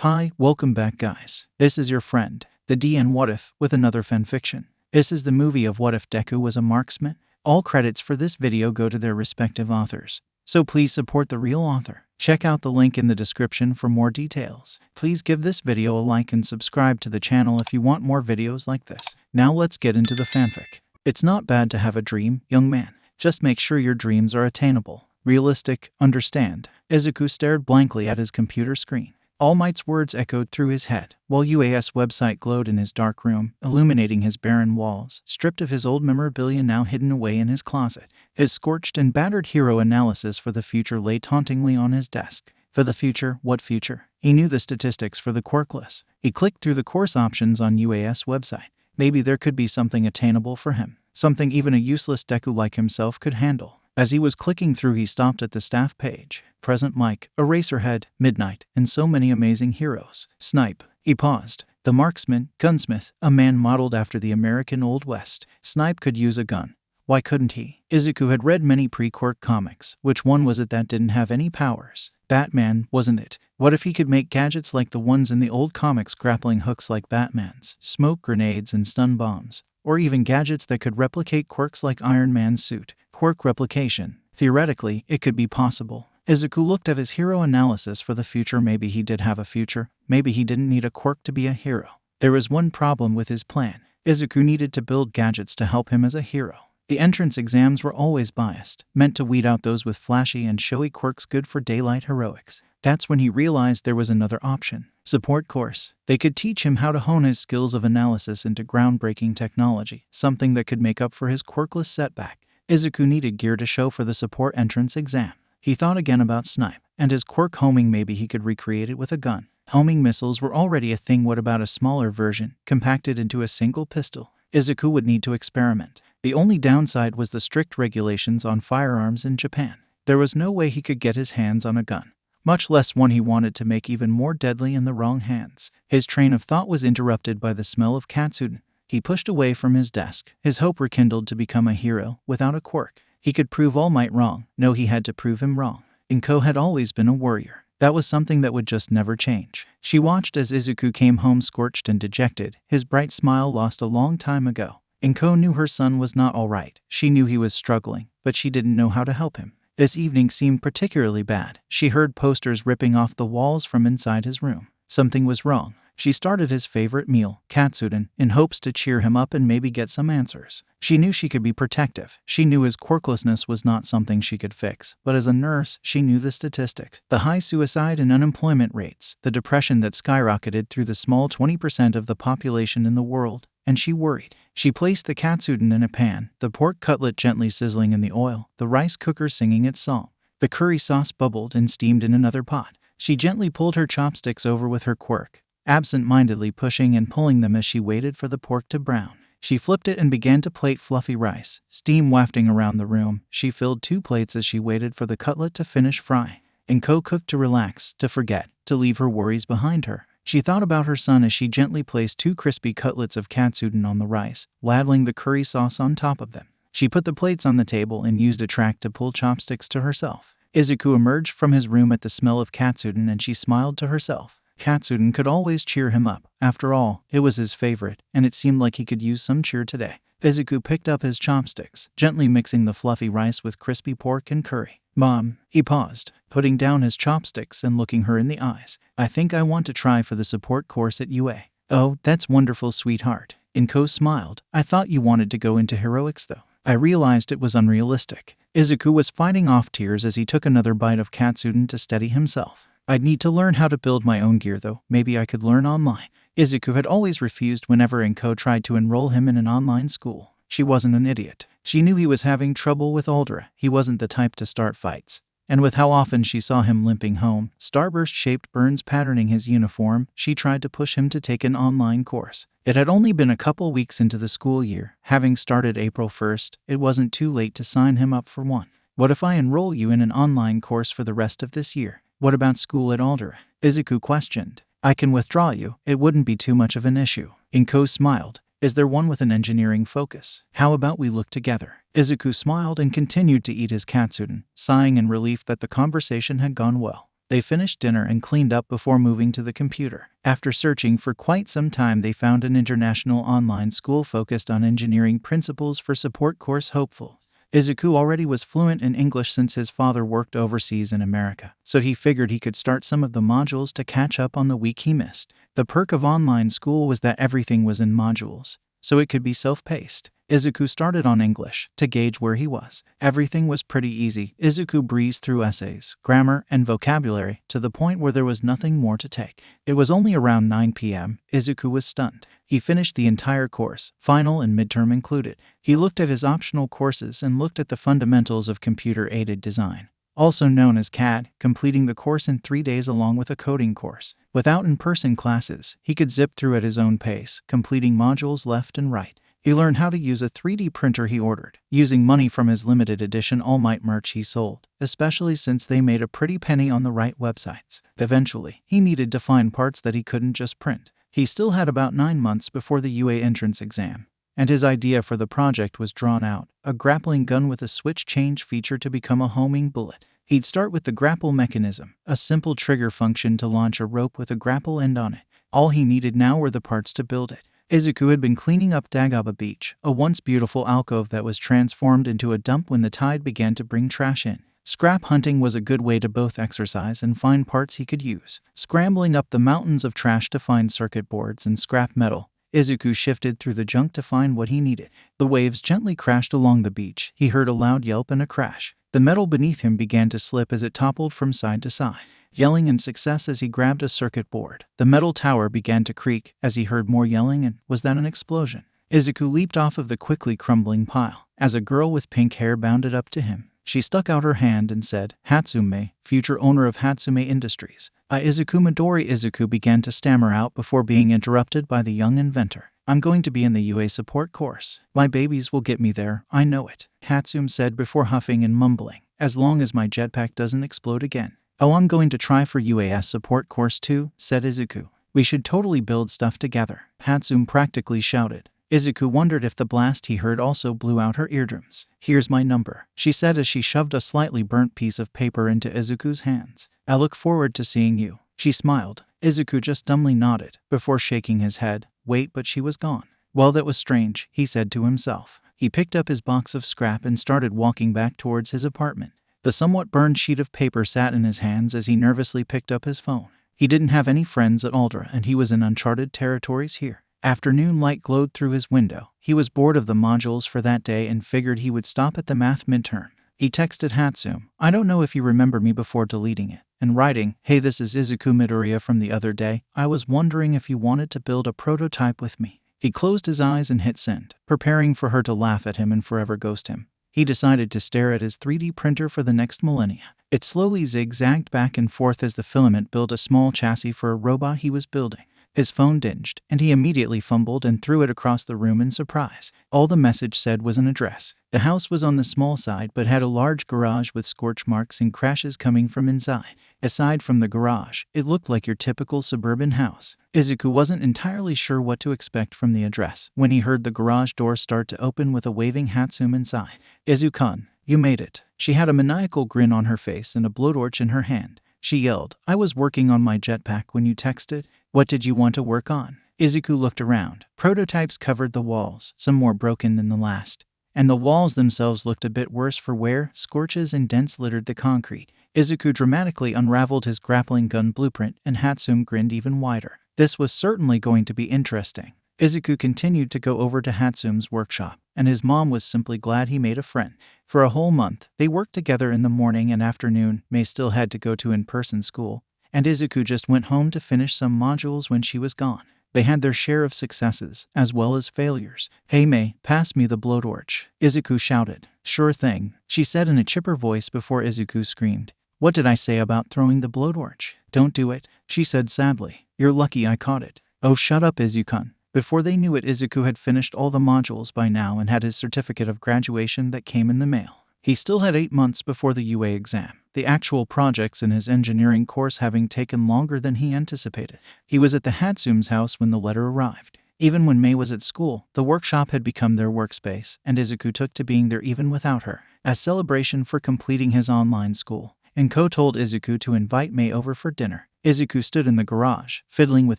Hi, welcome back guys. This is your friend, the D and WhatIf, with another fanfiction. This is the movie of What If Deku Was a Marksman. All credits for this video go to their respective authors, so please support the real author. Check out the link in the description for more details. Please give this video a like and subscribe to the channel if you want more videos like this. Now let's get into the fanfic. It's not bad to have a dream, young man. Just make sure your dreams are attainable, realistic, understand. Izuku stared blankly at his computer screen. All Might's words echoed through his head, while UAS website glowed in his dark room, illuminating his barren walls, stripped of his old memorabilia now hidden away in his closet. His scorched and battered hero analysis for the future lay tauntingly on his desk. For the future? What future? He knew the statistics for the quirkless. He clicked through the course options on UAS website. Maybe there could be something attainable for him, something even a useless Deku like himself could handle. As he was clicking through, he stopped at the staff page. Present Mike, Eraserhead, Midnight, and so many amazing heroes. Snipe. He paused. The marksman, gunsmith, a man modeled after the American Old West. Snipe could use a gun. Why couldn't he? Izuku had read many pre-quirk comics. Which one was it that didn't have any powers? Batman, wasn't it? What if he could make gadgets like the ones in the old comics, grappling hooks like Batman's, smoke grenades and stun bombs? Or even gadgets that could replicate quirks like Iron Man's suit. Quirk replication. Theoretically, it could be possible. Izuku looked at his hero analysis for the future. Maybe he did have a future. Maybe he didn't need a quirk to be a hero. There was one problem with his plan. Izuku needed to build gadgets to help him as a hero. The entrance exams were always biased, meant to weed out those with flashy and showy quirks good for daylight heroics. That's when he realized there was another option. Support course. They could teach him how to hone his skills of analysis into groundbreaking technology, something that could make up for his quirkless setback. Izuku needed gear to show for the support entrance exam. He thought again about Snipe and his quirk homing. Maybe he could recreate it with a gun. Homing missiles were already a thing. What about a smaller version, compacted into a single pistol? Izuku would need to experiment. The only downside was the strict regulations on firearms in Japan. There was no way he could get his hands on a gun, much less one he wanted to make even more deadly in the wrong hands. His train of thought was interrupted by the smell of katsuden. He pushed away from his desk, his hope rekindled to become a hero without a quirk. He could prove All Might wrong. No, he had to prove him wrong. Inko had always been a warrior. That was something that would just never change. She watched as Izuku came home scorched and dejected, his bright smile lost a long time ago. Inko knew her son was not all right. She knew he was struggling, but she didn't know how to help him. This evening seemed particularly bad. She heard posters ripping off the walls from inside his room. Something was wrong. She started his favorite meal, katsuden, in hopes to cheer him up and maybe get some answers. She knew she could be protective. She knew his quirklessness was not something she could fix. But as a nurse, she knew the statistics. The high suicide and unemployment rates, the depression that skyrocketed through the small 20% of the population in the world. And she worried. She placed the katsuden in a pan, the pork cutlet gently sizzling in the oil, the rice cooker singing its song. The curry sauce bubbled and steamed in another pot. She gently pulled her chopsticks over with her quirk, absent-mindedly pushing and pulling them as she waited for the pork to brown. She flipped it and began to plate fluffy rice, steam wafting around the room. She filled 2 plates as she waited for the cutlet to finish frying. Inko cooked to relax, to forget, to leave her worries behind her. She thought about her son as she gently placed 2 crispy cutlets of katsuden on the rice, ladling the curry sauce on top of them. She put the plates on the table and used a track to pull chopsticks to herself. Izuku emerged from his room at the smell of katsuden and she smiled to herself. Katsuden could always cheer him up. After all, it was his favorite, and it seemed like he could use some cheer today. Izuku picked up his chopsticks, gently mixing the fluffy rice with crispy pork and curry. Mom, he paused, putting down his chopsticks and looking her in the eyes. I think I want to try for the support course at UA. Oh, that's wonderful, sweetheart. Inko smiled. I thought you wanted to go into heroics though. I realized it was unrealistic. Izuku was fighting off tears as he took another bite of katsuden to steady himself. I'd need to learn how to build my own gear though. Maybe I could learn online. Izuku had always refused whenever Inko tried to enroll him in an online school. She wasn't an idiot. She knew he was having trouble with Alder. He wasn't the type to start fights. And with how often she saw him limping home, starburst-shaped burns patterning his uniform, she tried to push him to take an online course. It had only been a couple weeks into the school year. Having started April 1st, it wasn't too late to sign him up for one. What if I enroll you in an online course for the rest of this year? What about school at Alder? Izuku questioned. I can withdraw you. It wouldn't be too much of an issue. Inko smiled. Is there one with an engineering focus? How about we look together? Izuku smiled and continued to eat his katsuden, sighing in relief that the conversation had gone well. They finished dinner and cleaned up before moving to the computer. After searching for quite some time, they found an international online school focused on engineering principles for support course hopeful. Izuku already was fluent in English since his father worked overseas in America, so he figured he could start some of the modules to catch up on the week he missed. The perk of online school was that everything was in modules, so it could be self-paced. Izuku started on English to gauge where he was. Everything was pretty easy. Izuku breezed through essays, grammar, and vocabulary to the point where there was nothing more to take. It was only around 9 p.m. Izuku was stunned. He finished the entire course, final and midterm included. He looked at his optional courses and looked at the fundamentals of computer-aided design, also known as CAD, completing the course in 3 days along with a coding course. Without in-person classes, he could zip through at his own pace, completing modules left and right. He learned how to use a 3D printer he ordered, using money from his limited edition All Might merch he sold, especially since they made a pretty penny on the right websites. Eventually, he needed to find parts that he couldn't just print. He still had about 9 months before the UA entrance exam, and his idea for the project was drawn out: a grappling gun with a switch change feature to become a homing bullet. He'd start with the grapple mechanism, a simple trigger function to launch a rope with a grapple end on it. All he needed now were the parts to build it. Izuku had been cleaning up Dagaba Beach, a once beautiful alcove that was transformed into a dump when the tide began to bring trash in. Scrap hunting was a good way to both exercise and find parts he could use. Scrambling up the mountains of trash to find circuit boards and scrap metal, Izuku shifted through the junk to find what he needed. The waves gently crashed along the beach. He heard a loud yelp and a crash. The metal beneath him began to slip as it toppled from side to side. Yelling in success as he grabbed a circuit board, the metal tower began to creak as he heard more yelling, and was that an explosion? Izuku leaped off of the quickly crumbling pile as a girl with pink hair bounded up to him. She stuck out her hand and said, "Hatsume, future owner of Hatsume Industries." Izuku Midori. Izuku began to stammer out before being interrupted by the young inventor. "I'm going to be in the UA support course. My babies will get me there, I know it," Hatsume said before huffing and mumbling, "as long as my jetpack doesn't explode again." "Oh, I'm going to try for UAS support course too," said Izuku. "We should totally build stuff together," Hatsume practically shouted. Izuku wondered if the blast he heard also blew out her eardrums. "Here's my number," she said as she shoved a slightly burnt piece of paper into Izuku's hands. "I look forward to seeing you," she smiled. Izuku just dumbly nodded, before shaking his head. Wait, but she was gone. Well, that was strange, he said to himself. He picked up his box of scrap and started walking back towards his apartment. The somewhat burned sheet of paper sat in his hands as he nervously picked up his phone. He didn't have any friends at Alder, and he was in uncharted territories here. Afternoon light glowed through his window. He was bored of the modules for that day and figured he would stop at the math midterm. He texted Hatsume, "I don't know if you remember me," before deleting it, and writing, "Hey, this is Izuku Midoriya from the other day. I was wondering if you wanted to build a prototype with me." He closed his eyes and hit send, preparing for her to laugh at him and forever ghost him. He decided to stare at his 3D printer for the next millennia. It slowly zigzagged back and forth as the filament built a small chassis for a robot he was building. His phone dinged, and he immediately fumbled and threw it across the room in surprise. All the message said was an address. The house was on the small side but had a large garage with scorch marks and crashes coming from inside. Aside from the garage, it looked like your typical suburban house. Izuku wasn't entirely sure what to expect from the address when he heard the garage door start to open with a waving Hatsume inside. "Izuku-kun, you made it." She had a maniacal grin on her face and a blowtorch in her hand. She yelled, "I was working on my jetpack when you texted. What did you want to work on?" Izuku looked around. Prototypes covered the walls, some more broken than the last, and the walls themselves looked a bit worse for wear. Scorches and dents littered the concrete. Izuku dramatically unraveled his grappling gun blueprint, and Hatsume grinned even wider. This was certainly going to be interesting. Izuku continued to go over to Hatsume's workshop, and his mom was simply glad he made a friend. For a whole month, they worked together in the morning and afternoon. Mei still had to go to in-person school, and Izuku just went home to finish some modules when she was gone. They had their share of successes, as well as failures. "Hey Mei, pass me the blowtorch," Izuku shouted. "Sure thing," she said in a chipper voice before Izuku screamed, "What did I say about throwing the blowtorch? Don't do it," she said sadly. "You're lucky I caught it." "Oh, shut up, Izuku-kun." Before they knew it, Izuku had finished all the modules by now and had his certificate of graduation that came in the mail. He still had 8 months before the UA exam, the actual projects in his engineering course having taken longer than he anticipated. He was at the Hatsume's house when the letter arrived. Even when Mei was at school, the workshop had become their workspace, and Izuku took to being there even without her. As celebration for completing his online school, and Ko told Izuku to invite Mei over for dinner. Izuku stood in the garage, fiddling with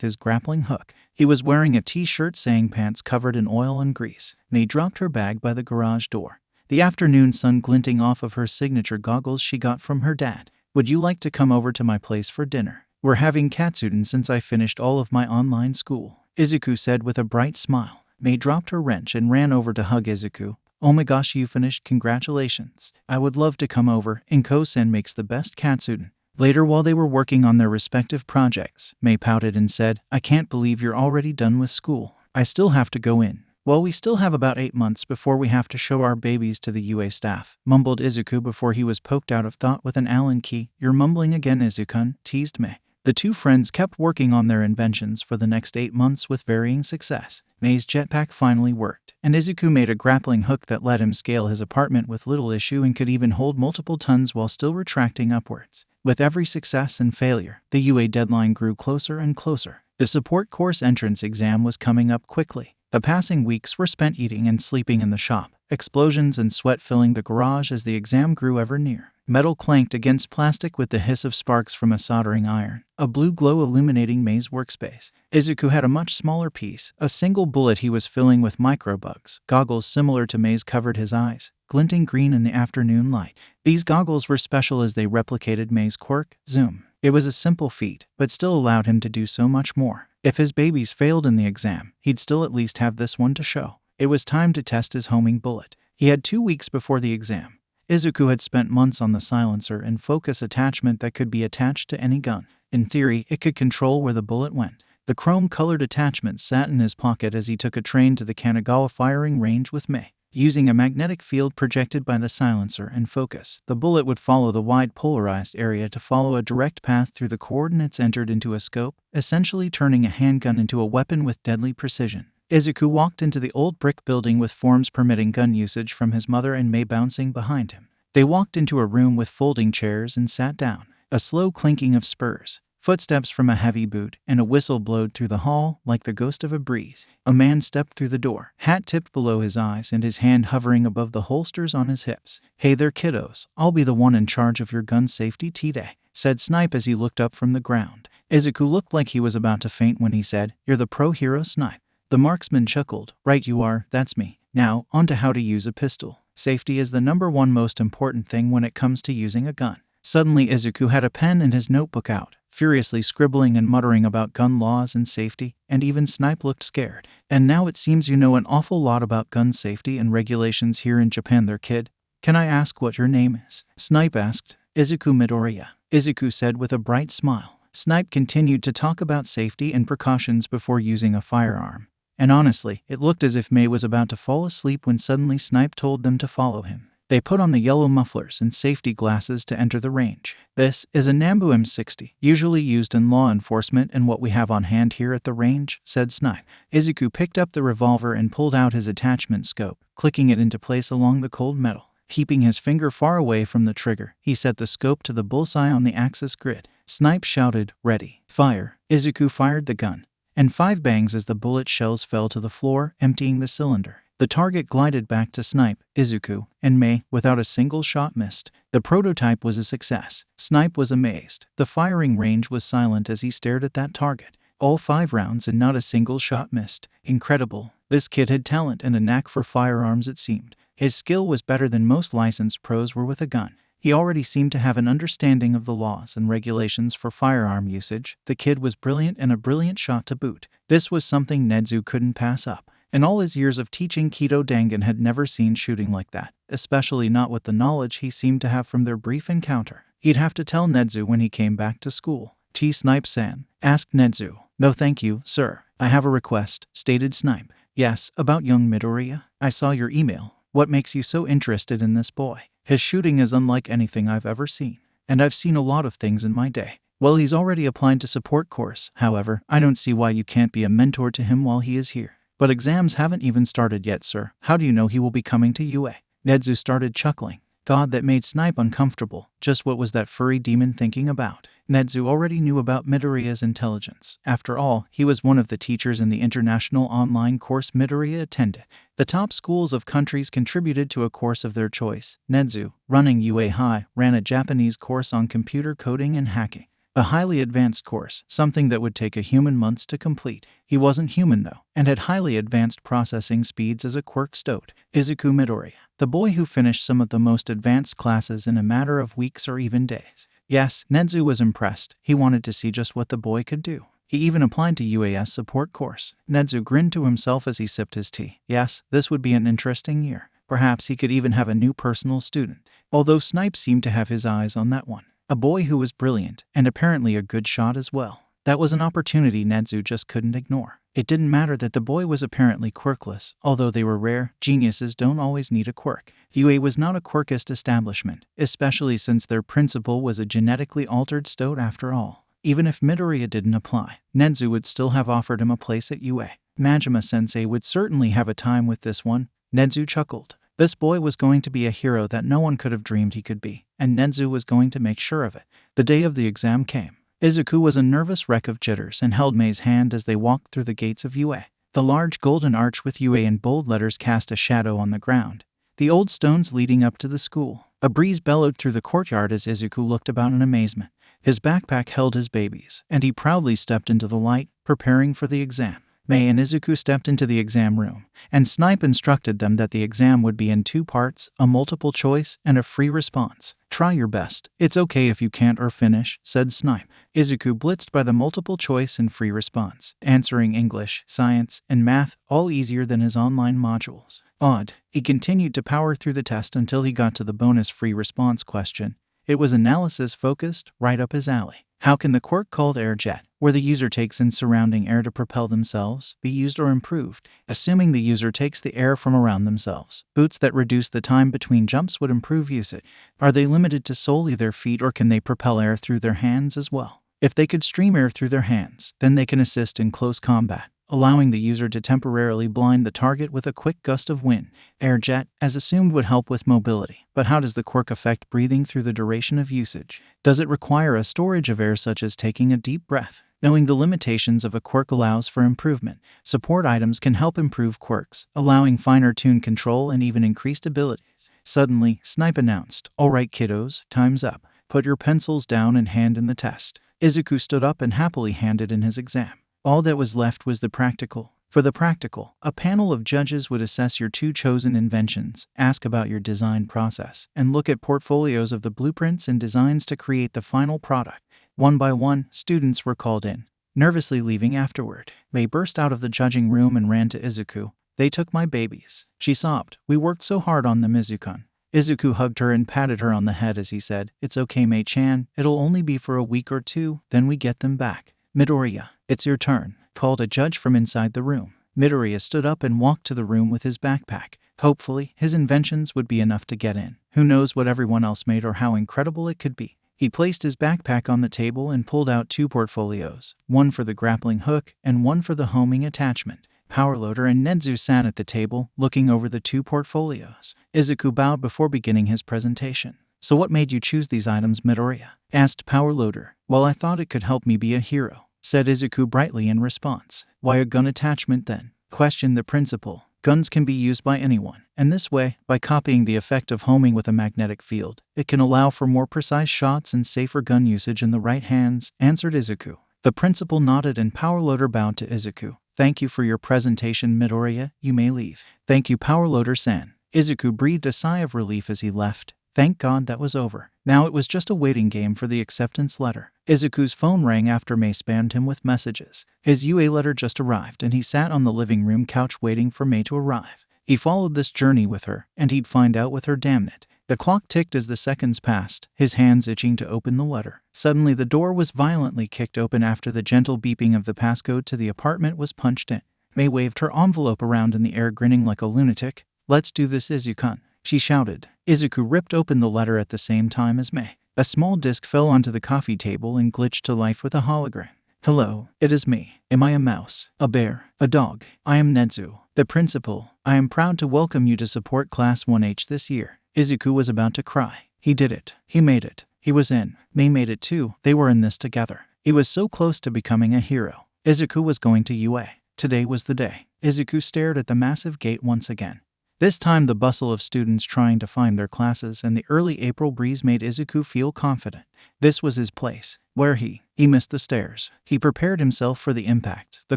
his grappling hook. He was wearing a t-shirt saying pants covered in oil and grease. Mei dropped her bag by the garage door, the afternoon sun glinting off of her signature goggles she got from her dad. Would you like to come over to my place for dinner? We're having katsudon since I finished all of my online school, Izuku said with a bright smile. Mei dropped her wrench and ran over to hug Izuku. Oh my gosh, you finished, congratulations. I would love to come over, and Ko-sen makes the best katsudon. Later, while they were working on their respective projects, Mei pouted and said, I can't believe you're already done with school. I still have to go in. Well, we still have about 8 months before we have to show our babies to the UA staff, mumbled Izuku before he was poked out of thought with an Allen key. You're mumbling again, Izuku, teased Mei. The two friends kept working on their inventions for the next 8 months with varying success. Mei's jetpack finally worked, and Izuku made a grappling hook that let him scale his apartment with little issue and could even hold multiple tons while still retracting upwards. With every success and failure, the UA deadline grew closer and closer. The support course entrance exam was coming up quickly. The passing weeks were spent eating and sleeping in the shop, explosions and sweat filling the garage as the exam grew ever near. Metal clanked against plastic with the hiss of sparks from a soldering iron, a blue glow illuminating Mei's workspace. Izuku had a much smaller piece, a single bullet he was filling with microbugs. Goggles similar to Mei's covered his eyes, glinting green in the afternoon light. These goggles were special as they replicated Mei's quirk, Zoom. It was a simple feat, but still allowed him to do so much more. If his babies failed in the exam, he'd still at least have this one to show. It was time to test his homing bullet. He had 2 weeks before the exam. Izuku had spent months on the silencer and focus attachment that could be attached to any gun. In theory, it could control where the bullet went. The chrome-colored attachment sat in his pocket as he took a train to the Kanagawa firing range with Mei. Using a magnetic field projected by the silencer and focus, the bullet would follow the wide polarized area to follow a direct path through the coordinates entered into a scope, essentially turning a handgun into a weapon with deadly precision. Izuku walked into the old brick building with forms permitting gun usage from his mother and Mei bouncing behind him. They walked into a room with folding chairs and sat down. A slow clinking of spurs, footsteps from a heavy boot, and a whistle blowed through the hall like the ghost of a breeze. A man stepped through the door, hat tipped below his eyes and his hand hovering above the holsters on his hips. Hey there, kiddos. I'll be the one in charge of your gun safety today, said Snipe as he looked up from the ground. Izuku looked like he was about to faint when he said, You're the pro hero, Snipe. The marksman chuckled. Right you are, that's me. Now, on to how to use a pistol. Safety is the #1 most important thing when it comes to using a gun. Suddenly Izuku had a pen and his notebook out, furiously scribbling and muttering about gun laws and safety, and even Snipe looked scared. And now it seems you know an awful lot about gun safety and regulations here in Japan there, kid. Can I ask what your name is? Snipe asked. Izuku Midoriya, Izuku said with a bright smile. Snipe continued to talk about safety and precautions before using a firearm. And honestly, it looked as if Mei was about to fall asleep when suddenly Snipe told them to follow him. They put on the yellow mufflers and safety glasses to enter the range. This is a Nambu M60, usually used in law enforcement and what we have on hand here at the range, said Snipe. Izuku picked up the revolver and pulled out his attachment scope, clicking it into place along the cold metal. Keeping his finger far away from the trigger, he set the scope to the bullseye on the axis grid. Snipe shouted, Ready, fire. Izuku fired the gun, and 5 bangs as the bullet shells fell to the floor, emptying the cylinder. The target glided back to Snipe, Izuku, and Mei without a single shot missed. The prototype was a success. Snipe was amazed. The firing range was silent as he stared at that target. All 5 rounds and not a single shot missed. Incredible. This kid had talent and a knack for firearms, it seemed. His skill was better than most licensed pros were with a gun. He already seemed to have an understanding of the laws and regulations for firearm usage. The kid was brilliant and a brilliant shot to boot. This was something Nezu couldn't pass up. In all his years of teaching Kido, Dangan had never seen shooting like that, especially not with the knowledge he seemed to have from their brief encounter. He'd have to tell Nezu when he came back to school. Snipe-san, asked Nezu. No thank you, sir. I have a request, stated Snipe. Yes, about young Midoriya. I saw your email. What makes you so interested in this boy? His shooting is unlike anything I've ever seen. And I've seen a lot of things in my day. Well, he's already applied to support course. However, I don't see why you can't be a mentor to him while he is here. But exams haven't even started yet, sir. How do you know he will be coming to UA? Nezu started chuckling. God, that made Snipe uncomfortable. Just what was that furry demon thinking about? Nezu already knew about Midoriya's intelligence. After all, he was one of the teachers in the international online course Midoriya attended. The top schools of countries contributed to a course of their choice. Nezu, running UA High, ran a Japanese course on computer coding and hacking. A highly advanced course, something that would take a human months to complete. He wasn't human though, and had highly advanced processing speeds as a quirk stoat. Izuku Midoriya, the boy who finished some of the most advanced classes in a matter of weeks or even days. Yes, Nezu was impressed. He wanted to see just what the boy could do. He even applied to UAS support course. Nezu grinned to himself as he sipped his tea. Yes, this would be an interesting year. Perhaps he could even have a new personal student, although Snipe seemed to have his eyes on that one. A boy who was brilliant, and apparently a good shot as well. That was an opportunity Nezu just couldn't ignore. It didn't matter that the boy was apparently quirkless. Although they were rare, geniuses don't always need a quirk. UA was not a quirkist establishment, especially since their principal was a genetically altered stoat after all. Even if Midoriya didn't apply, Nezu would still have offered him a place at UA. Majima-sensei would certainly have a time with this one. Nezu chuckled. This boy was going to be a hero that no one could have dreamed he could be, and Nezu was going to make sure of it. The day of the exam came. Izuku was a nervous wreck of jitters and held Mei's hand as they walked through the gates of UA. The large golden arch with UA in bold letters cast a shadow on the ground. The old stones leading up to the school. A breeze bellowed through the courtyard as Izuku looked about in amazement. His backpack held his babies, and he proudly stepped into the light, preparing for the exam. Mei and Izuku stepped into the exam room, and Snipe instructed them that the exam would be in 2 parts, a multiple choice and a free response. Try your best. It's okay if you can't or finish, said Snipe. Izuku blitzed by the multiple choice and free response, answering English, science, and math, all easier than his online modules. Odd. He continued to power through the test until he got to the bonus free response question. It was analysis-focused, right up his alley. How can the quirk called air jet, where the user takes in surrounding air to propel themselves, be used or improved? Assuming the user takes the air from around themselves, boots that reduce the time between jumps would improve usage. Are they limited to solely their feet, or can they propel air through their hands as well? If they could stream air through their hands, then they can assist in close combat, allowing the user to temporarily blind the target with a quick gust of wind. Air jet, as assumed, would help with mobility. But how does the quirk affect breathing through the duration of usage? Does it require a storage of air such as taking a deep breath? Knowing the limitations of a quirk allows for improvement. Support items can help improve quirks, allowing finer tune control and even increased abilities. Suddenly, Snipe announced, "All right, kiddos, time's up. Put your pencils down and hand in the test." Izuku stood up and happily handed in his exam. All that was left was the practical. For the practical, a panel of judges would assess your 2 chosen inventions, ask about your design process, and look at portfolios of the blueprints and designs to create the final product. One by one, students were called in, nervously leaving afterward. Mei burst out of the judging room and ran to Izuku. "They took my babies," she sobbed. "We worked so hard on them, Izuku." Izuku hugged her and patted her on the head as he said, "It's okay, Mei-chan. It'll only be for a week or 2, then we get them back." "Midoriya, it's your turn," called a judge from inside the room. Midoriya stood up and walked to the room with his backpack. Hopefully, his inventions would be enough to get in. Who knows what everyone else made or how incredible it could be. He placed his backpack on the table and pulled out 2 portfolios, one for the grappling hook and one for the homing attachment. Powerloader and Nezu sat at the table, looking over the 2 portfolios. Izuku bowed before beginning his presentation. "So what made you choose these items, Midoriya?" asked Powerloader. "Well, I thought it could help me be a hero," said Izuku brightly in response. "Why a gun attachment then?" questioned the principal. "Guns can be used by anyone, and this way, by copying the effect of homing with a magnetic field, it can allow for more precise shots and safer gun usage in the right hands," answered Izuku. The principal nodded and Powerloader bowed to Izuku. "Thank you for your presentation, Midoriya. You may leave." "Thank you, Powerloader-san." Izuku breathed a sigh of relief as he left. Thank God that was over. Now it was just a waiting game for the acceptance letter. Izuku's phone rang after Mei spammed him with messages. His UA letter just arrived and he sat on the living room couch waiting for Mei to arrive. He followed this journey with her, and he'd find out with her, damn it. The clock ticked as the seconds passed, his hands itching to open the letter. Suddenly the door was violently kicked open after the gentle beeping of the passcode to the apartment was punched in. Mei waved her envelope around in the air, grinning like a lunatic. "Let's do this, Izuku," she shouted. Izuku ripped open the letter at the same time as Mei. A small disc fell onto the coffee table and glitched to life with a hologram. "Hello, it is me. Am I a mouse, a bear, a dog? I am Nezu, the principal. I am proud to welcome you to support Class 1H this year." Izuku was about to cry. He did it. He made it. He was in. Mei made it too. They were in this together. He was so close to becoming a hero. Izuku was going to UA. Today was the day. Izuku stared at the massive gate once again. This time the bustle of students trying to find their classes and the early April breeze made Izuku feel confident. This was his place, where he missed the stairs. He prepared himself for the impact, the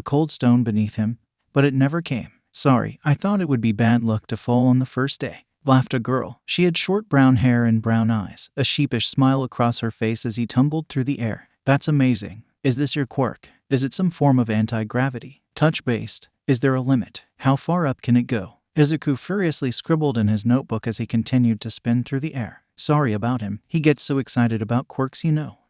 cold stone beneath him, but it never came. Sorry, I thought it would be bad luck to fall on the first day, laughed a girl. She had short brown hair and brown eyes, a sheepish smile across her face as he tumbled through the air. That's amazing. Is this your quirk? Is it some form of anti-gravity? Touch-based? Is there a limit? How far up can it go? Izuku furiously scribbled in his notebook as he continued to spin through the air. Sorry about him. He gets so excited about quirks,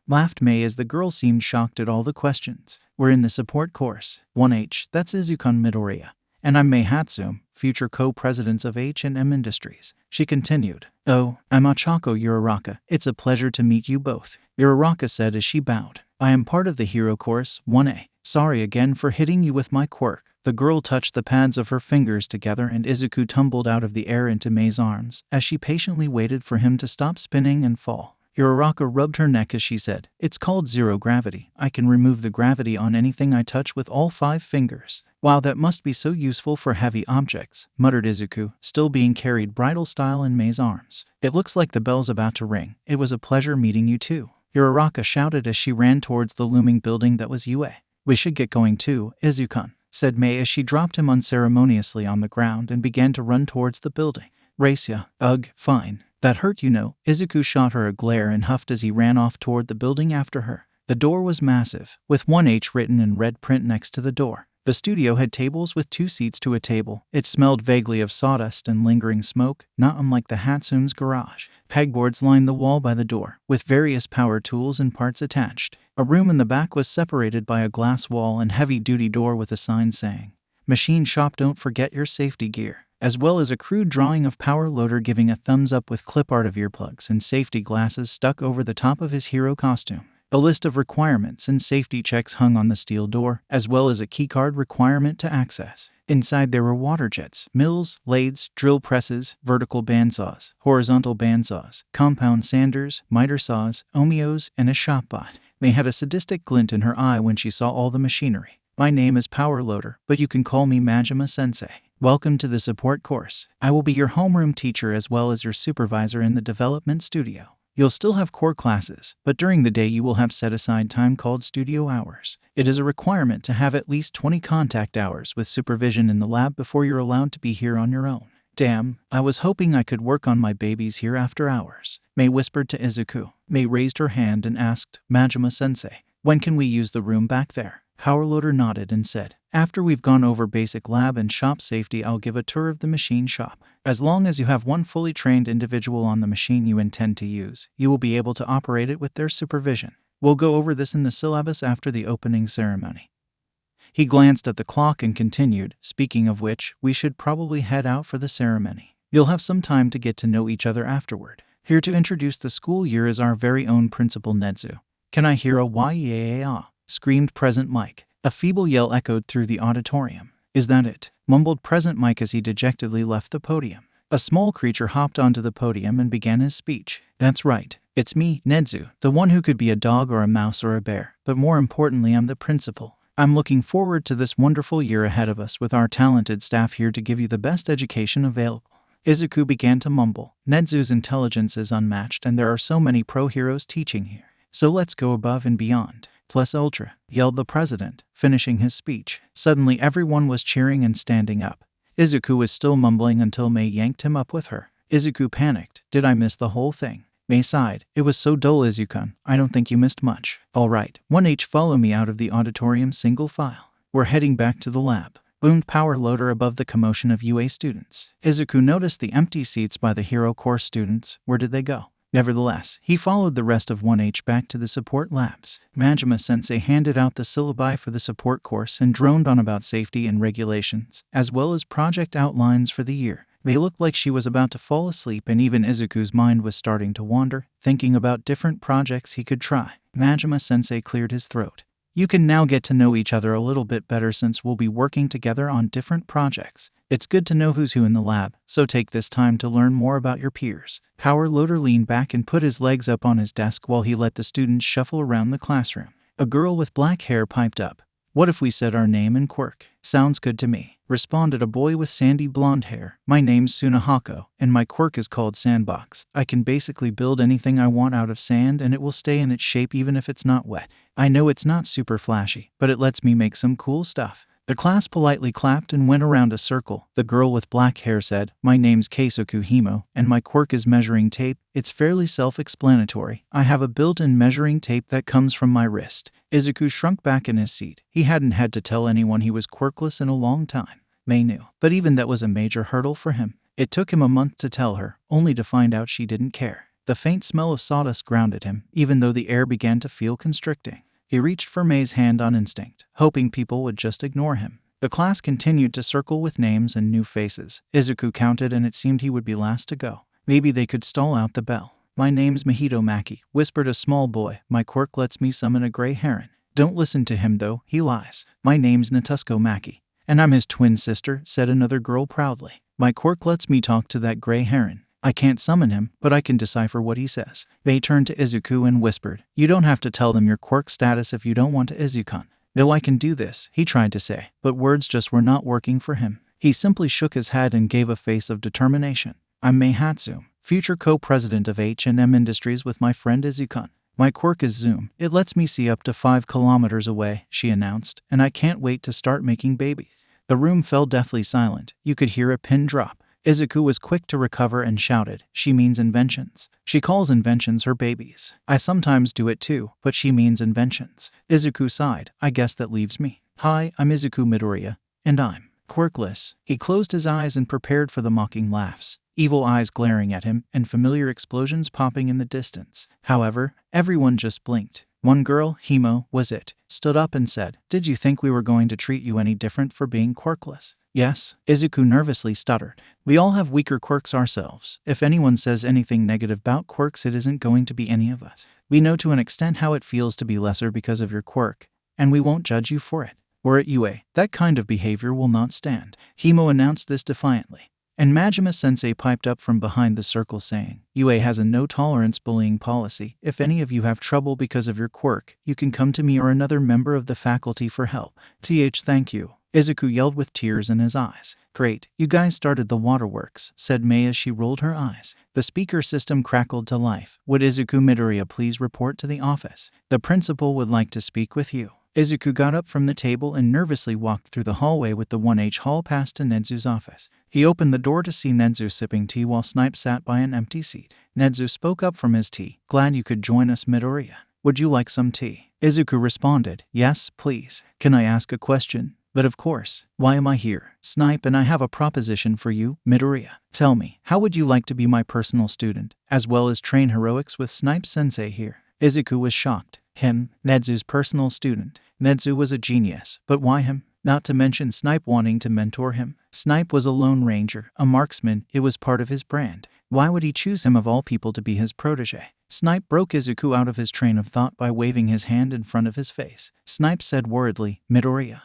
laughed Mei as the girl seemed shocked at all the questions. We're in the support course. 1H, that's Izuku Midoriya. And I'm Mei Hatsume, future co-presidents of H&M Industries. She continued. Oh, I'm Ochako Uraraka. It's a pleasure to meet you both, Uraraka said as she bowed. I am part of the hero course, 1A. Sorry again for hitting you with my quirk. The girl touched the pads of her fingers together and Izuku tumbled out of the air into Mei's arms as she patiently waited for him to stop spinning and fall. Uraraka rubbed her neck as she said, It's called zero gravity. I can remove the gravity on anything I touch with all 5 fingers. Wow, that must be so useful for heavy objects, muttered Izuku, still being carried bridal style in Mei's arms. It looks like the bell's about to ring. It was a pleasure meeting you too, Uraraka shouted as she ran towards the looming building that was UA. We should get going too, Izuku, said Mei as she dropped him unceremoniously on the ground and began to run towards the building. Race ya? Ugh, fine. That hurt, Izuku shot her a glare and huffed as he ran off toward the building after her. The door was massive, with 1H written in red print next to the door. The studio had tables with 2 seats to a table. It smelled vaguely of sawdust and lingering smoke, not unlike the Hatsume's garage. Pegboards lined the wall by the door, with various power tools and parts attached. A room in the back was separated by a glass wall and heavy-duty door with a sign saying, Machine Shop, don't forget your safety gear, as well as a crude drawing of Power Loader giving a thumbs up with clip art of earplugs and safety glasses stuck over the top of his hero costume. A list of requirements and safety checks hung on the steel door, as well as a keycard requirement to access. Inside there were water jets, mills, lathes, drill presses, vertical bandsaws, horizontal bandsaws, compound sanders, miter saws, omios, and a shopbot. Mei had a sadistic glint in her eye when she saw all the machinery. My name is Power Loader, but you can call me Majima-sensei. Welcome to the support course. I will be your homeroom teacher as well as your supervisor in the development studio. You'll still have core classes, but during the day you will have set-aside time called studio hours. It is a requirement to have at least 20 contact hours with supervision in the lab before you're allowed to be here on your own. Damn, I was hoping I could work on my babies here after hours, Mei whispered to Izuku. Mei raised her hand and asked, Majima-sensei, when can we use the room back there? Powerloader nodded and said, After we've gone over basic lab and shop safety, I'll give a tour of the machine shop. As long as you have one fully trained individual on the machine you intend to use, you will be able to operate it with their supervision. We'll go over this in the syllabus after the opening ceremony. He glanced at the clock and continued, speaking of which, we should probably head out for the ceremony. You'll have some time to get to know each other afterward. Here to introduce the school year is our very own Principal Nezu. Can I hear a "Yee-ah"? Screamed Present Mike. A feeble yell echoed through the auditorium. Is that it? Mumbled Present Mike as he dejectedly left the podium. A small creature hopped onto the podium and began his speech. That's right. It's me, Nezu, the one who could be a dog or a mouse or a bear. But more importantly, I'm the principal. I'm looking forward to this wonderful year ahead of us with our talented staff here to give you the best education available. Izuku began to mumble. Nezu's intelligence is unmatched and there are so many pro heroes teaching here. So let's go above and beyond. Plus ultra, yelled the president, finishing his speech. Suddenly everyone was cheering and standing up. Izuku was still mumbling until Mei yanked him up with her. Izuku panicked. Did I miss the whole thing? Mei sighed. It was so dull, Izuku. I don't think you missed much. All right, 1H, follow me out of the auditorium single file. We're heading back to the lab. Boomed Power Loader above the commotion of UA students. Izuku noticed the empty seats by the hero course students. Where did they go? Nevertheless, he followed the rest of 1H back to the support labs. Majima-sensei handed out the syllabi for the support course and droned on about safety and regulations, as well as project outlines for the year. They looked like she was about to fall asleep and even Izuku's mind was starting to wander, thinking about different projects he could try. Majima-sensei cleared his throat. You can now get to know each other a little bit better since we'll be working together on different projects. It's good to know who's who in the lab, so take this time to learn more about your peers. Power Loader leaned back and put his legs up on his desk while he let the students shuffle around the classroom. A girl with black hair piped up. "What if we said our name and quirk?" "Sounds good to me," responded a boy with sandy blonde hair. "My name's Sunahako, and my quirk is called Sandbox. I can basically build anything I want out of sand and it will stay in its shape even if it's not wet. I know it's not super flashy, but it lets me make some cool stuff." The class politely clapped and went around a circle. The girl with black hair said, "My name's Keisoku Himo, and my quirk is measuring tape. It's fairly self-explanatory. I have a built-in measuring tape that comes from my wrist." Izuku shrunk back in his seat. He hadn't had to tell anyone he was quirkless in a long time. Mei knew, but even that was a major hurdle for him. It took him a month to tell her, only to find out she didn't care. The faint smell of sawdust grounded him, even though the air began to feel constricting. He reached for Mei's hand on instinct, hoping people would just ignore him. The class continued to circle with names and new faces. Izuku counted and it seemed he would be last to go. Maybe they could stall out the bell. "My name's Mahito Maki," whispered a small boy. "My quirk lets me summon a gray heron." "Don't listen to him though, he lies." "My name's Natusko Maki, and I'm his twin sister," said another girl proudly. "My quirk lets me talk to that gray heron. I can't summon him, but I can decipher what he says." Mei turned to Izuku and whispered, "You don't have to tell them your quirk status if you don't want to, Izuku." "Though I can do this," he tried to say, but words just were not working for him. He simply shook his head and gave a face of determination. "I'm Mei Hatsume, future co-president of H&M Industries with my friend Izuku. My quirk is Zoom. It lets me see up to 5 kilometers away," she announced, "and I can't wait to start making babies." The room fell deathly silent. You could hear a pin drop. Izuku was quick to recover and shouted, "She means inventions. She calls inventions her babies. I sometimes do it too, but she means inventions." Izuku sighed. "I guess that leaves me. Hi, I'm Izuku Midoriya, and I'm quirkless." He closed his eyes and prepared for the mocking laughs, evil eyes glaring at him and familiar explosions popping in the distance. However, everyone just blinked. One girl, Himo, was it, stood up and said, "Did you think we were going to treat you any different for being quirkless?" "Yes," Izuku nervously stuttered. "We all have weaker quirks ourselves. If anyone says anything negative about quirks, it isn't going to be any of us. We know to an extent how it feels to be lesser because of your quirk, and we won't judge you for it. We're at UA. That kind of behavior will not stand." Himo announced this defiantly. And Majima-sensei piped up from behind the circle saying, "UA has a no-tolerance bullying policy. If any of you have trouble because of your quirk, you can come to me or another member of the faculty for help." Thank you," Izuku yelled with tears in his eyes. "Great, you guys started the waterworks," said Mei as she rolled her eyes. The speaker system crackled to life. "Would Izuku Midoriya please report to the office? The principal would like to speak with you." Izuku got up from the table and nervously walked through the hallway with the 1H hall pass to Nezu's office. He opened the door to see Nezu sipping tea while Snipe sat by an empty seat. Nezu spoke up from his tea. "Glad you could join us, Midoriya. Would you like some tea?" Izuku responded, "Yes, please. Can I ask a question?" "But of course. Why am I here?" "Snipe and I have a proposition for you, Midoriya. Tell me, how would you like to be my personal student, as well as train heroics with Snipe-sensei here?" Izuku was shocked. Him, Nezu's personal student. Nezu was a genius, but why him? Not to mention Snipe wanting to mentor him. Snipe was a lone ranger, a marksman. It was part of his brand. Why would he choose him of all people to be his protege? Snipe broke Izuku out of his train of thought by waving his hand in front of his face. Snipe said worriedly, Midoriya.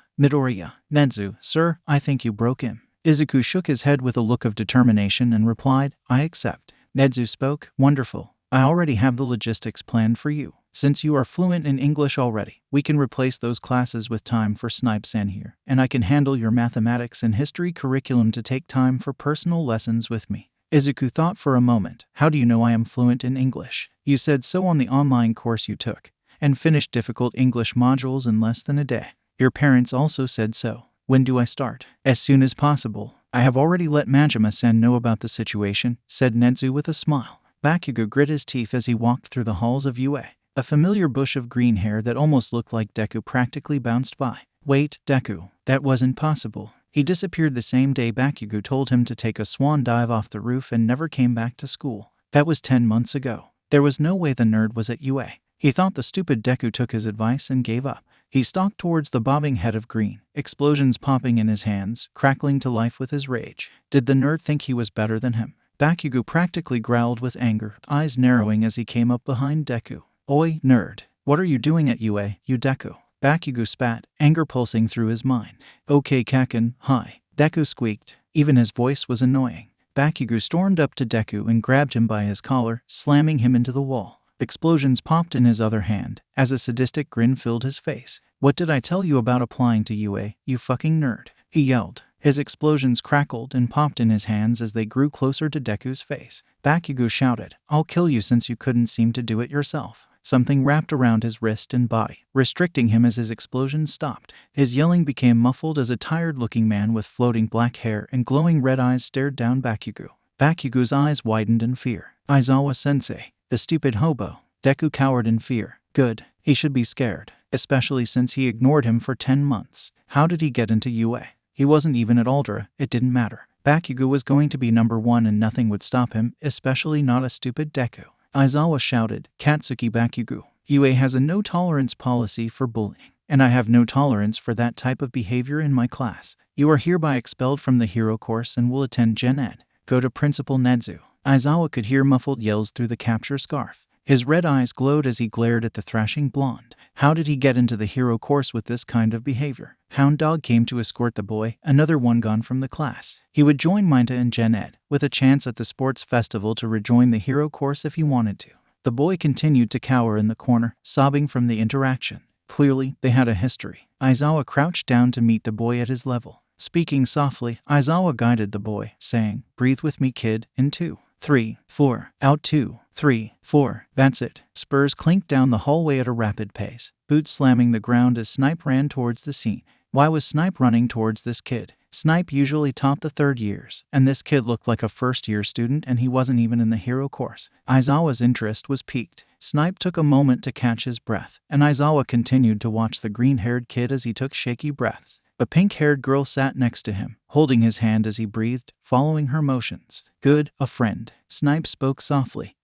Nezu, sir, I think you broke him." Izuku shook his head with a look of determination and replied, "I accept." Nezu spoke, "Wonderful. I already have the logistics planned for you. Since you are fluent in English already, we can replace those classes with time for Snipe-san here, and I can handle your mathematics and history curriculum to take time for personal lessons with me." Izuku thought for a moment. "How do you know I am fluent in English?" "You said so on the online course you took, and finished difficult English modules in less than a day. Your parents also said so." "When do I start?" "As soon as possible. I have already let Majima-san know about the situation," said Nezu with a smile. Bakugo grit his teeth as he walked through the halls of UA. A familiar bush of green hair that almost looked like Deku practically bounced by. "Wait, Deku, that wasn't possible." He disappeared the same day Bakugo told him to take a swan dive off the roof and never came back to school. That was 10 months ago. There was no way the nerd was at UA. He thought the stupid Deku took his advice and gave up. He stalked towards the bobbing head of green, explosions popping in his hands, crackling to life with his rage. Did the nerd think he was better than him? Bakugo practically growled with anger, eyes narrowing as he came up behind Deku. "Oi, nerd. What are you doing at UA, you Deku?" Bakugo spat, anger pulsing through his mind. "Okay, Kaken, hi." Deku squeaked. Even his voice was annoying. Bakugo stormed up to Deku and grabbed him by his collar, slamming him into the wall. Explosions popped in his other hand, as a sadistic grin filled his face. "What did I tell you about applying to UA, you fucking nerd?" he yelled. His explosions crackled and popped in his hands as they grew closer to Deku's face. Bakugo shouted, "I'll kill you since you couldn't seem to do it yourself." Something wrapped around his wrist and body, restricting him as his explosions stopped. His yelling became muffled as a tired-looking man with floating black hair and glowing red eyes stared down Bakugo. Bakugo's eyes widened in fear. "Aizawa-sensei, the stupid hobo." Deku cowered in fear. Good. He should be scared, especially since he ignored him for 10 months. How did he get into UA? He wasn't even at Alder. It didn't matter. Bakugo was going to be number 1 and nothing would stop him, especially not a stupid Deku. Aizawa shouted, "Katsuki Bakugo, UA has a no-tolerance policy for bullying, and I have no tolerance for that type of behavior in my class. You are hereby expelled from the hero course and will attend Gen Ed. Go to Principal Nezu." Aizawa could hear muffled yells through the capture scarf. His red eyes glowed as he glared at the thrashing blonde. How did he get into the hero course with this kind of behavior? Hound Dog came to escort the boy, another one gone from the class. He would join Minta in Gen Ed, with a chance at the sports festival to rejoin the hero course if he wanted to. The boy continued to cower in the corner, sobbing from the interaction. Clearly, they had a history. Aizawa crouched down to meet the boy at his level. Speaking softly, Aizawa guided the boy, saying, "Breathe with me, kid, in 2, 3, 4, out 2, 3, 4, that's it." Spurs clinked down the hallway at a rapid pace, boots slamming the ground as Snipe ran towards the scene. Why was Snipe running towards this kid? Snipe usually taught the 3rd years, and this kid looked like a first-year student and he wasn't even in the hero course. Aizawa's interest was piqued. Snipe took a moment to catch his breath, and Aizawa continued to watch the green-haired kid as he took shaky breaths. A pink-haired girl sat next to him, holding his hand as he breathed, following her motions. "Good, a friend." Snipe spoke softly.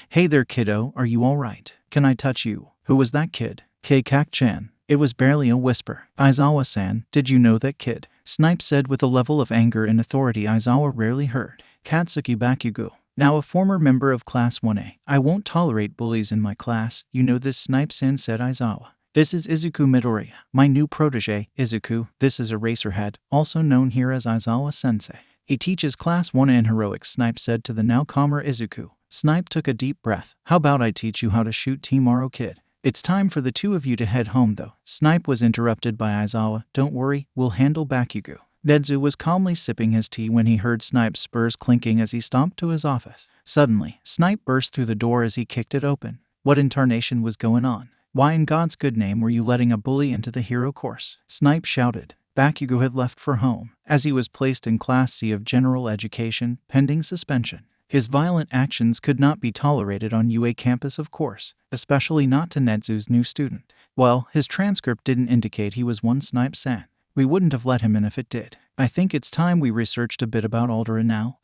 "Hey there, kiddo, are you alright? Can I touch you?" "Who was that kid?" "Keikak-chan." It was barely a whisper. "Aizawa-san, did you know that kid?" Snipe said with a level of anger and authority Aizawa rarely heard. "Katsuki Bakugo, now a former member of Class 1A. I won't tolerate bullies in my class, you know this." Snipe-san said Aizawa. "This is Izuku Midoriya, my new protege. Izuku, this is Eraserhead, also known here as Aizawa-sensei. He teaches Class 1A in heroics," Snipe said to the now calmer Izuku. Snipe took a deep breath. "How about I teach you how to shoot tomorrow, kid? It's time for the 2 of you to head home though." Snipe was interrupted by Aizawa. "Don't worry, we'll handle Bakugo." Nezu was calmly sipping his tea when he heard Snipe's spurs clinking as he stomped to his office. Suddenly, Snipe burst through the door as he kicked it open. What in tarnation was going on? Why in God's good name were you letting a bully into the hero course? Snipe shouted. Bakugo had left for home, as he was placed in Class C of General Education, pending suspension. His violent actions could not be tolerated on UA campus, of course, especially not to Nezu's new student. Well, his transcript didn't indicate he was one Snipe-san. We wouldn't have let him in if it did. I think it's time we researched a bit about Alder now.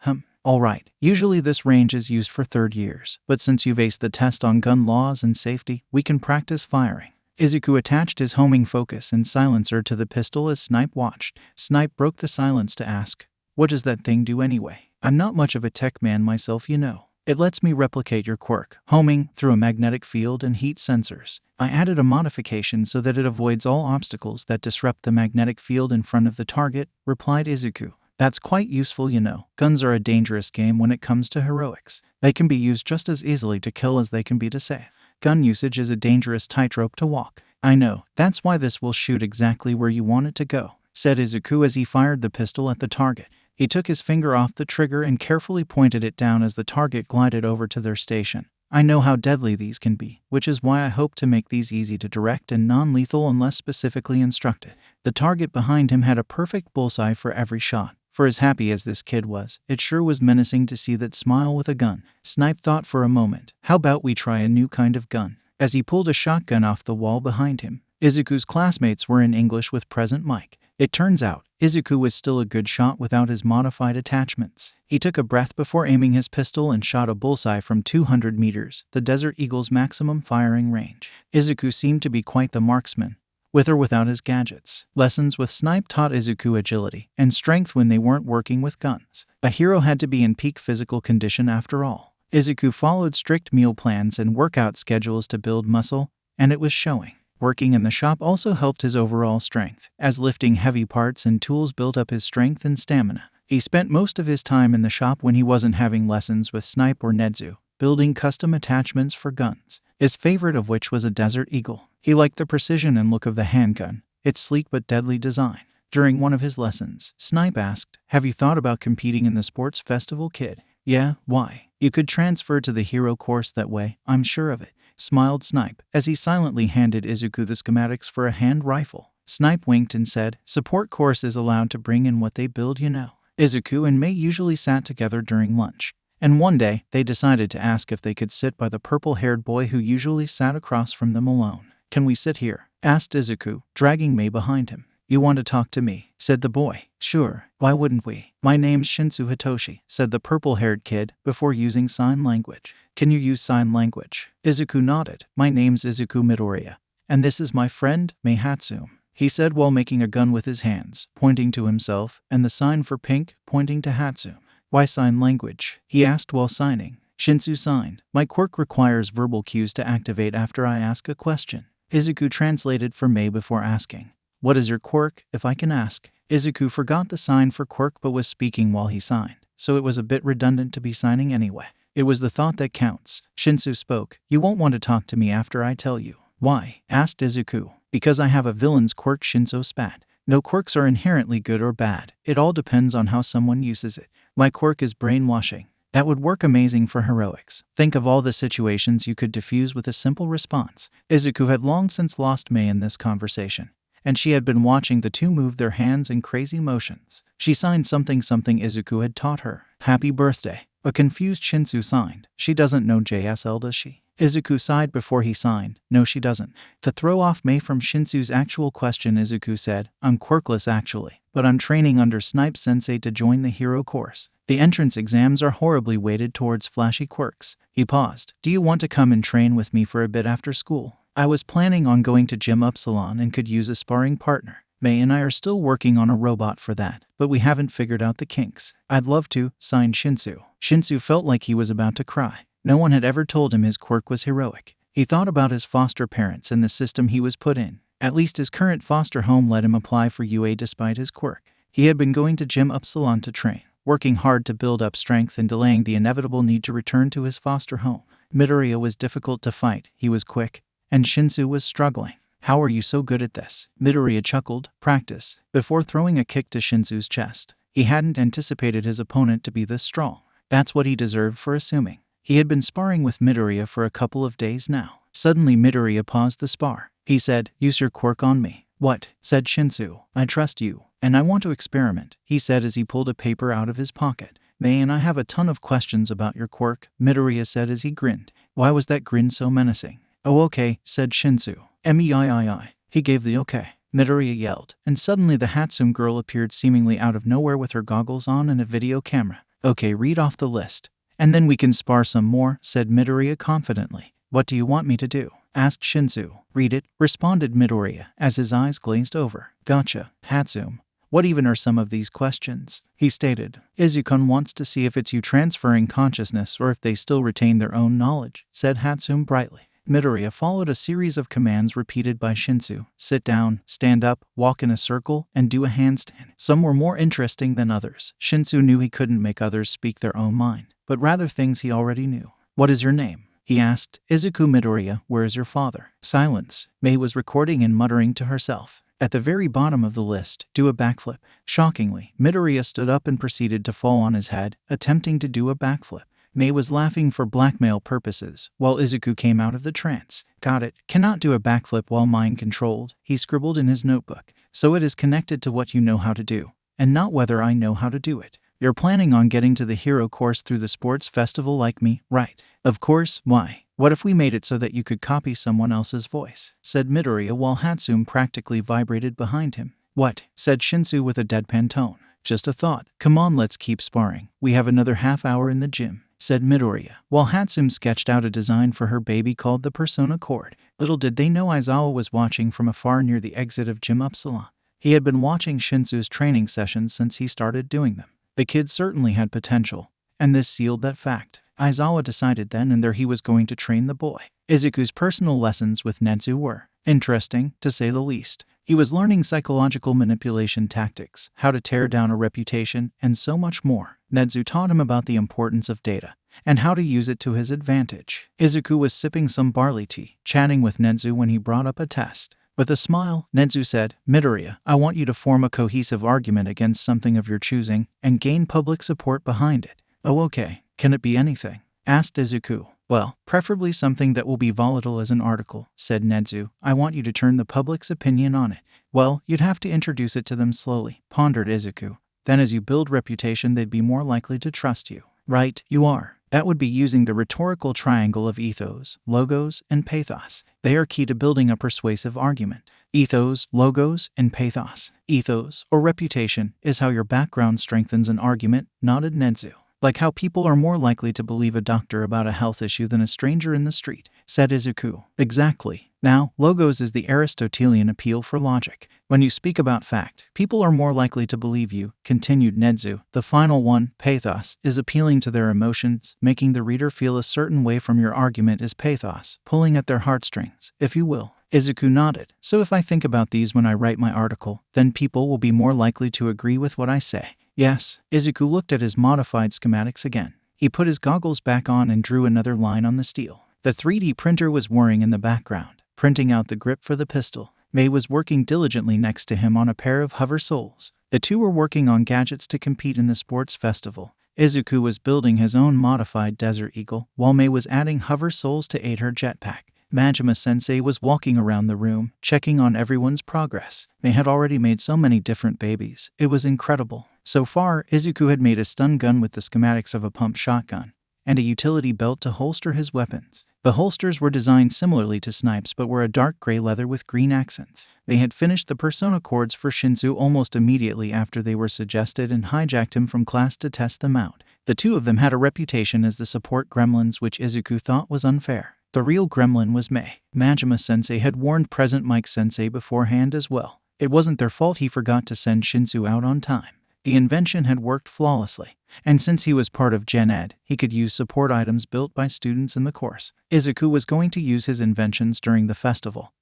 Alright, usually this range is used for 3rd years, but since you've aced the test on gun laws and safety, we can practice firing. Izuku attached his homing focus and silencer to the pistol as Snipe watched. Snipe broke the silence to ask, "What does that thing do anyway? I'm not much of a tech man myself, you know. It lets me replicate your quirk, homing, through a magnetic field and heat sensors. I added a modification so that it avoids all obstacles that disrupt the magnetic field in front of the target," replied Izuku. "That's quite useful, you know. Guns are a dangerous game when it comes to heroics. They can be used just as easily to kill as they can be to save. Gun usage is a dangerous tightrope to walk." "I know. That's why this will shoot exactly where you want it to go," said Izuku as he fired the pistol at the target. He took his finger off the trigger and carefully pointed it down as the target glided over to their station. "I know how deadly these can be, which is why I hope to make these easy to direct and non-lethal unless specifically instructed." The target behind him had a perfect bullseye for every shot. For as happy as this kid was, it sure was menacing to see that smile with a gun. Snipe thought for a moment. How about we try a new kind of gun? As he pulled a shotgun off the wall behind him. Izuku's classmates were in English with present mic. It turns out, Izuku was still a good shot without his modified attachments. He took a breath before aiming his pistol and shot a bullseye from 200 meters, the Desert Eagle's maximum firing range. Izuku seemed to be quite the marksman, with or without his gadgets. Lessons with Snipe taught Izuku agility and strength when they weren't working with guns. A hero had to be in peak physical condition after all. Izuku followed strict meal plans and workout schedules to build muscle, and it was showing. Working in the shop also helped his overall strength, as lifting heavy parts and tools built up his strength and stamina. He spent most of his time in the shop when he wasn't having lessons with Snipe or Nezu, building custom attachments for guns, his favorite of which was a Desert Eagle. He liked the precision and look of the handgun, its sleek but deadly design. During one of his lessons, Snipe asked, "Have you thought about competing in the sports festival, kid?" "Yeah, why?" "You could transfer to the hero course that way, I'm sure of it," smiled Snipe, as he silently handed Izuku the schematics for a hand rifle. Snipe winked and said, "Support course is allowed to bring in what they build, you know." Izuku and Mei usually sat together during lunch, and one day, they decided to ask if they could sit by the purple-haired boy who usually sat across from them alone. "Can we sit here?" asked Izuku, dragging Mei behind him. "You want to talk to me?" said the boy. "Sure, why wouldn't we?" "My name's Shinso Hitoshi," said the purple-haired kid, before using sign language. "Can you use sign language?" Izuku nodded. "My name's Izuku Midoriya, and this is my friend, Mei Hatsume," he said while making a gun with his hands, pointing to himself, and the sign for pink, pointing to Hatsume. "Why sign language?" he asked while signing. Shinso signed. "My quirk requires verbal cues to activate after I ask a question." Izuku translated for Mei before asking, "What is your quirk, if I can ask?" Izuku forgot the sign for quirk but was speaking while he signed, so it was a bit redundant to be signing anyway. It was the thought that counts. Shinso spoke. "You won't want to talk to me after I tell you." "Why?" asked Izuku. "Because I have a villain's quirk," Shinso spat. "No quirks are inherently good or bad. It all depends on how someone uses it. My quirk is brainwashing. That would work amazing for heroics. Think of all the situations you could diffuse with a simple response." Izuku had long since lost Mei in this conversation, and she had been watching the two move their hands in crazy motions. She signed something Izuku had taught her. "Happy birthday." A confused Shinso signed. "She doesn't know JSL, does she?" Izuku sighed before he signed. "No, she doesn't." To throw off Mei from Shinso's actual question, Izuku said, "I'm quirkless actually, but I'm training under Snipe Sensei to join the hero course. The entrance exams are horribly weighted towards flashy quirks." He paused. "Do you want to come and train with me for a bit after school? I was planning on going to Gym Upsilon and could use a sparring partner. Mei and I are still working on a robot for that, but we haven't figured out the kinks." "I'd love to," signed Shinso. Shinso felt like he was about to cry. No one had ever told him his quirk was heroic. He thought about his foster parents and the system he was put in. At least his current foster home let him apply for UA despite his quirk. He had been going to Gym Upsilon to train, working hard to build up strength and delaying the inevitable need to return to his foster home. Midoriya was difficult to fight. He was quick, and Shinso was struggling. "How are you so good at this?" Midoriya chuckled. "Practice," before throwing a kick to Shinso's chest. He hadn't anticipated his opponent to be this strong. That's what he deserved for assuming. He had been sparring with Midoriya for a couple of days now. Suddenly Midoriya paused the spar. He said, "Use your quirk on me." "What?" said Shinso. "I trust you, and I want to experiment," he said as he pulled a paper out of his pocket. "Mei and I have a ton of questions about your quirk," Midoriya said as he grinned. Why was that grin so menacing? "Oh okay," said Shinso. "Meii." He gave the okay. Midoriya yelled, and suddenly the Hatsume girl appeared seemingly out of nowhere with her goggles on and a video camera. "Okay, read off the list. And then we can spar some more," said Midoriya confidently. "What do you want me to do?" asked Shinso. "Read it," responded Midoriya, as his eyes glazed over. "Gotcha, Hatsume. What even are some of these questions?" he stated. "Izuku wants to see if it's you transferring consciousness or if they still retain their own knowledge," said Hatsume brightly. Midoriya followed a series of commands repeated by Shinso. Sit down, stand up, walk in a circle, and do a handstand. Some were more interesting than others. Shinso knew he couldn't make others speak their own mind, but rather things he already knew. "What is your name?" he asked. "Izuku Midoriya. Where is your father?" Silence. Mei was recording and muttering to herself. At the very bottom of the list, do a backflip. Shockingly, Midoriya stood up and proceeded to fall on his head, attempting to do a backflip. Mei was laughing for blackmail purposes, while Izuku came out of the trance. "Got it. Cannot do a backflip while mind-controlled," he scribbled in his notebook. "So it is connected to what you know how to do, and not whether I know how to do it. You're planning on getting to the hero course through the sports festival like me, right?" "Of course. Why? What if we made it so that you could copy someone else's voice?" said Midoriya while Hatsume practically vibrated behind him. "What?" said Shinso with a deadpan tone. "Just a thought. Come on, let's keep sparring. We have another half hour in the gym," said Midoriya, while Hatsume sketched out a design for her baby called the Persona Cord. Little did they know Aizawa was watching from afar near the exit of Gym Upsilon. He had been watching Shinso's training sessions since he started doing them. The kid certainly had potential, and this sealed that fact. Aizawa decided then and there he was going to train the boy. Izuku's personal lessons with Nezu were interesting, to say the least. He was learning psychological manipulation tactics, how to tear down a reputation, and so much more. Nezu taught him about the importance of data and how to use it to his advantage. Izuku was sipping some barley tea, chatting with Nezu when he brought up a test. With a smile, Nezu said, "Midoriya, I want you to form a cohesive argument against something of your choosing and gain public support behind it." "Oh, okay. Can it be anything?" asked Izuku. "Well, preferably something that will be volatile as an article," said Nezu. "I want you to turn the public's opinion on it." "Well, you'd have to introduce it to them slowly," pondered Izuku. "Then as you build reputation, they'd be more likely to trust you." "Right, you are. That would be using the rhetorical triangle of ethos, logos, and pathos. They are key to building a persuasive argument. Ethos, logos, and pathos. Ethos, or reputation, is how your background strengthens an argument, nodded Nezu. "Like how people are more likely to believe a doctor about a health issue than a stranger in the street," said Izuku. "Exactly. Now, logos is the Aristotelian appeal for logic. When you speak about fact, people are more likely to believe you," continued Nezu. "The final one, pathos, is appealing to their emotions, making the reader feel a certain way from your argument is pathos, pulling at their heartstrings, if you will." Izuku nodded. "So if I think about these when I write my article, then people will be more likely to agree with what I say." "Yes." Izuku looked at his modified schematics again. He put his goggles back on and drew another line on the steel. The 3D printer was whirring in the background, printing out the grip for the pistol. Mei was working diligently next to him on a pair of hover soles. The two were working on gadgets to compete in the sports festival. Izuku was building his own modified Desert Eagle, while Mei was adding hover soles to aid her jetpack. Majima-sensei was walking around the room, checking on everyone's progress. Mei had already made so many different babies. It was incredible. So far, Izuku had made a stun gun with the schematics of a pump shotgun, and a utility belt to holster his weapons. The holsters were designed similarly to Snipe's but were a dark gray leather with green accents. They had finished the persona cords for Shinso almost immediately after they were suggested and hijacked him from class to test them out. The two of them had a reputation as the support gremlins, which Izuku thought was unfair. The real gremlin was Mei. Majima-sensei had warned present Mike-sensei beforehand as well. It wasn't their fault he forgot to send Shinso out on time. The invention had worked flawlessly, and since he was part of Gen Ed, he could use support items built by students in the course. Izuku was going to use his inventions during the festival,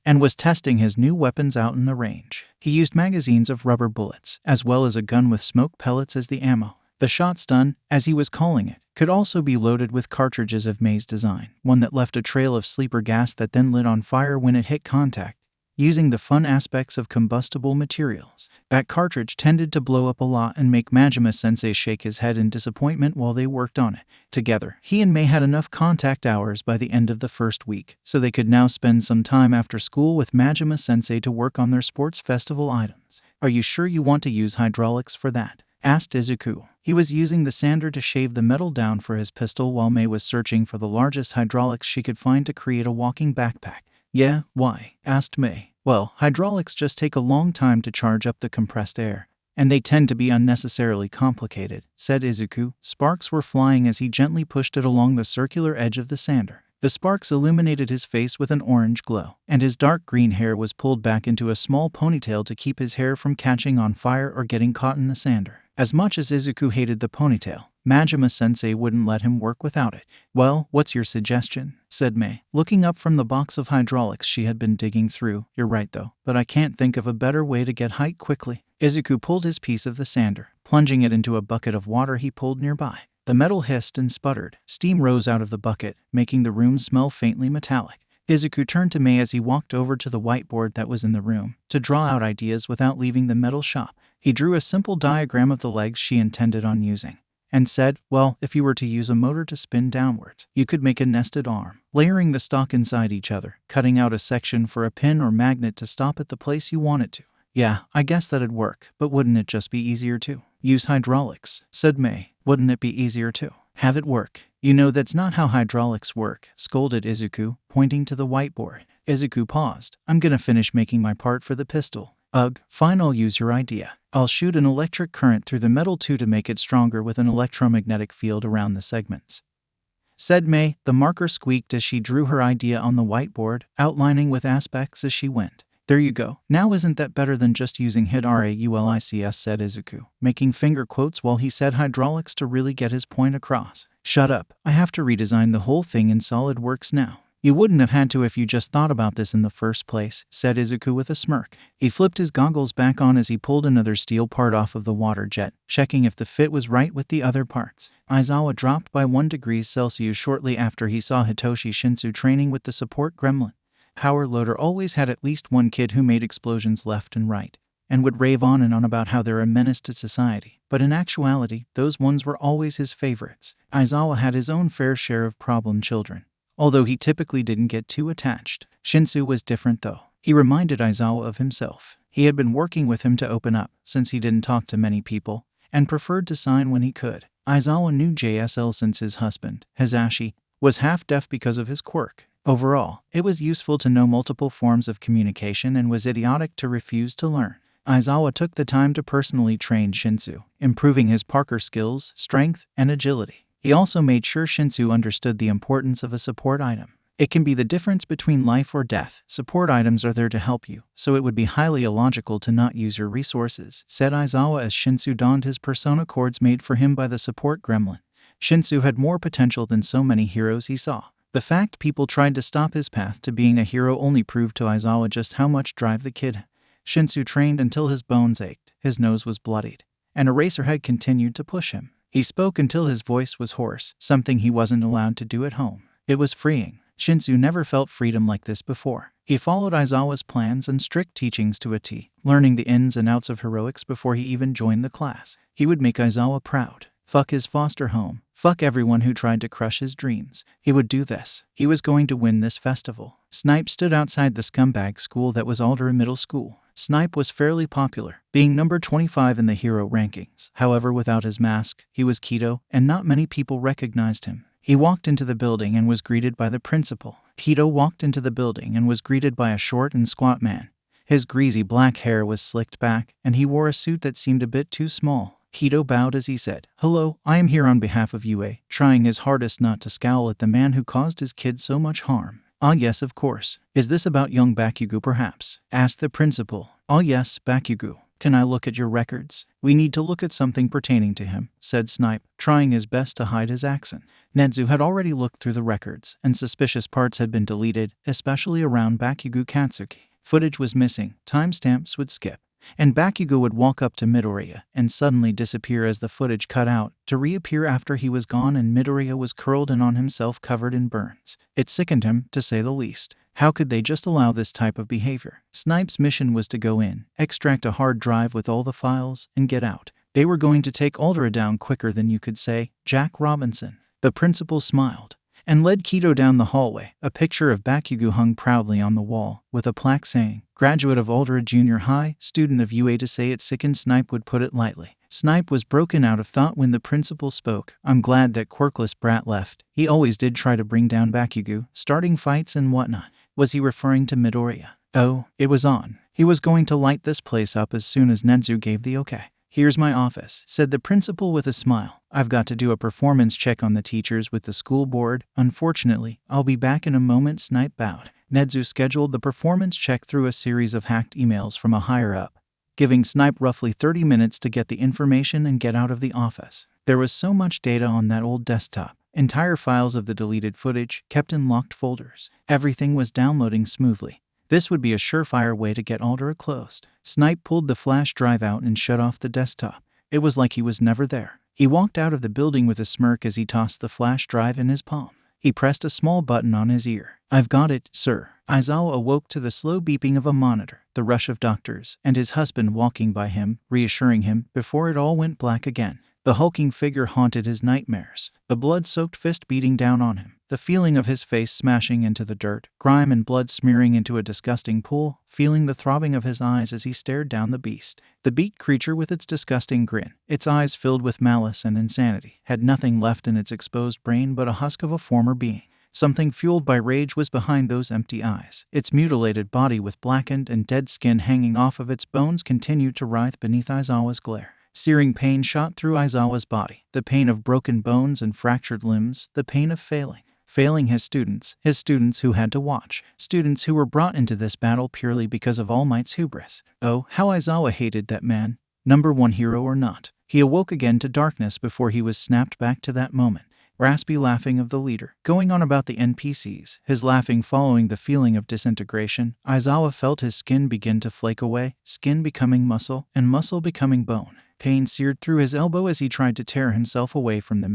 and was testing his new weapons out in the range. He used magazines of rubber bullets, as well as a gun with smoke pellets as the ammo. The shot stun, as he was calling it, could also be loaded with cartridges of Mei's design, one that left a trail of sleeper gas that then lit on fire when it hit contact, using the fun aspects of combustible materials. That cartridge tended to blow up a lot and make Majima-sensei shake his head in disappointment while they worked on it. Together, he and Mei had enough contact hours by the end of the first week, so they could now spend some time after school with Majima-sensei to work on their sports festival items. "Are you sure you want to use hydraulics for that?" asked Izuku. He was using the sander to shave the metal down for his pistol while Mei was searching for the largest hydraulics she could find to create a walking backpack. "Yeah, why?" asked Mei. "Well, hydraulics just take a long time to charge up the compressed air, and they tend to be unnecessarily complicated," said Izuku. Sparks were flying as he gently pushed it along the circular edge of the sander. The sparks illuminated his face with an orange glow, and his dark green hair was pulled back into a small ponytail to keep his hair from catching on fire or getting caught in the sander. As much as Izuku hated the ponytail, Majima-sensei wouldn't let him work without it. "Well, what's your suggestion?" said Mei, looking up from the box of hydraulics she had been digging through. "You're right though, but I can't think of a better way to get height quickly." Izuku pulled his piece of the sander, plunging it into a bucket of water he pulled nearby. The metal hissed and sputtered. Steam rose out of the bucket, making the room smell faintly metallic. Izuku turned to Mei as he walked over to the whiteboard that was in the room, to draw out ideas without leaving the metal shop. He drew a simple diagram of the legs she intended on using, and said, "Well, if you were to use a motor to spin downwards, you could make a nested arm, layering the stock inside each other, cutting out a section for a pin or magnet to stop at the place you want it to." "Yeah, I guess that'd work, but wouldn't it just be easier to use hydraulics?" said Mei. "Wouldn't it be easier to have it work?" "You know that's not how hydraulics work," scolded Izuku, pointing to the whiteboard. Izuku paused. "I'm gonna finish making my part for the pistol." "Ugh, fine, I'll use your idea. I'll shoot an electric current through the metal too to make it stronger with an electromagnetic field around the segments," said Mei. The marker squeaked as she drew her idea on the whiteboard, outlining with aspects as she went. "There you go. Now isn't that better than just using hydraulics, said Izuku, making finger quotes while he said hydraulics to really get his point across. "Shut up. I have to redesign the whole thing in SolidWorks now." You wouldn't have had to if you just thought about this in the first place, said Izuku with a smirk. He flipped his goggles back on as he pulled another steel part off of the water jet, checking if the fit was right with the other parts. Aizawa dropped by 1 degree Celsius shortly after he saw Hitoshi Shinso training with the support gremlin. Power Loader always had at least one kid who made explosions left and right, and would rave on and on about how they're a menace to society. But in actuality, those ones were always his favorites. Aizawa had his own fair share of problem children, although he typically didn't get too attached. Shinso was different though. He reminded Aizawa of himself. He had been working with him to open up, since he didn't talk to many people, and preferred to sign when he could. Aizawa knew JSL since his husband, Hisashi, was half-deaf because of his quirk. Overall, it was useful to know multiple forms of communication and was idiotic to refuse to learn. Aizawa took the time to personally train Shinso, improving his parkour skills, strength, and agility. He also made sure Shinso understood the importance of a support item. It can be the difference between life or death. Support items are there to help you, so it would be highly illogical to not use your resources, said Aizawa as Shinso donned his persona cords made for him by the support gremlin. Shinso had more potential than so many heroes he saw. The fact people tried to stop his path to being a hero only proved to Aizawa just how much drive the kid had. Shinso trained until his bones ached, his nose was bloodied, and Eraserhead continued to push him. He spoke until his voice was hoarse, something he wasn't allowed to do at home. It was freeing. Shinso never felt freedom like this before. He followed Aizawa's plans and strict teachings to a T, learning the ins and outs of heroics before he even joined the class. He would make Aizawa proud. Fuck his foster home. Fuck everyone who tried to crush his dreams. He would do this. He was going to win this festival. Snipe stood outside the scumbag school that was Alder Middle School. Snipe was fairly popular, being number 25 in the hero rankings. However, without his mask, he was Keto, and not many people recognized him. He walked into the building and was greeted by the principal. Keto walked into the building and was greeted by a short and squat man. His greasy black hair was slicked back, and he wore a suit that seemed a bit too small. Keto bowed as he said, "Hello, I am here on behalf of UA," trying his hardest not to scowl at the man who caused his kid so much harm. "Ah yes, of course. Is this about young Bakugo perhaps?" asked the principal. "Ah yes, Bakugo. Can I look at your records?" "We need to look at something pertaining to him," said Snipe, trying his best to hide his accent. Nezu had already looked through the records, and suspicious parts had been deleted, especially around Bakugo Katsuki. Footage was missing, timestamps would skip, and Bakugo would walk up to Midoriya and suddenly disappear as the footage cut out, to reappear after he was gone and Midoriya was curled in on himself covered in burns. It sickened him, to say the least. How could they just allow this type of behavior? Snipe's mission was to go in, extract a hard drive with all the files, and get out. They were going to take Alder down quicker than you could say, Jack Robinson. The principal smiled and led Keto down the hallway. A picture of Bakugo hung proudly on the wall, with a plaque saying, "Graduate of Alder Junior High, student of UA." To say it sickened Snipe would put it lightly. Snipe was broken out of thought when the principal spoke. "I'm glad that quirkless brat left. He always did try to bring down Bakugo, starting fights and whatnot." Was he referring to Midoriya? Oh, it was on. He was going to light this place up as soon as Nezu gave the okay. "Here's my office," said the principal with a smile. "I've got to do a performance check on the teachers with the school board. Unfortunately, I'll be back in a moment." Snipe bowed. Nezu scheduled the performance check through a series of hacked emails from a higher-up, giving Snipe roughly 30 minutes to get the information and get out of the office. There was so much data on that old desktop. Entire files of the deleted footage, kept in locked folders. Everything was downloading smoothly. This would be a surefire way to get Alder closed. Snipe pulled the flash drive out and shut off the desktop. It was like he was never there. He walked out of the building with a smirk as he tossed the flash drive in his palm. He pressed a small button on his ear. "I've got it, sir." Aizawa awoke to the slow beeping of a monitor, the rush of doctors, and his husband walking by him, reassuring him, before it all went black again. The hulking figure haunted his nightmares, the blood-soaked fist beating down on him, the feeling of his face smashing into the dirt, grime and blood smearing into a disgusting pool, feeling the throbbing of his eyes as he stared down the beast. The beat creature with its disgusting grin, its eyes filled with malice and insanity, had nothing left in its exposed brain but a husk of a former being. Something fueled by rage was behind those empty eyes. Its mutilated body with blackened and dead skin hanging off of its bones continued to writhe beneath Aizawa's glare. Searing pain shot through Aizawa's body, the pain of broken bones and fractured limbs, the pain of failing his students who had to watch, students who were brought into this battle purely because of All Might's hubris. Oh, how Aizawa hated that man, number one hero or not. He awoke again to darkness before he was snapped back to that moment. raspy laughing of the leader, going on about the NPCs, his laughing following the feeling of disintegration. Aizawa felt his skin begin to flake away, skin becoming muscle, and muscle becoming bone. Pain seared through his elbow as he tried to tear himself away from the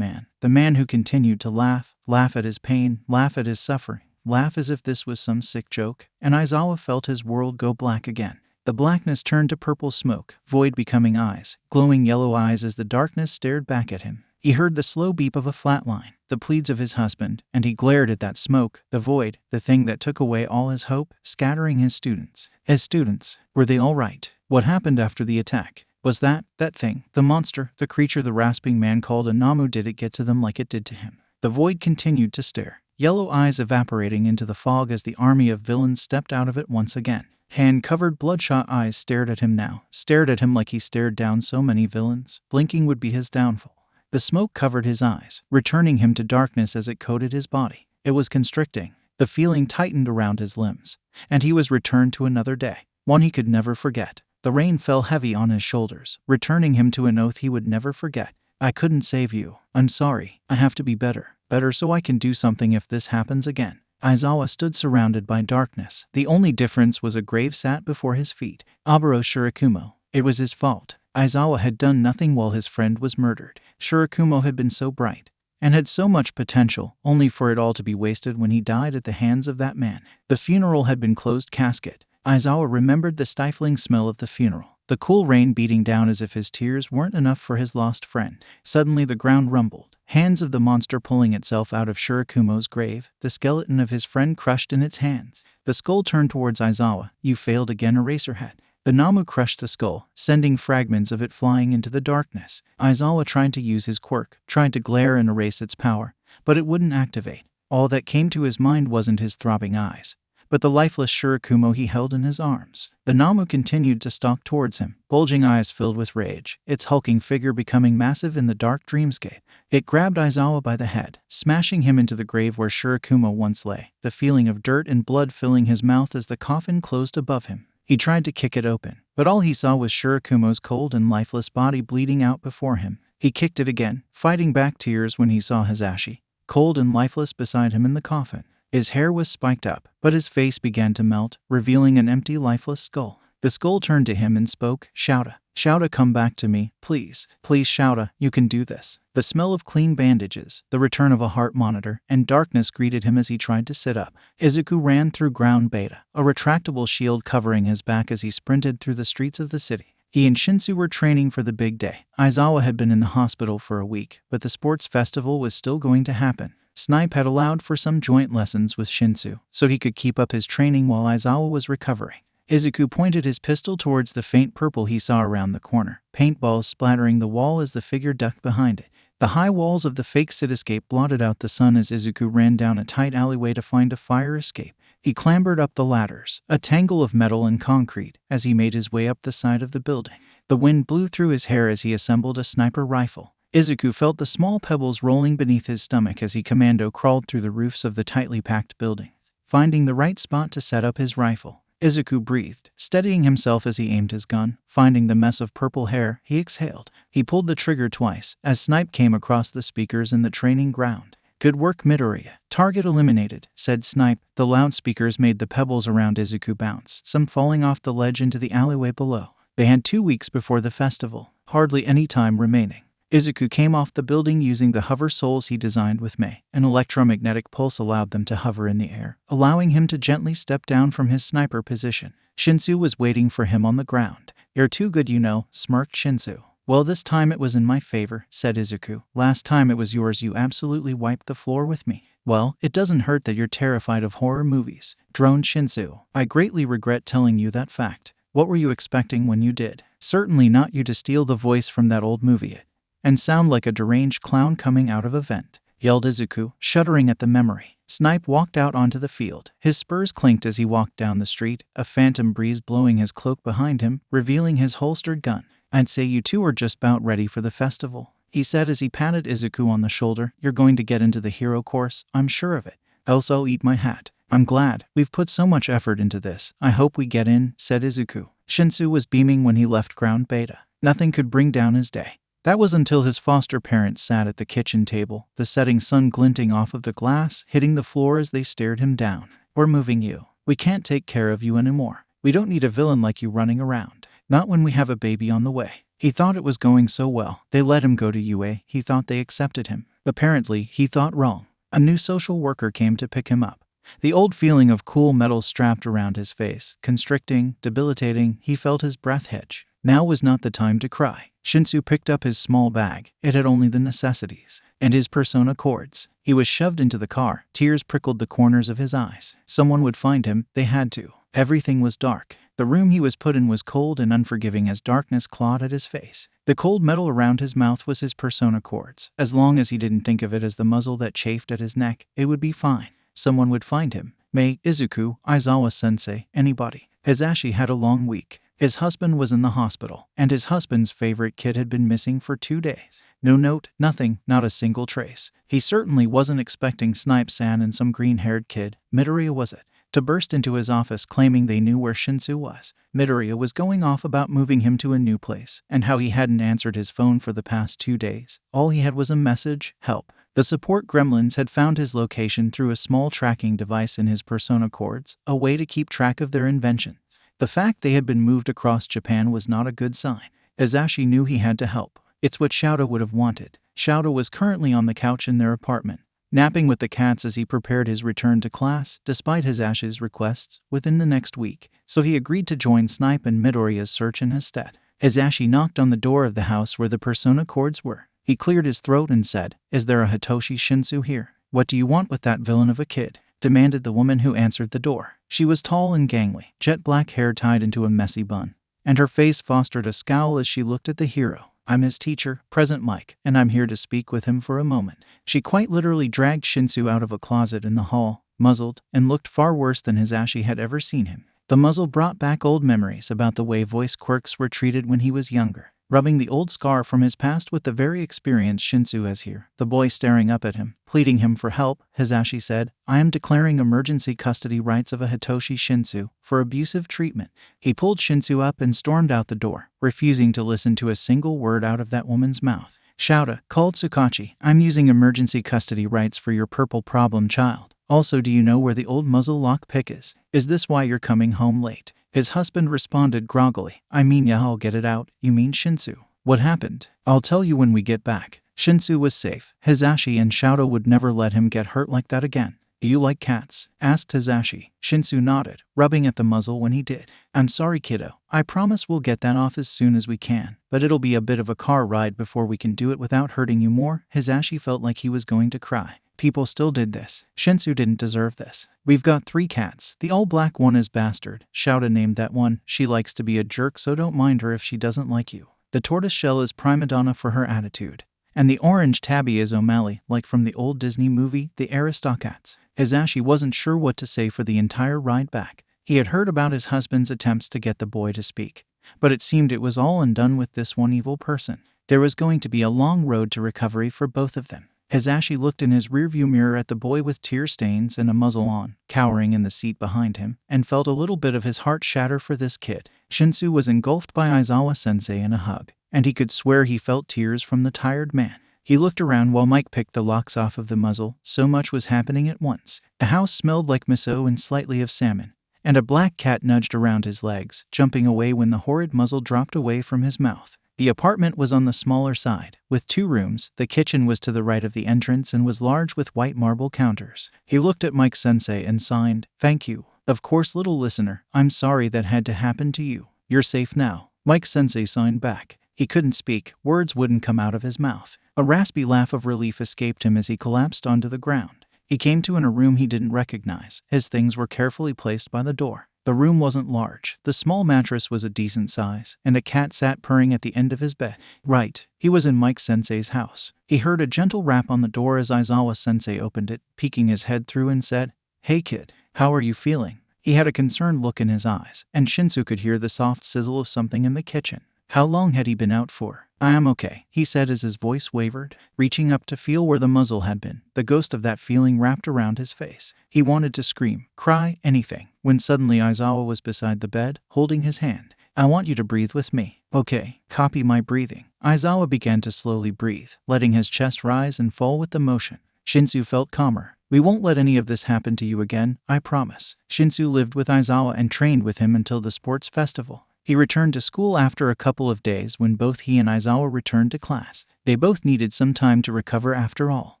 man who continued to laugh at his pain, laugh at his suffering, laugh as if this was some sick joke, and Aizawa felt his world go black again. The blackness turned to purple smoke, void becoming eyes, glowing yellow eyes as the darkness stared back at him. He heard the slow beep of a flatline, the pleads of his husband, and he glared at that smoke, the void, the thing that took away all his hope, scattering his students. His students, were they all right? What happened after the attack? Was that thing, the monster, the creature the rasping man called a Namu, did it get to them like it did to him? The void continued to stare, yellow eyes evaporating into the fog as the army of villains stepped out of it once again. Hand-covered bloodshot eyes stared at him now, stared at him like he stared down so many villains. Blinking would be his downfall. The smoke covered his eyes, returning him to darkness as it coated his body. It was constricting. The feeling tightened around his limbs, and he was returned to another day, one he could never forget. The rain fell heavy on his shoulders, returning him to an oath he would never forget. I couldn't save you. I'm sorry. I have to be better so I can do something if this happens again. Aizawa stood surrounded by darkness. The only difference was a grave sat before his feet. Aburo Shirakumo. It was his fault. Aizawa had done nothing while his friend was murdered. Shirakumo had been so bright and had so much potential, only for it all to be wasted when he died at the hands of that man. The funeral had been closed casket. Aizawa remembered the stifling smell of the funeral, the cool rain beating down as if his tears weren't enough for his lost friend. Suddenly the ground rumbled, hands of the monster pulling itself out of Shirakumo's grave, the skeleton of his friend crushed in its hands. The skull turned towards Aizawa. You failed again, Eraserhead. The Namu crushed the skull, sending fragments of it flying into the darkness. Aizawa tried to use his quirk, tried to glare and erase its power, but it wouldn't activate. All that came to his mind wasn't his throbbing eyes, but the lifeless Shirakumo he held in his arms. The Namu continued to stalk towards him, bulging eyes filled with rage, its hulking figure becoming massive in the dark dreamscape. It grabbed Aizawa by the head, smashing him into the grave where Shirakumo once lay, the feeling of dirt and blood filling his mouth as the coffin closed above him. He tried to kick it open, but all he saw was Shirakumo's cold and lifeless body bleeding out before him. He kicked it again, fighting back tears when he saw Hazashi, cold and lifeless beside him in the coffin. His hair was spiked up, but his face began to melt, revealing an empty, lifeless skull. The skull turned to him and spoke, Shouta. Shouta, come back to me, please. Please, Shouta, you can do this. The smell of clean bandages, the return of a heart monitor, and darkness greeted him as he tried to sit up. Izuku ran through ground beta, a retractable shield covering his back as he sprinted through the streets of the city. He and Shinso were training for the big day. Aizawa had been in the hospital for a week, but the sports festival was still going to happen. Snipe had allowed for some joint lessons with Shinso, so he could keep up his training while Aizawa was recovering. Izuku pointed his pistol towards the faint purple he saw around the corner, paintballs splattering the wall as the figure ducked behind it. The high walls of the fake cityscape blotted out the sun as Izuku ran down a tight alleyway to find a fire escape. He clambered up the ladders, a tangle of metal and concrete, as he made his way up the side of the building. The wind blew through his hair as he assembled a sniper rifle. Izuku felt the small pebbles rolling beneath his stomach as he commando crawled through the roofs of the tightly packed buildings, finding the right spot to set up his rifle. Izuku breathed, steadying himself as he aimed his gun. Finding the mess of purple hair, he exhaled. He pulled the trigger twice as Snipe came across the speakers in the training ground. Good work, Midoriya. Target eliminated, said Snipe. The loudspeakers made the pebbles around Izuku bounce, some falling off the ledge into the alleyway below. They had 2 weeks before the festival, hardly any time remaining. Izuku came off the building using the hover soles he designed with Mei. An electromagnetic pulse allowed them to hover in the air, allowing him to gently step down from his sniper position. Shinso was waiting for him on the ground. You're too good, you know, smirked Shinso. Well, this time it was in my favor, said Izuku. Last time it was yours, you absolutely wiped the floor with me. Well, it doesn't hurt that you're terrified of horror movies, droned Shinso. I greatly regret telling you that fact. What were you expecting when you did? Certainly not you to steal the voice from that old movie and sound like a deranged clown coming out of a vent, yelled Izuku, shuddering at the memory. Snipe walked out onto the field. His spurs clinked as he walked down the street, a phantom breeze blowing his cloak behind him, revealing his holstered gun. I'd say you two are just about ready for the festival, he said as he patted Izuku on the shoulder. You're going to get into the hero course, I'm sure of it. Else I'll eat my hat. I'm glad. We've put so much effort into this. I hope we get in, said Izuku. Shinso was beaming when he left ground beta. Nothing could bring down his day. That was until his foster parents sat at the kitchen table, the setting sun glinting off of the glass, hitting the floor as they stared him down. "We're moving you. We can't take care of you anymore. We don't need a villain like you running around. Not when we have a baby on the way." He thought it was going so well. They let him go to UA. He thought they accepted him. Apparently, he thought wrong. A new social worker came to pick him up. The old feeling of cool metal strapped around his face, constricting, debilitating. He felt his breath hitch. Now was not the time to cry. Shinso picked up his small bag. It had only the necessities and his persona cords. He was shoved into the car. Tears prickled the corners of his eyes. Someone would find him. They had to. Everything was dark. The room he was put in was cold and unforgiving as darkness clawed at his face. The cold metal around his mouth was his persona cords. As long as he didn't think of it as the muzzle that chafed at his neck, it would be fine. Someone would find him. Mei, Izuku, Aizawa-sensei, anybody. Hisashi had a long week. His husband was in the hospital, and his husband's favorite kid had been missing for 2 days. No note, nothing, not a single trace. He certainly wasn't expecting Snipe-san and some green-haired kid, Midoriya was it, to burst into his office claiming they knew where Shinso was. Midoriya was going off about moving him to a new place, and how he hadn't answered his phone for the past 2 days. All he had was a message, help. The support gremlins had found his location through a small tracking device in his persona cords, a way to keep track of their invention. The fact they had been moved across Japan was not a good sign. Hisashi knew he had to help. It's what Shouda would have wanted. Shouda was currently on the couch in their apartment, napping with the cats as he prepared his return to class, despite Hisashi's requests, within the next week. So he agreed to join Snipe and Midoriya's search in his stead. Hisashi knocked on the door of the house where the persona cords were. He cleared his throat and said, "Is there a Hitoshi Shinso here?" "What do you want with that villain of a kid?" demanded the woman who answered the door. She was tall and gangly, jet black hair tied into a messy bun, and her face fostered a scowl as she looked at the hero. "I'm his teacher, Present Mike, and I'm here to speak with him for a moment." She quite literally dragged Shinso out of a closet in the hall, muzzled, and looked far worse than Hisashi had ever seen him. The muzzle brought back old memories about the way voice quirks were treated when he was younger. Rubbing the old scar from his past with the very experienced Shinso as here, the boy staring up at him, pleading him for help, Hisashi said, "I am declaring emergency custody rights of a Hitoshi Shinso for abusive treatment." He pulled Shinso up and stormed out the door, refusing to listen to a single word out of that woman's mouth. Shouda called Tsukachi, "I'm using emergency custody rights for your purple problem child. Also, do you know where the old muzzle lock pick is? Is this why you're coming home late?" His husband responded groggily, "I mean, yeah, I'll get it out. You mean Shinso? What happened? I'll tell you when we get back." Shinso was safe. Hisashi and Shouda would never let him get hurt like that again. "Do you like cats?" asked Hisashi. Shinso nodded, rubbing at the muzzle when he did. "I'm sorry, kiddo. I promise we'll get that off as soon as we can, but it'll be a bit of a car ride before we can do it without hurting you more." Hisashi felt like he was going to cry. People still did this. Shinso didn't deserve this. "We've got 3 cats. The all-black one is Bastard. Shouda named that one. She likes to be a jerk, so don't mind her if she doesn't like you. The tortoiseshell is Prima Donna for her attitude. And the orange tabby is O'Malley, like from the old Disney movie, The Aristocats." Hisashi wasn't sure what to say for the entire ride back. He had heard about his husband's attempts to get the boy to speak, but it seemed it was all undone with this one evil person. There was going to be a long road to recovery for both of them. Hisashi looked in his rearview mirror at the boy with tear stains and a muzzle on, cowering in the seat behind him, and felt a little bit of his heart shatter for this kid. Shinso was engulfed by Aizawa-sensei in a hug, and he could swear he felt tears from the tired man. He looked around while Mike picked the locks off of the muzzle. So much was happening at once. The house smelled like miso and slightly of salmon, and a black cat nudged around his legs, jumping away when the horrid muzzle dropped away from his mouth. The apartment was on the smaller side, with 2 rooms. The kitchen was to the right of the entrance and was large with white marble counters. He looked at Mike Sensei and signed, "Thank you. Of course, little listener, I'm sorry that had to happen to you. You're safe now." Mike Sensei signed back. He couldn't speak. Words wouldn't come out of his mouth. A raspy laugh of relief escaped him as he collapsed onto the ground. He came to in a room he didn't recognize. His things were carefully placed by the door. The room wasn't large. The small mattress was a decent size, and a cat sat purring at the end of his bed. Right, he was in Mike Sensei's house. He heard a gentle rap on the door as Aizawa Sensei opened it, peeking his head through and said, "Hey kid, how are you feeling?" He had a concerned look in his eyes, and Shinso could hear the soft sizzle of something in the kitchen. How long had he been out for? "I am okay," he said as his voice wavered, reaching up to feel where the muzzle had been. The ghost of that feeling wrapped around his face. He wanted to scream, cry, anything, when suddenly Aizawa was beside the bed, holding his hand. "I want you to breathe with me." "Okay, copy my breathing." Aizawa began to slowly breathe, letting his chest rise and fall with the motion. Shinso felt calmer. We won't let any of this happen to you again, I promise. Shinso lived with Aizawa and trained with him until the sports festival. He returned to school after a couple of days when both he and Aizawa returned to class. They both needed some time to recover after all.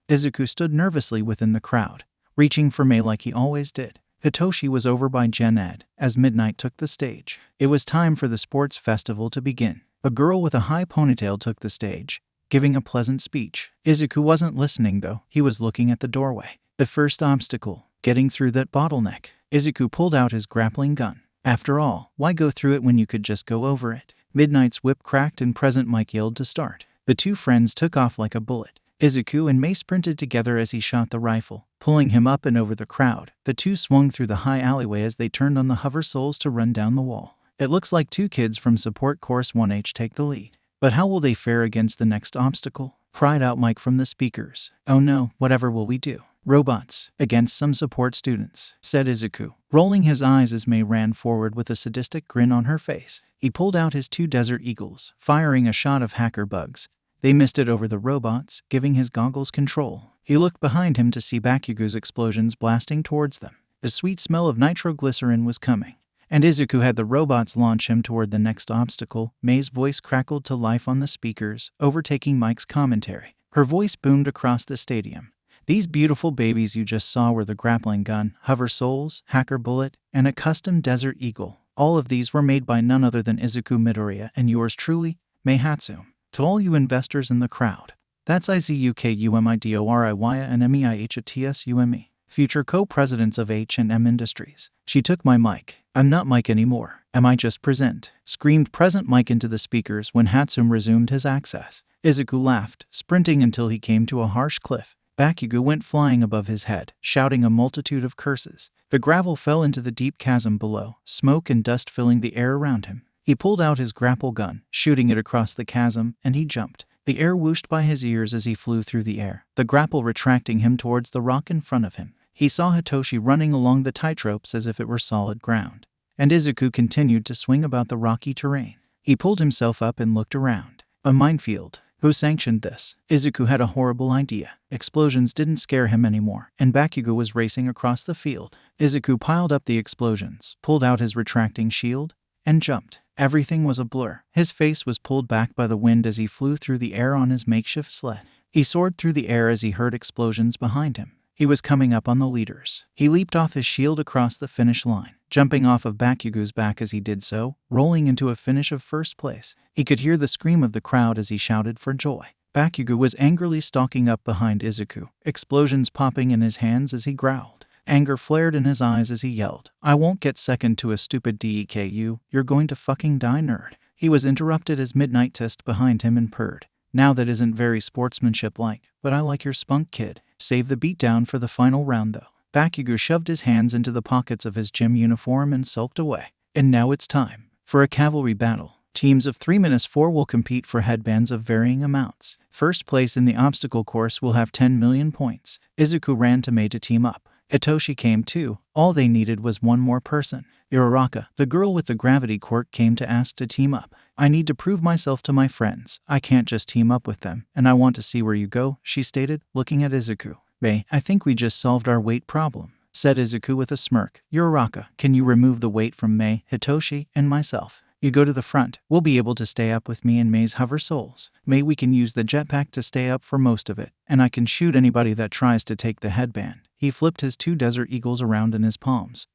Izuku stood nervously within the crowd, reaching for Mei like he always did. Hitoshi was over by Gen Ed as midnight took the stage. It was time for the sports festival to begin. A girl with a high ponytail took the stage, giving a pleasant speech. Izuku wasn't listening though, he was looking at the doorway. The first obstacle, getting through that bottleneck. Izuku pulled out his grappling gun. After all, why go through it when you could just go over it? Midnight's whip cracked and Present Mike yelled to start. The two friends took off like a bullet. Izuku and Mei sprinted together as he shot the rifle, pulling him up and over the crowd. The two swung through the high alleyway as they turned on the hover souls to run down the wall. It looks like two kids from support course 1H take the lead. But how will they fare against the next obstacle? Cried out Mike from the speakers. Oh no, whatever will we do? Robots, against some support students, said Izuku, rolling his eyes as Mei ran forward with a sadistic grin on her face. He pulled out his two Desert Eagles, firing a shot of hacker bugs. They missed it over the robots, giving his goggles control. He looked behind him to see Bakugo's explosions blasting towards them. The sweet smell of nitroglycerin was coming, and Izuku had the robots launch him toward the next obstacle. Mei's voice crackled to life on the speakers, overtaking Mike's commentary. Her voice boomed across the stadium. These beautiful babies you just saw were the grappling gun, hover souls, hacker bullet, and a custom Desert Eagle. All of these were made by none other than Izuku Midoriya and yours truly, Mei Hatsume. To all you investors in the crowd, that's IZUKUMIDORIYA and MEIHATSUME, future co-presidents of H&M Industries. She took my mic. I'm not Mike anymore. Am I just present? Screamed Present Mike into the speakers when Hatsume resumed his access. Izuku laughed, sprinting until he came to a harsh cliff. Bakugo went flying above his head, shouting a multitude of curses. The gravel fell into the deep chasm below, smoke and dust filling the air around him. He pulled out his grapple gun, shooting it across the chasm, and he jumped. The air whooshed by his ears as he flew through the air, the grapple retracting him towards the rock in front of him. He saw Hitoshi running along the tightropes as if it were solid ground, and Izuku continued to swing about the rocky terrain. He pulled himself up and looked around. A minefield. Who sanctioned this? Izuku had a horrible idea. Explosions didn't scare him anymore, and Bakugo was racing across the field. Izuku piled up the explosions, pulled out his retracting shield, and jumped. Everything was a blur. His face was pulled back by the wind as he flew through the air on his makeshift sled. He soared through the air as he heard explosions behind him. He was coming up on the leaders. He leaped off his shield across the finish line, jumping off of Bakugo's back as he did so, rolling into a finish of first place. He could hear the scream of the crowd as he shouted for joy. Bakugo was angrily stalking up behind Izuku, explosions popping in his hands as he growled. Anger flared in his eyes as he yelled, I won't get second to a stupid DEKU, you're going to fucking die, nerd. He was interrupted as Midnight tissed behind him and purred. Now that isn't very sportsmanship-like, but I like your spunk, kid. Save the beatdown for the final round though. Bakugo shoved his hands into the pockets of his gym uniform and sulked away. And now it's time for a cavalry battle. Teams of 3-4 will compete for headbands of varying amounts. First place in the obstacle course will have 10 million points. Izuku ran to Mei to team up. Hitoshi came too. All they needed was one more person. Uraraka, the girl with the gravity quirk, came to ask to team up. I need to prove myself to my friends. I can't just team up with them, and I want to see where you go, she stated, looking at Izuku. Mei, I think we just solved our weight problem, said Izuku with a smirk. Uraraka, can you remove the weight from Mei, Hitoshi, and myself? You go to the front. We'll be able to stay up with me and Mei's hover souls. Mei, we can use the jetpack to stay up for most of it, and I can shoot anybody that tries to take the headband. He flipped his two Desert Eagles around in his palms,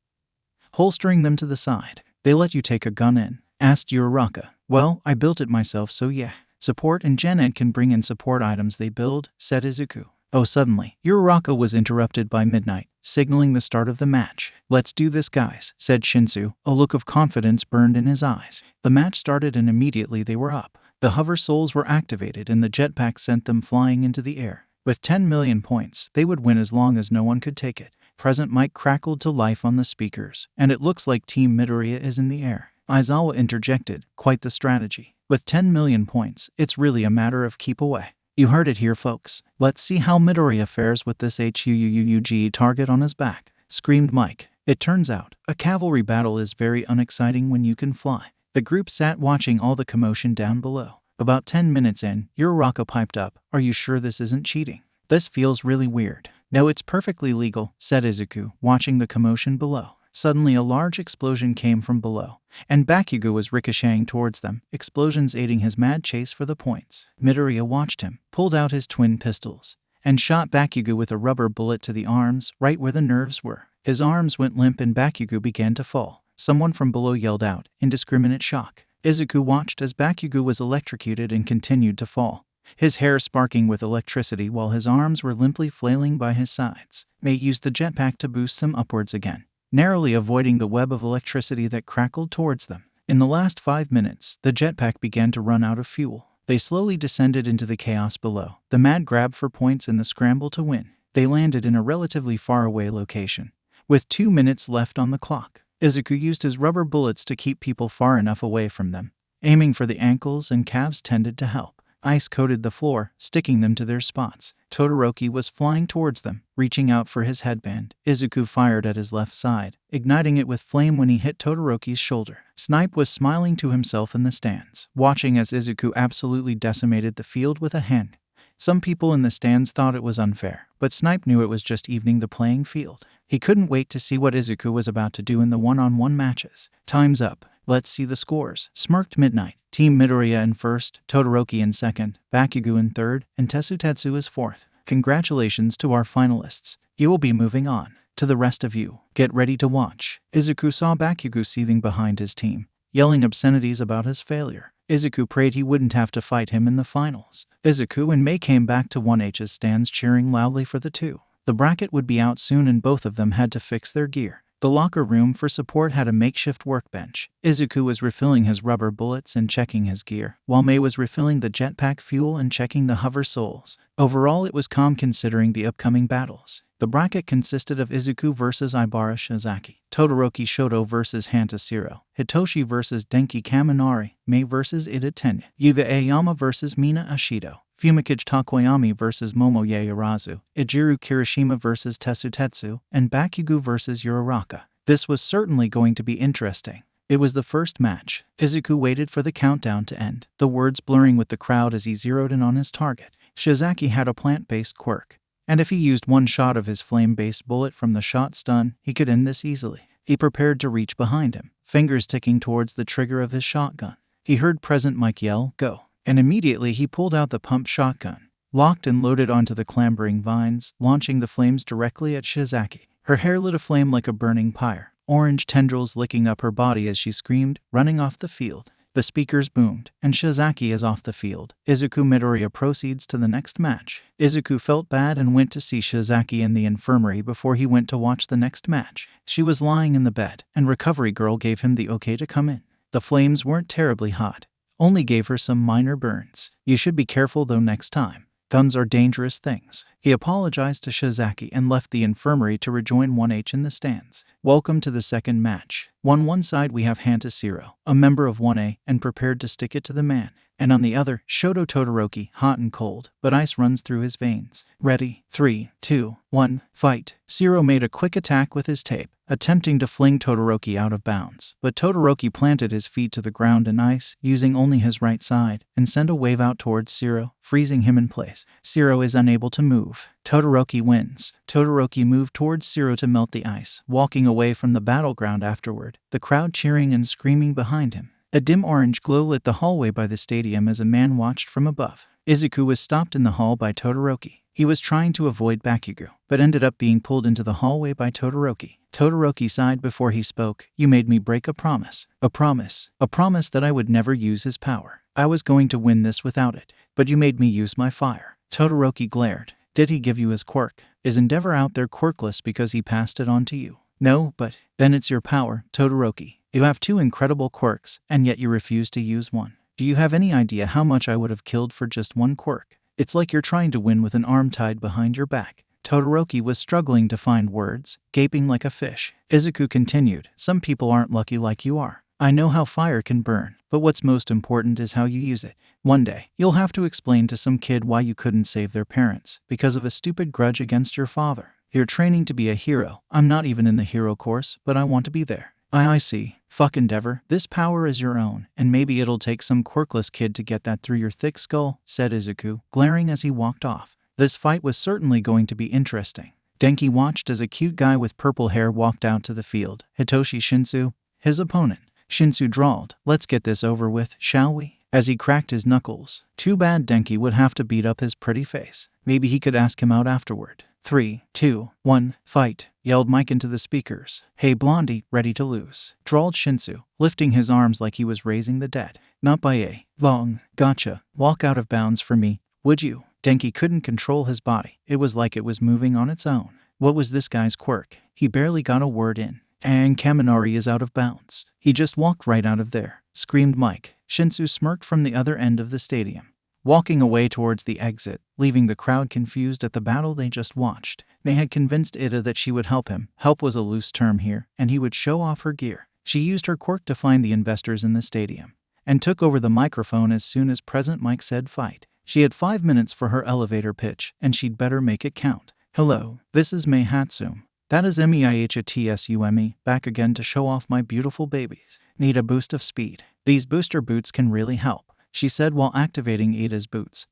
holstering them to the side. They let you take a gun in? Asked Uraraka. Well, I built it myself, so yeah. Support and Gen Ed can bring in support items they build, said Izuku. Oh, suddenly, Uraraka was interrupted by Midnight, signaling the start of the match. Let's do this, guys, said Shinso. A look of confidence burned in his eyes. The match started and immediately they were up. The hover souls were activated and the jetpack sent them flying into the air. With 10 million points, they would win as long as no one could take it. Present Mike crackled to life on the speakers, and it looks like Team Midoriya is in the air. Aizawa interjected, quite the strategy. With 10 million points, it's really a matter of keep away. You heard it here, folks. Let's see how Midoriya fares with this HUUUG target on his back, screamed Mike. It turns out, a cavalry battle is very unexciting when you can fly. The group sat watching all the commotion down below. About 10 minutes in, Uraraka piped up, "Are you sure this isn't cheating? This feels really weird." "No, it's perfectly legal," said Izuku, watching the commotion below. Suddenly a large explosion came from below, and Bakugo was ricocheting towards them, explosions aiding his mad chase for the points. Midoriya watched him, pulled out his twin pistols, and shot Bakugo with a rubber bullet to the arms, right where the nerves were. His arms went limp and Bakugo began to fall. Someone from below yelled out, indiscriminate shock. Izuku watched as Bakugo was electrocuted and continued to fall, his hair sparking with electricity while his arms were limply flailing by his sides. Mei used the jetpack to boost them upwards again, narrowly avoiding the web of electricity that crackled towards them. In the last 5 minutes, the jetpack began to run out of fuel. They slowly descended into the chaos below, the mad grab for points and the scramble to win. They landed in a relatively far-away location, with 2 minutes left on the clock. Izuku used his rubber bullets to keep people far enough away from them. Aiming for the ankles and calves tended to help. Ice coated the floor, sticking them to their spots. Todoroki was flying towards them, reaching out for his headband. Izuku fired at his left side, igniting it with flame when he hit Todoroki's shoulder. Snipe was smiling to himself in the stands, watching as Izuku absolutely decimated the field with a hand. Some people in the stands thought it was unfair, but Snipe knew it was just evening the playing field. He couldn't wait to see what Izuku was about to do in the one-on-one matches. "Time's up. Let's see the scores," smirked Midnight. Team Midoriya in first, Todoroki in second, Bakugo in third, and Tetsu is fourth. "Congratulations to our finalists. You will be moving on. To the rest of you, get ready to watch." Izuku saw Bakugo seething behind his team, yelling obscenities about his failure. Izuku prayed he wouldn't have to fight him in the finals. Izuku and Mei came back to 1H's stands cheering loudly for the two. The bracket would be out soon and both of them had to fix their gear. The locker room for support had a makeshift workbench. Izuku was refilling his rubber bullets and checking his gear, while Mei was refilling the jetpack fuel and checking the hover souls. Overall, it was calm considering the upcoming battles. The bracket consisted of Izuku vs Ibara Shizaki, Todoroki Shoto vs Hanta Shiro, Hitoshi vs Denki Kaminari, Mei vs Ida Tenya, Yuga Aoyama vs Mina Ashido, Fumikage Takoyami vs Momoye Irazu, Ijiru Kirishima vs Tetsu, and Bakugo vs Uraraka. This was certainly going to be interesting. It was the first match. Izuku waited for the countdown to end, the words blurring with the crowd as he zeroed in on his target. Shizaki had a plant-based quirk, and if he used one shot of his flame-based bullet from the shot stun, he could end this easily. He prepared to reach behind him, fingers ticking towards the trigger of his shotgun. He heard Present Mike yell, "Go!" and immediately he pulled out the pump shotgun, locked and loaded onto the clambering vines, launching the flames directly at Shizaki. Her hair lit aflame like a burning pyre, orange tendrils licking up her body as she screamed, running off the field. The speakers boomed, and Shizaki is off the field. Izuku Midoriya proceeds to the next match. Izuku felt bad and went to see Shizaki in the infirmary before he went to watch the next match. She was lying in the bed, and Recovery Girl gave him the okay to come in. The flames weren't terribly hot, only gave her some minor burns. "You should be careful though next time. Guns are dangerous things." He apologized to Shizaki and left the infirmary to rejoin 1H in the stands. Welcome to the second match. On one side we have Hanta Shiro, a member of 1A and prepared to stick it to the man. And on the other, Shoto Todoroki, hot and cold, but ice runs through his veins. Ready? 3, 2, 1, fight. Shiro made a quick attack with his tape, attempting to fling Todoroki out of bounds, but Todoroki planted his feet to the ground in ice, using only his right side, and sent a wave out towards Shiro, freezing him in place. Shiro is unable to move. Todoroki wins. Todoroki moved towards Shiro to melt the ice, walking away from the battleground afterward, the crowd cheering and screaming behind him. A dim orange glow lit the hallway by the stadium as a man watched from above. Izuku was stopped in the hall by Todoroki. He was trying to avoid Bakugo, but ended up being pulled into the hallway by Todoroki. Todoroki sighed before he spoke. "You made me break a promise. A promise. A promise that I would never use his power. I was going to win this without it, but you made me use my fire." Todoroki glared. "Did he give you his quirk? Is Endeavor out there quirkless because he passed it on to you?" "No, but then it's your power, Todoroki. You have 2 incredible quirks, and yet you refuse to use one. Do you have any idea how much I would have killed for just one quirk? It's like you're trying to win with an arm tied behind your back." Todoroki was struggling to find words, gaping like a fish. Izuku continued, "Some people aren't lucky like you are. I know how fire can burn, but what's most important is how you use it. One day, you'll have to explain to some kid why you couldn't save their parents, because of a stupid grudge against your father. You're training to be a hero. I'm not even in the hero course, but I want to be there. I see. Fuck Endeavor. This power is your own, and maybe it'll take some quirkless kid to get that through your thick skull, said Izuku, glaring as he walked off. This fight was certainly going to be interesting. Denki watched as a cute guy with purple hair walked out to the field. Hitoshi Shinso, his opponent. Shinso drawled, "Let's get this over with, shall we?" as he cracked his knuckles. Too bad Denki would have to beat up his pretty face. Maybe he could ask him out afterward. 3, 2, 1, fight, yelled Mike into the speakers. Hey Blondie, ready to lose, drawled Shinso, lifting his arms like he was raising the dead. Not by a long gotcha. Walk out of bounds for me, would you? Denki couldn't control his body. It was like it was moving on its own. What was this guy's quirk? He barely got a word in. And Kaminari is out of bounds. He just walked right out of there, screamed Mike. Shinso smirked from the other end of the stadium, walking away towards the exit, leaving the crowd confused at the battle they just watched. Mei had convinced Ida that she would help him. Help was a loose term here, and he would show off her gear. She used her quirk to find the investors in the stadium, and took over the microphone as soon as President Mike said fight. She had 5 minutes for her elevator pitch, and she'd better make it count. Hello, this is Mei Hatsume. That is Mei Hatsume, back again to show off my beautiful babies. Need a boost of speed. These booster boots can really help, she said while activating Ada's boots,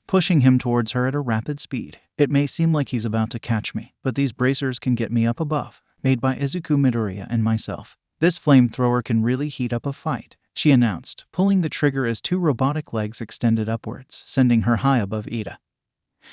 pushing him towards her at a rapid speed. It may seem like he's about to catch me, but these bracers can get me up above. Made by Izuku Midoriya and myself. This flamethrower can really heat up a fight, she announced, pulling the trigger as 2 robotic legs extended upwards, sending her high above Ida,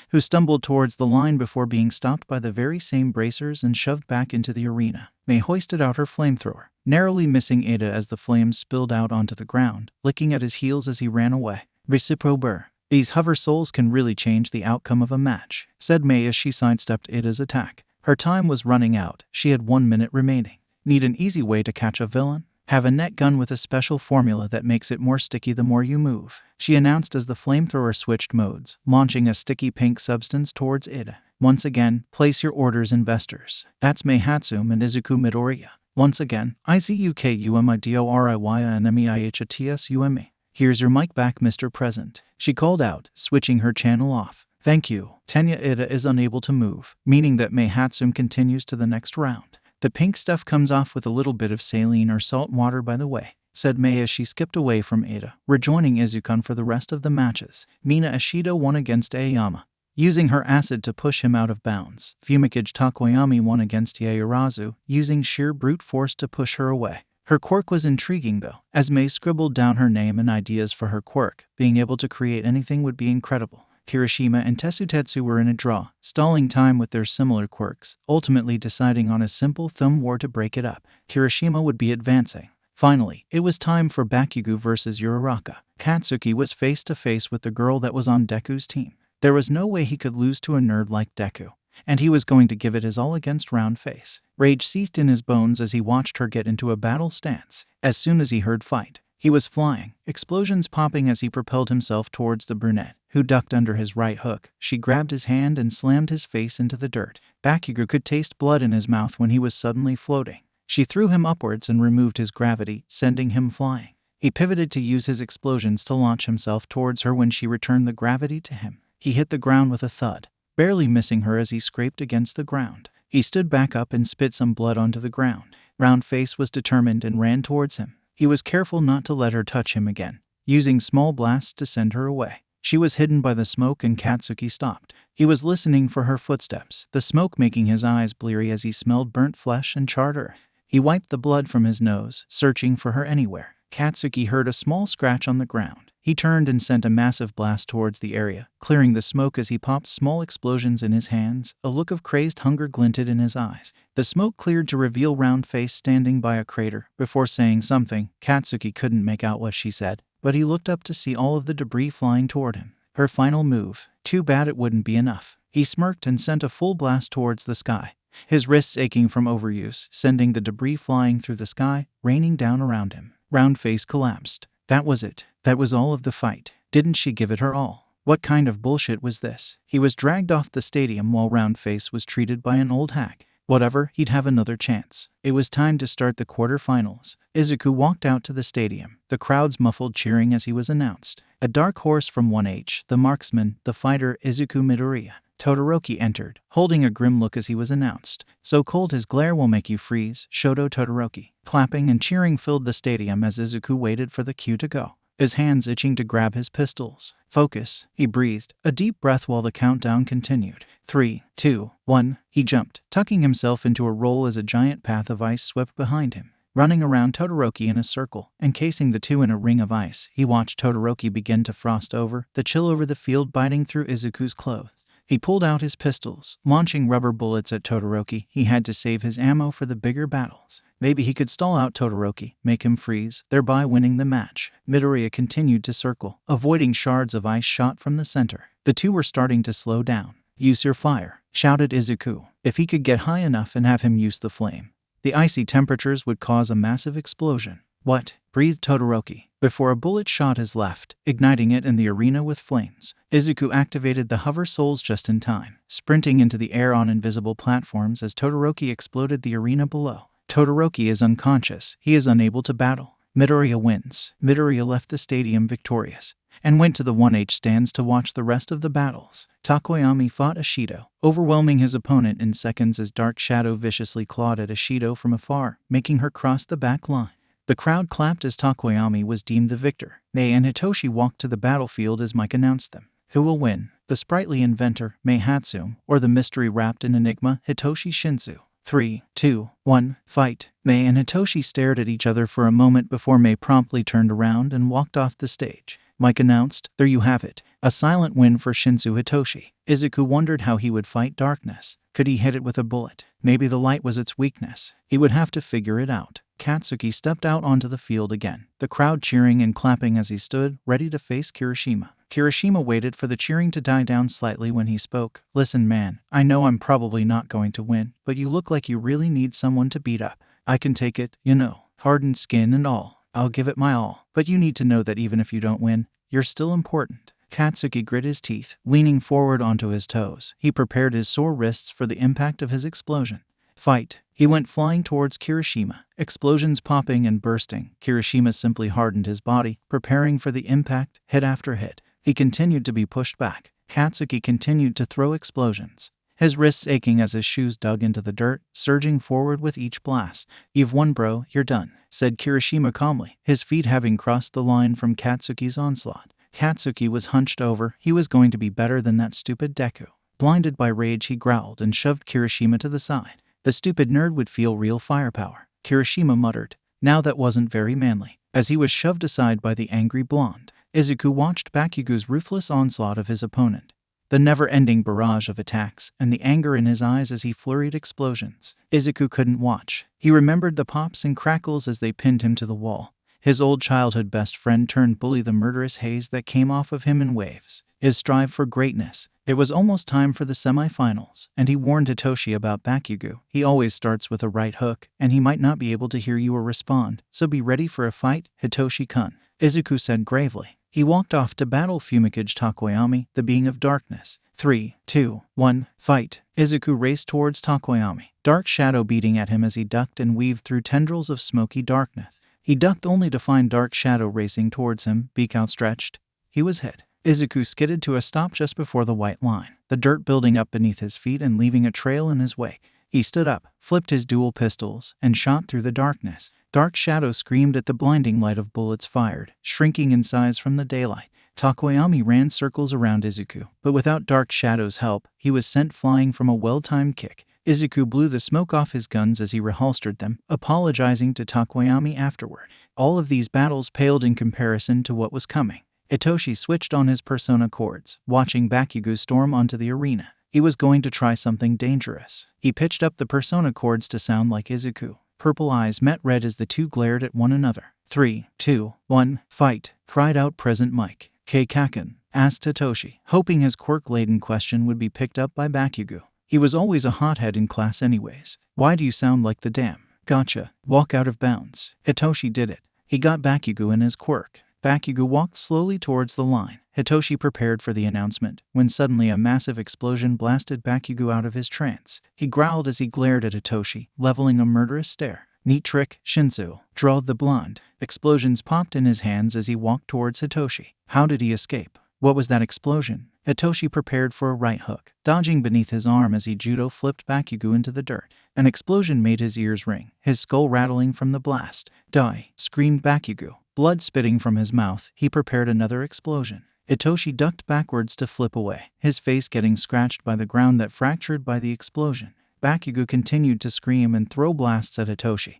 who stumbled towards the line before being stopped by the very same bracers and shoved back into the arena. Mei hoisted out her flamethrower, narrowly missing Ida as the flames spilled out onto the ground, licking at his heels as he ran away. Reciprober. These hover souls can really change the outcome of a match, said Mei as she sidestepped Ida's attack. Her time was running out. She had 1 minute remaining. Need an easy way to catch a villain? Have a net gun with a special formula that makes it more sticky the more you move, she announced as the flamethrower switched modes, launching a sticky pink substance towards Ida. Once again, place your orders, investors. That's Mei Hatsume and Izuku Midoriya. Once again, IZUKUMIDORIYA and MEIHATSUME. Here's your mic back, Mr. President, she called out, switching her channel off. Thank you. Tenya Ida is unable to move, meaning that Mei Hatsume continues to the next round. The pink stuff comes off with a little bit of saline or salt water, by the way, said Mei as she skipped away from Ada, rejoining Izuku for the rest of the matches. Mina Ashida won against Aoyama, using her acid to push him out of bounds. Fumikage Takoyami won against Yaoyorozu, using sheer brute force to push her away. Her quirk was intriguing though, as Mei scribbled down her name and ideas for her quirk. Being able to create anything would be incredible. Kirishima and Tesutetsu were in a draw, stalling time with their similar quirks, ultimately deciding on a simple thumb war to break it up. Kirishima would be advancing. Finally, it was time for Bakugo versus Uraraka. Katsuki was face to face with the girl that was on Deku's team. There was no way he could lose to a nerd like Deku, and he was going to give it his all against Round Face. Rage seethed in his bones as he watched her get into a battle stance. As soon as he heard fight, he was flying, explosions popping as he propelled himself towards the brunette, who ducked under his right hook. She grabbed his hand and slammed his face into the dirt. Bakugo could taste blood in his mouth when he was suddenly floating. She threw him upwards and removed his gravity, sending him flying. He pivoted to use his explosions to launch himself towards her when she returned the gravity to him. He hit the ground with a thud, barely missing her as he scraped against the ground. He stood back up and spit some blood onto the ground. Round Face was determined and ran towards him. He was careful not to let her touch him again, using small blasts to send her away. She was hidden by the smoke and Katsuki stopped. He was listening for her footsteps, the smoke making his eyes bleary as he smelled burnt flesh and charred earth. He wiped the blood from his nose, searching for her anywhere. Katsuki heard a small scratch on the ground. He turned and sent a massive blast towards the area, clearing the smoke as he popped small explosions in his hands. A look of crazed hunger glinted in his eyes. The smoke cleared to reveal Round Face standing by a crater. Before saying something, Katsuki couldn't make out what she said, but he looked up to see all of the debris flying toward him. Her final move. Too bad it wouldn't be enough. He smirked and sent a full blast towards the sky, his wrists aching from overuse, sending the debris flying through the sky, raining down around him. Round Face collapsed. That was it. That was all of the fight. Didn't she give it her all? What kind of bullshit was this? He was dragged off the stadium while Round Face was treated by an old hag. Whatever, he'd have another chance. It was time to start the quarterfinals. Izuku walked out to the stadium, the crowd's muffled cheering as he was announced. A dark horse from 1H, the marksman, the fighter Izuku Midoriya, Todoroki entered, holding a grim look as he was announced. So cold his glare will make you freeze, Shodo Todoroki. Clapping and cheering filled the stadium as Izuku waited for the cue to go, his hands itching to grab his pistols. Focus, he breathed, a deep breath while the countdown continued. 3, 2, 1, he jumped, tucking himself into a roll as a giant path of ice swept behind him. Running around Todoroki in a circle, encasing the two in a ring of ice, he watched Todoroki begin to frost over, the chill over the field biting through Izuku's clothes. He pulled out his pistols, launching rubber bullets at Todoroki. He had to save his ammo for the bigger battles. Maybe he could stall out Todoroki, make him freeze, thereby winning the match. Midoriya continued to circle, avoiding shards of ice shot from the center. The two were starting to slow down. Use your fire, shouted Izuku. If he could get high enough and have him use the flame, the icy temperatures would cause a massive explosion. What? Breathed Todoroki, before a bullet shot his left, igniting it in the arena with flames. Izuku activated the hover souls just in time, sprinting into the air on invisible platforms as Todoroki exploded the arena below. Todoroki is unconscious. He is unable to battle. Midoriya wins. Midoriya left the stadium victorious and went to the 1H stands to watch the rest of the battles. Takoyami fought Ashido, overwhelming his opponent in seconds as Dark Shadow viciously clawed at Ashido from afar, making her cross the back line. The crowd clapped as Takoyami was deemed the victor. Mei and Hitoshi walked to the battlefield as Mike announced them. Who will win? The sprightly inventor, Mei Hatsume, or the mystery wrapped in enigma, Hitoshi Shinso? 3, 2, 1, fight. Mei and Hitoshi stared at each other for a moment before Mei promptly turned around and walked off the stage. Mike announced, there you have it. A silent win for Shinso Hitoshi. Izuku wondered how he would fight darkness. Could he hit it with a bullet? Maybe the light was its weakness. He would have to figure it out. Katsuki stepped out onto the field again, the crowd cheering and clapping as he stood, ready to face Kirishima. Kirishima waited for the cheering to die down slightly when he spoke. Listen man, I know I'm probably not going to win, but you look like you really need someone to beat up. I can take it, you know, hardened skin and all. I'll give it my all. But you need to know that even if you don't win, you're still important. Katsuki grit his teeth, leaning forward onto his toes. He prepared his sore wrists for the impact of his explosion. Fight. He went flying towards Kirishima, explosions popping and bursting. Kirishima simply hardened his body, preparing for the impact, hit after hit. He continued to be pushed back. Katsuki continued to throw explosions, his wrists aching as his shoes dug into the dirt, surging forward with each blast. You've won bro, you're done, said Kirishima calmly, his feet having crossed the line from Katsuki's onslaught. Katsuki was hunched over. He was going to be better than that stupid Deku. Blinded by rage, he growled and shoved Kirishima to the side. The stupid nerd would feel real firepower, Kirishima muttered. Now that wasn't very manly, as he was shoved aside by the angry blonde. Izuku watched Bakugo's ruthless onslaught of his opponent, the never-ending barrage of attacks, and the anger in his eyes as he flurried explosions. Izuku couldn't watch. He remembered the pops and crackles as they pinned him to the wall. His old childhood best friend turned bully, the murderous haze that came off of him in waves. His strive for greatness. It was almost time for the semi-finals, and he warned Hitoshi about Bakugo. He always starts with a right hook, and he might not be able to hear you or respond, so be ready for a fight, Hitoshi-kun, Izuku said gravely. He walked off to battle Fumikage Takoyami, the being of darkness. 3, 2, 1, fight. Izuku raced towards Takoyami, Dark Shadow beating at him as he ducked and weaved through tendrils of smoky darkness. He ducked only to find Dark Shadow racing towards him, beak outstretched. He was hit. Izuku skidded to a stop just before the white line, the dirt building up beneath his feet and leaving a trail in his wake. He stood up, flipped his dual pistols, and shot through the darkness. Dark Shadow screamed at the blinding light of bullets fired, shrinking in size from the daylight. Takoyami ran circles around Izuku, but without Dark Shadow's help, he was sent flying from a well-timed kick. Izuku blew the smoke off his guns as he reholstered them, apologizing to Takoyami afterward. All of these battles paled in comparison to what was coming. Hitoshi switched on his persona cords, watching Bakugo storm onto the arena. He was going to try something dangerous. He pitched up the persona cords to sound like Izuku. Purple eyes met red as the two glared at one another. 3, 2, 1, fight, cried out Present Mike. Keikaken, asked Hitoshi, hoping his quirk-laden question would be picked up by Bakugo. He was always a hothead in class anyways. Why do you sound like the damn? Gotcha. Walk out of bounds. Hitoshi did it. He got Bakugo in his quirk. Bakugo walked slowly towards the line. Hitoshi prepared for the announcement, when suddenly a massive explosion blasted Bakugo out of his trance. He growled as he glared at Hitoshi, leveling a murderous stare. Neat trick, Shinso, drawled the blonde. Explosions popped in his hands as he walked towards Hitoshi. How did he escape? What was that explosion? Hitoshi prepared for a right hook, dodging beneath his arm as he judo flipped Bakugo into the dirt. An explosion made his ears ring, his skull rattling from the blast. Die! Screamed Bakugo. Blood spitting from his mouth, he prepared another explosion. Hitoshi ducked backwards to flip away, his face getting scratched by the ground that fractured by the explosion. Bakugo continued to scream and throw blasts at Hitoshi,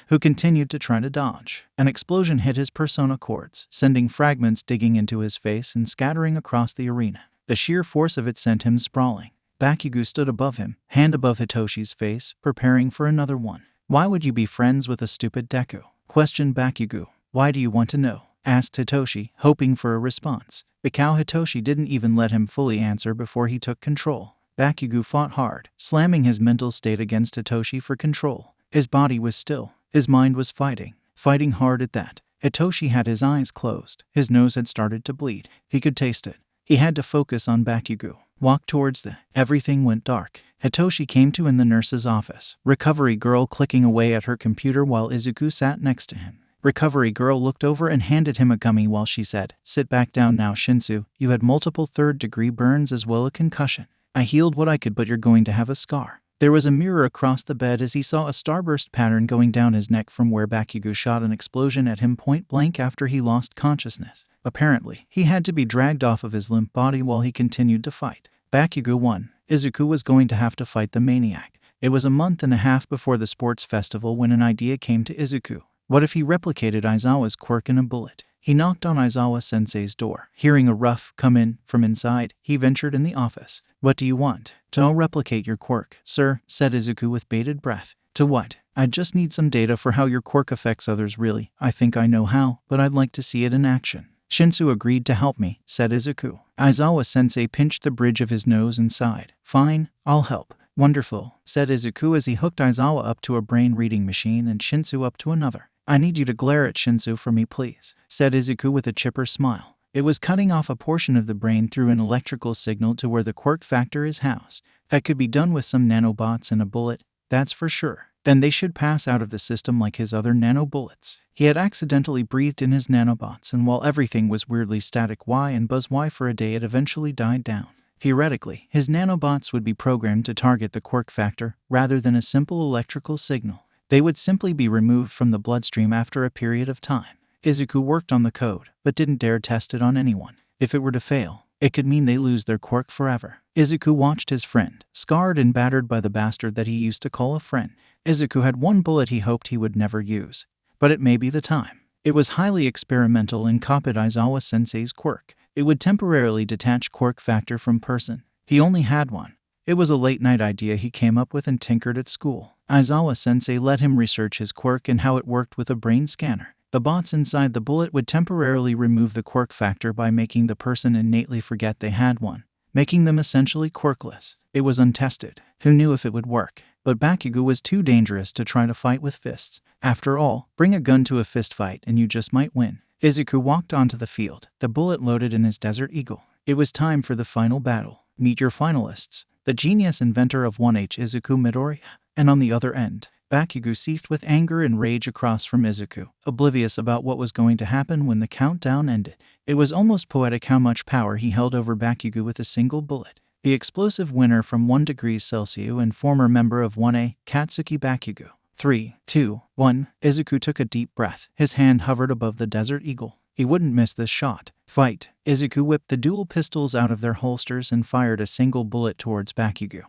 who continued to try to dodge. An explosion hit his persona cords, sending fragments digging into his face and scattering across the arena. The sheer force of it sent him sprawling. Bakugo stood above him, hand above Hitoshi's face, preparing for another one. Why would you be friends with a stupid Deku? Questioned Bakugo. Why do you want to know? Asked Hitoshi, hoping for a response. Hitoshi didn't even let him fully answer before he took control. Bakugo fought hard, slamming his mental state against Hitoshi for control. His body was still. His mind was fighting hard at that. Hitoshi had his eyes closed. His nose had started to bleed. He could taste it. He had to focus on Bakugo. Walk towards Everything went dark. Hitoshi came to in the nurse's office. Recovery girl clicking away at her computer while Izuku sat next to him. Recovery girl looked over and handed him a gummy while she said, "Sit back down now, Shinso. You had multiple third-degree burns as well as a concussion. I healed what I could, but you're going to have a scar." There was a mirror across the bed as he saw a starburst pattern going down his neck from where Bakugo shot an explosion at him point blank after he lost consciousness. Apparently, he had to be dragged off of his limp body while he continued to fight. Bakugo won. Izuku was going to have to fight the maniac. It was a month and a half before the sports festival when an idea came to Izuku. What if he replicated Aizawa's quirk in a bullet? He knocked on Aizawa-sensei's door. Hearing a rough "come in" from inside, he ventured in the office. "What do you want?" "To replicate your quirk, sir," said Izuku with bated breath. "To what?" "I just need some data for how your quirk affects others really. I think I know how, but I'd like to see it in action." Shinso agreed to help me, said Izuku. Aizawa-sensei pinched the bridge of his nose and sighed. "Fine, I'll help." "Wonderful," said Izuku as he hooked Aizawa up to a brain-reading machine and Shinso up to another. "I need you to glare at Shinso for me, please," said Izuku with a chipper smile. It was cutting off a portion of the brain through an electrical signal to where the quirk factor is housed. That could be done with some nanobots and a bullet, that's for sure. Then they should pass out of the system like his other nanobullets. He had accidentally breathed in his nanobots, and while everything was weirdly static Y and buzz Y for a day, it eventually died down. Theoretically, his nanobots would be programmed to target the quirk factor rather than a simple electrical signal. They would simply be removed from the bloodstream after a period of time. Izuku worked on the code, but didn't dare test it on anyone. If it were to fail, it could mean they lose their quirk forever. Izuku watched his friend, scarred and battered by the bastard that he used to call a friend. Izuku had one bullet he hoped he would never use, but it may be the time. It was highly experimental and copied Aizawa-sensei's quirk. It would temporarily detach quirk factor from person. He only had one. It was a late-night idea he came up with and tinkered at school. Aizawa-sensei let him research his quirk and how it worked with a brain scanner. The bots inside the bullet would temporarily remove the quirk factor by making the person innately forget they had one, making them essentially quirkless. It was untested. Who knew if it would work? But Bakugo was too dangerous to try to fight with fists. After all, bring a gun to a fist fight and you just might win. Izuku walked onto the field, the bullet loaded in his Desert Eagle. It was time for the final battle. Meet your finalists. The genius inventor of 1H Izuku Midoriya. And on the other end, Bakugo seethed with anger and rage across from Izuku, oblivious about what was going to happen when the countdown ended. It was almost poetic how much power he held over Bakugo with a single bullet. The explosive winner from 1 degrees Celsius and former member of 1A, Katsuki Bakugo. 3, 2, 1. Izuku took a deep breath. His hand hovered above the Desert Eagle. He wouldn't miss this shot. Fight! Izuku whipped the dual pistols out of their holsters and fired a single bullet towards Bakugo,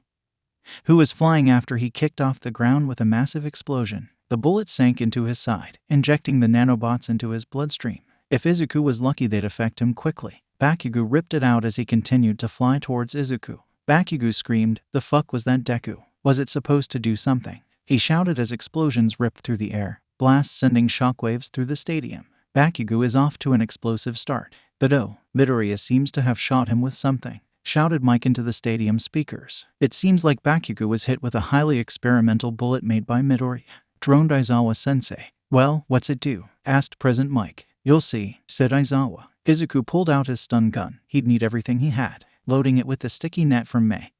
who was flying after he kicked off the ground with a massive explosion. The bullet sank into his side, injecting the nanobots into his bloodstream. If Izuku was lucky, they'd affect him quickly. Bakugo ripped it out as he continued to fly towards Izuku. Bakugo screamed, "The fuck was that, Deku? Was it supposed to do something?" He shouted as explosions ripped through the air, blasts sending shockwaves through the stadium. Bakugo is off to an explosive start. But oh, Midoriya seems to have shot him with something, shouted Mike into the stadium speakers. It seems like Bakugo was hit with a highly experimental bullet made by Midoriya, droned Aizawa-sensei. "Well, what's it do?" asked President Mike. "You'll see," said Aizawa. Izuku pulled out his stun gun. He'd need everything he had, loading it with the sticky net from Mei.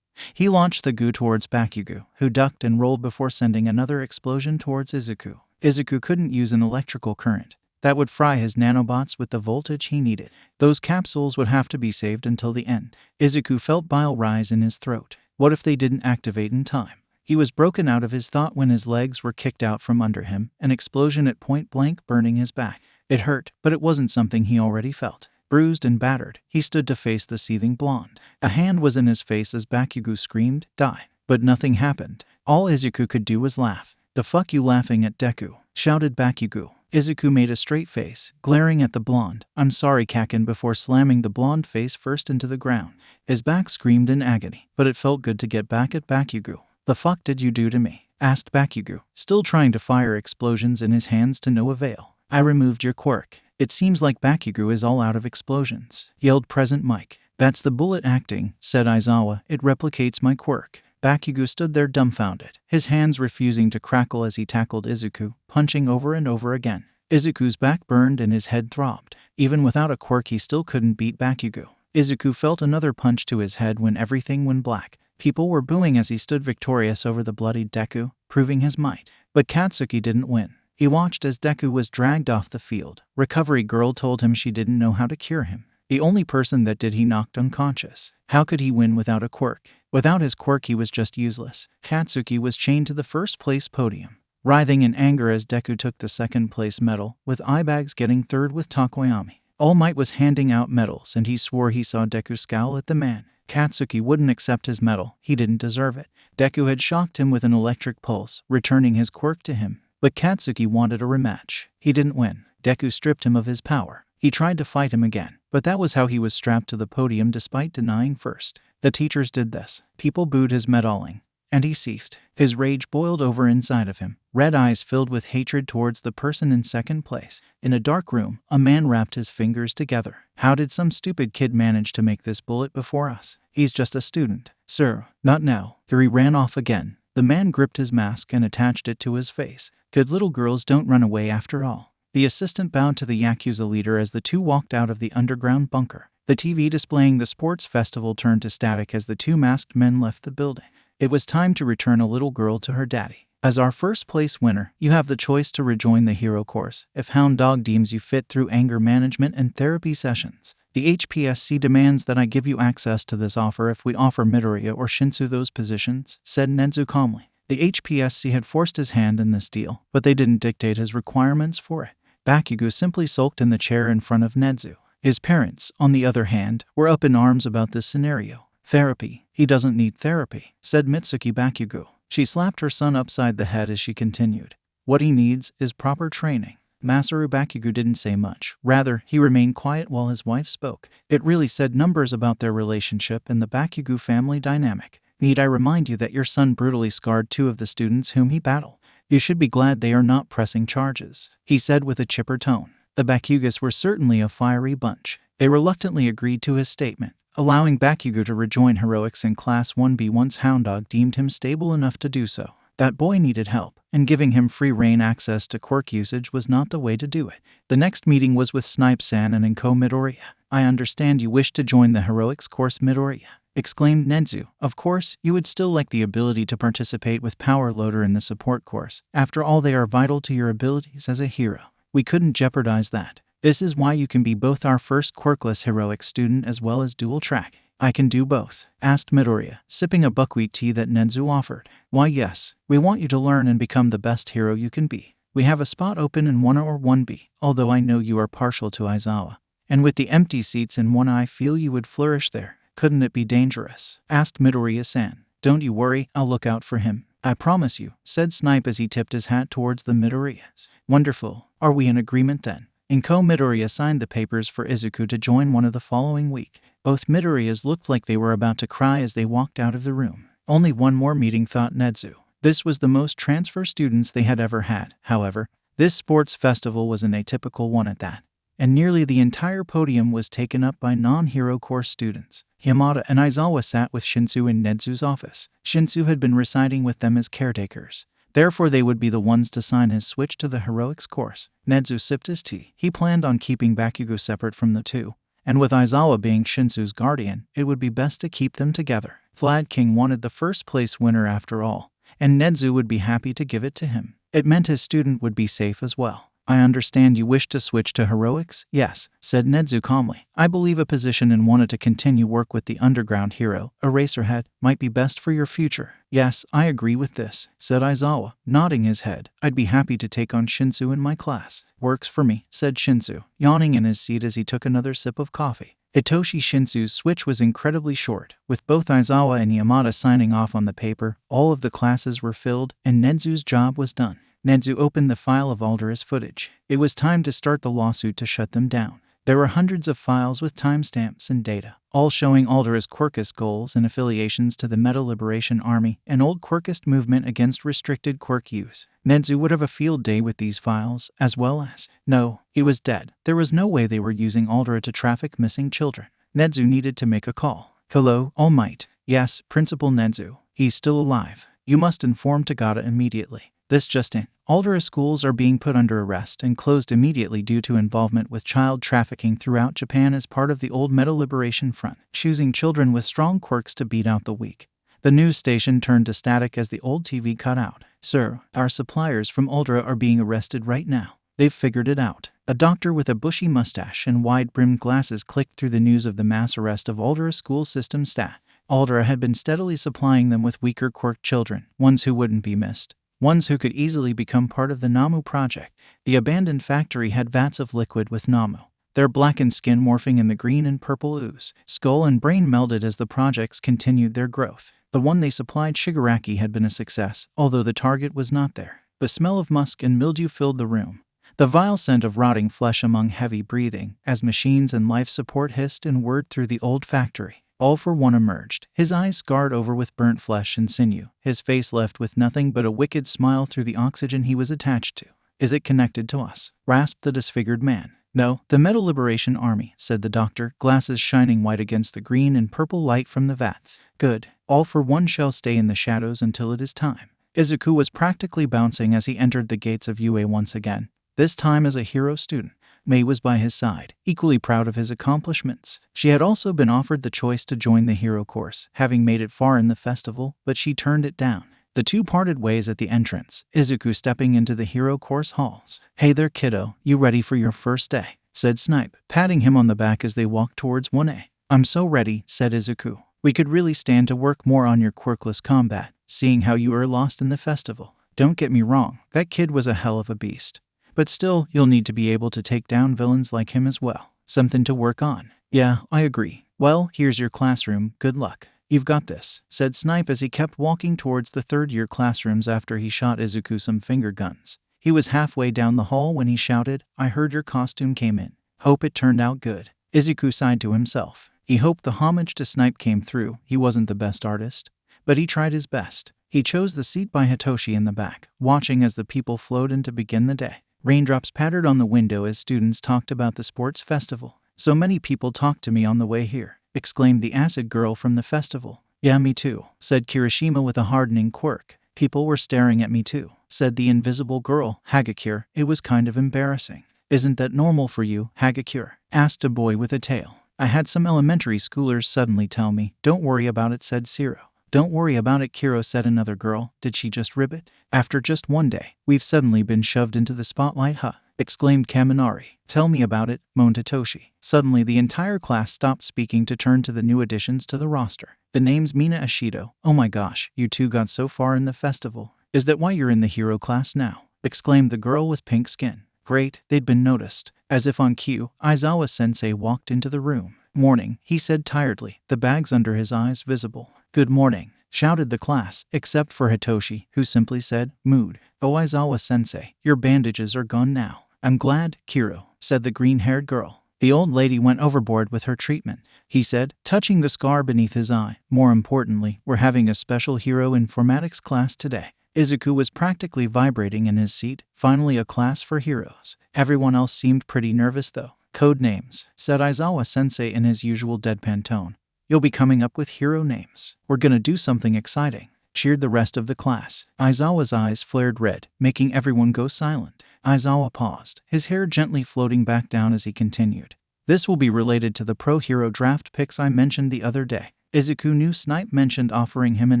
He launched the goo towards Bakugo, who ducked and rolled before sending another explosion towards Izuku. Izuku couldn't use an electrical current, that would fry his nanobots with the voltage he needed. Those capsules would have to be saved until the end. Izuku felt bile rise in his throat. What if they didn't activate in time? He was broken out of his thought when his legs were kicked out from under him, an explosion at point blank burning his back. It hurt, but it wasn't something he already felt. Bruised and battered, he stood to face the seething blonde. A hand was in his face as Bakugo screamed, "Die!" But nothing happened. All Izuku could do was laugh. "The fuck you laughing at, Deku?" shouted Bakugo. Izuku made a straight face, glaring at the blonde. "I'm sorry, Kaken," before slamming the blonde face first into the ground. His back screamed in agony, but it felt good to get back at Bakugo. "The fuck did you do to me?" asked Bakugo, still trying to fire explosions in his hands to no avail. "I removed your quirk." "It seems like Bakugo is all out of explosions," yelled Present Mike. "That's the bullet acting," said Aizawa. "It replicates my quirk." Bakugo stood there dumbfounded, his hands refusing to crackle as he tackled Izuku, punching over and over again. Izuku's back burned and his head throbbed. Even without a quirk, he still couldn't beat Bakugo. Izuku felt another punch to his head when everything went black. People were booing as he stood victorious over the bloodied Deku, proving his might. But Katsuki didn't win. He watched as Deku was dragged off the field. Recovery girl told him she didn't know how to cure him. The only person that did, he knocked unconscious. How could he win without a quirk? Without his quirk, he was just useless. Katsuki was chained to the first place podium, writhing in anger as Deku took the second place medal, with Eyebags getting third with Takoyami. All Might was handing out medals, and he swore he saw Deku scowl at the man. Katsuki wouldn't accept his medal. He didn't deserve it. Deku had shocked him with an electric pulse, returning his quirk to him. But Katsuki wanted a rematch. He didn't win. Deku stripped him of his power. He tried to fight him again, but that was how he was strapped to the podium despite denying first. The teachers did this. People booed his medaling, and he seethed. His rage boiled over inside of him, red eyes filled with hatred towards the person in second place. In a dark room, a man wrapped his fingers together. "How did some stupid kid manage to make this bullet before us? He's just a student." "Sir, not now." Fury ran off again. The man gripped his mask and attached it to his face. "Good little girls don't run away after all." The assistant bowed to the Yakuza leader as the two walked out of the underground bunker. The TV displaying the sports festival turned to static as the two masked men left the building. It was time to return a little girl to her daddy. "As our first place winner, you have the choice to rejoin the hero course, if Hound Dog deems you fit through anger management and therapy sessions. The HPSC demands that I give you access to this offer if we offer Midoriya or Shinso those positions," said Nezu calmly. The HPSC had forced his hand in this deal, but they didn't dictate his requirements for it. Bakugo simply sulked in the chair in front of Nezu. His parents, on the other hand, were up in arms about this scenario. "Therapy? He doesn't need therapy," said Mitsuki Bakugo. She slapped her son upside the head as she continued. "What he needs is proper training." Masaru Bakugo didn't say much. Rather, he remained quiet while his wife spoke. It really said numbers about their relationship and the Bakugo family dynamic. "Need I remind you that your son brutally scarred 2 of the students whom he battled? You should be glad they are not pressing charges," he said with a chipper tone. The Bakugos were certainly a fiery bunch. They reluctantly agreed to his statement, allowing Bakugo to rejoin heroics in Class 1B once Hound Dog deemed him stable enough to do so. That boy needed help, and giving him free reign access to quirk usage was not the way to do it. The next meeting was with Snipe-san and Inko Midoriya. "I understand you wish to join the heroics course, Midoriya," exclaimed Nezu. "Of course, you would still like the ability to participate with Power Loader in the support course. After all, they are vital to your abilities as a hero. We couldn't jeopardize that. This is why you can be both our first quirkless heroic student as well as dual track." "I can do both?" asked Midoriya, sipping a buckwheat tea that Nezu offered. "Why yes, we want you to learn and become the best hero you can be. We have a spot open in 1A or 1B, although I know you are partial to Aizawa. And with the empty seats in 1A, I feel you would flourish there. Couldn't it be dangerous?" asked Midoriya-san. "Don't you worry, I'll look out for him. I promise you," said Snipe as he tipped his hat towards the Midoriyas. "Wonderful. Are we in agreement then?" Inko Midoriya signed the papers for Izuku to join one of the following week. Both Midoriyas looked like they were about to cry as they walked out of the room. Only one more meeting, thought Nezu. This was the most transfer students they had ever had. However, this sports festival was an atypical one at that, and nearly the entire podium was taken up by non-hero course students. Yamada and Aizawa sat with Shinso in Nezu's office. Shinso had been residing with them as caretakers. Therefore, they would be the ones to sign his switch to the heroics course. Nezu sipped his tea. He planned on keeping Bakugo separate from the two, and with Aizawa being Shinso's guardian, it would be best to keep them together. Vlad King wanted the first place winner after all, and Nezu would be happy to give it to him. It meant his student would be safe as well. I understand you wish to switch to heroics? Yes, said Nezu calmly. I believe a position in wanted to continue work with the underground hero, Eraserhead, might be best for your future. Yes, I agree with this, said Aizawa, nodding his head. I'd be happy to take on Shinso in my class. Works for me, said Shinso, yawning in his seat as he took another sip of coffee. Hitoshi Shinsu's switch was incredibly short. With both Aizawa and Yamada signing off on the paper, all of the classes were filled, and Nezu's job was done. Nezu opened the file of Alder's footage. It was time to start the lawsuit to shut them down. There were hundreds of files with timestamps and data, all showing Alder's quirkless goals and affiliations to the Meta Liberation Army, an old quirkist movement against restricted quirk use. Nezu would have a field day with these files, as well as... No, he was dead. There was no way they were using Alder to traffic missing children. Nezu needed to make a call. Hello, All Might. Yes, Principal Nezu. He's still alive. You must inform Tagata immediately. This just in. Alder schools are being put under arrest and closed immediately due to involvement with child trafficking throughout Japan as part of the old Meta Liberation Front, choosing children with strong quirks to beat out the weak. The news station turned to static as the old TV cut out. Sir, our suppliers from Alder are being arrested right now. They've figured it out. A doctor with a bushy mustache and wide-brimmed glasses clicked through the news of the mass arrest of Alder school system staff. Alder had been steadily supplying them with weaker quirk children, ones who wouldn't be missed. Ones who could easily become part of the Namu project. The abandoned factory had vats of liquid with Namu, their blackened skin morphing in the green and purple ooze. Skull and brain melded as the projects continued their growth. The one they supplied Shigaraki had been a success, although the target was not there. The smell of musk and mildew filled the room. The vile scent of rotting flesh among heavy breathing, as machines and life support hissed and whirred through the old factory. All for one emerged, his eyes scarred over with burnt flesh and sinew, his face left with nothing but a wicked smile through the oxygen he was attached to. Is it connected to us? Rasped the disfigured man. No, the Meta Liberation Army, said the doctor, glasses shining white against the green and purple light from the vat. Good. All for one shall stay in the shadows until it is time. Izuku was practically bouncing as he entered the gates of UA once again, this time as a hero student. Mei was by his side, equally proud of his accomplishments. She had also been offered the choice to join the hero course, having made it far in the festival, but she turned it down. The two parted ways at the entrance, Izuku stepping into the hero course halls. Hey there, kiddo, you ready for your first day? Said Snipe, patting him on the back as they walked towards 1A. I'm so ready, said Izuku. We could really stand to work more on your quirkless combat, seeing how you were lost in the festival. Don't get me wrong, that kid was a hell of a beast. But still, you'll need to be able to take down villains like him as well. Something to work on. Yeah, I agree. Well, here's your classroom. Good luck. You've got this, said Snipe as he kept walking towards the third-year classrooms after he shot Izuku some finger guns. He was halfway down the hall when he shouted, I heard your costume came in. Hope it turned out good. Izuku sighed to himself. He hoped the homage to Snipe came through. He wasn't the best artist, but he tried his best. He chose the seat by Hitoshi in the back, watching as the people flowed in to begin the day. Raindrops pattered on the window as students talked about the sports festival. So many people talked to me on the way here, exclaimed the acid girl from the festival. Yeah, me too, said Kirishima with a hardening quirk. People were staring at me too, said the invisible girl, Hagakure. It was kind of embarrassing. Isn't that normal for you, Hagakure? Asked a boy with a tail. I had some elementary schoolers suddenly tell me. Don't worry about it, said Siro. Don't worry about it, Kiro, said another girl. Did she just rib it? After just one day, we've suddenly been shoved into the spotlight, huh? Exclaimed Kaminari. Tell me about it, moaned Hitoshi. Suddenly the entire class stopped speaking to turn to the new additions to the roster. The name's Mina Ashido. Oh my gosh, you two got so far in the festival. Is that why you're in the hero class now? Exclaimed the girl with pink skin. Great, they'd been noticed. As if on cue, Aizawa-sensei walked into the room. Morning, he said tiredly, the bags under his eyes visible. Good morning, shouted the class, except for Hitoshi, who simply said, mood. Oh, Aizawa-sensei, your bandages are gone now. I'm glad, Kiro, said the green-haired girl. The old lady went overboard with her treatment, he said, touching the scar beneath his eye. More importantly, we're having a special hero informatics class today. Izuku was practically vibrating in his seat. Finally a class for heroes. Everyone else seemed pretty nervous though. Code names, said Aizawa-sensei in his usual deadpan tone. You'll be coming up with hero names. We're gonna do something exciting, cheered the rest of the class. Aizawa's eyes flared red, making everyone go silent. Aizawa paused, his hair gently floating back down as he continued. This will be related to the pro hero draft picks I mentioned the other day. Izuku knew Snipe mentioned offering him an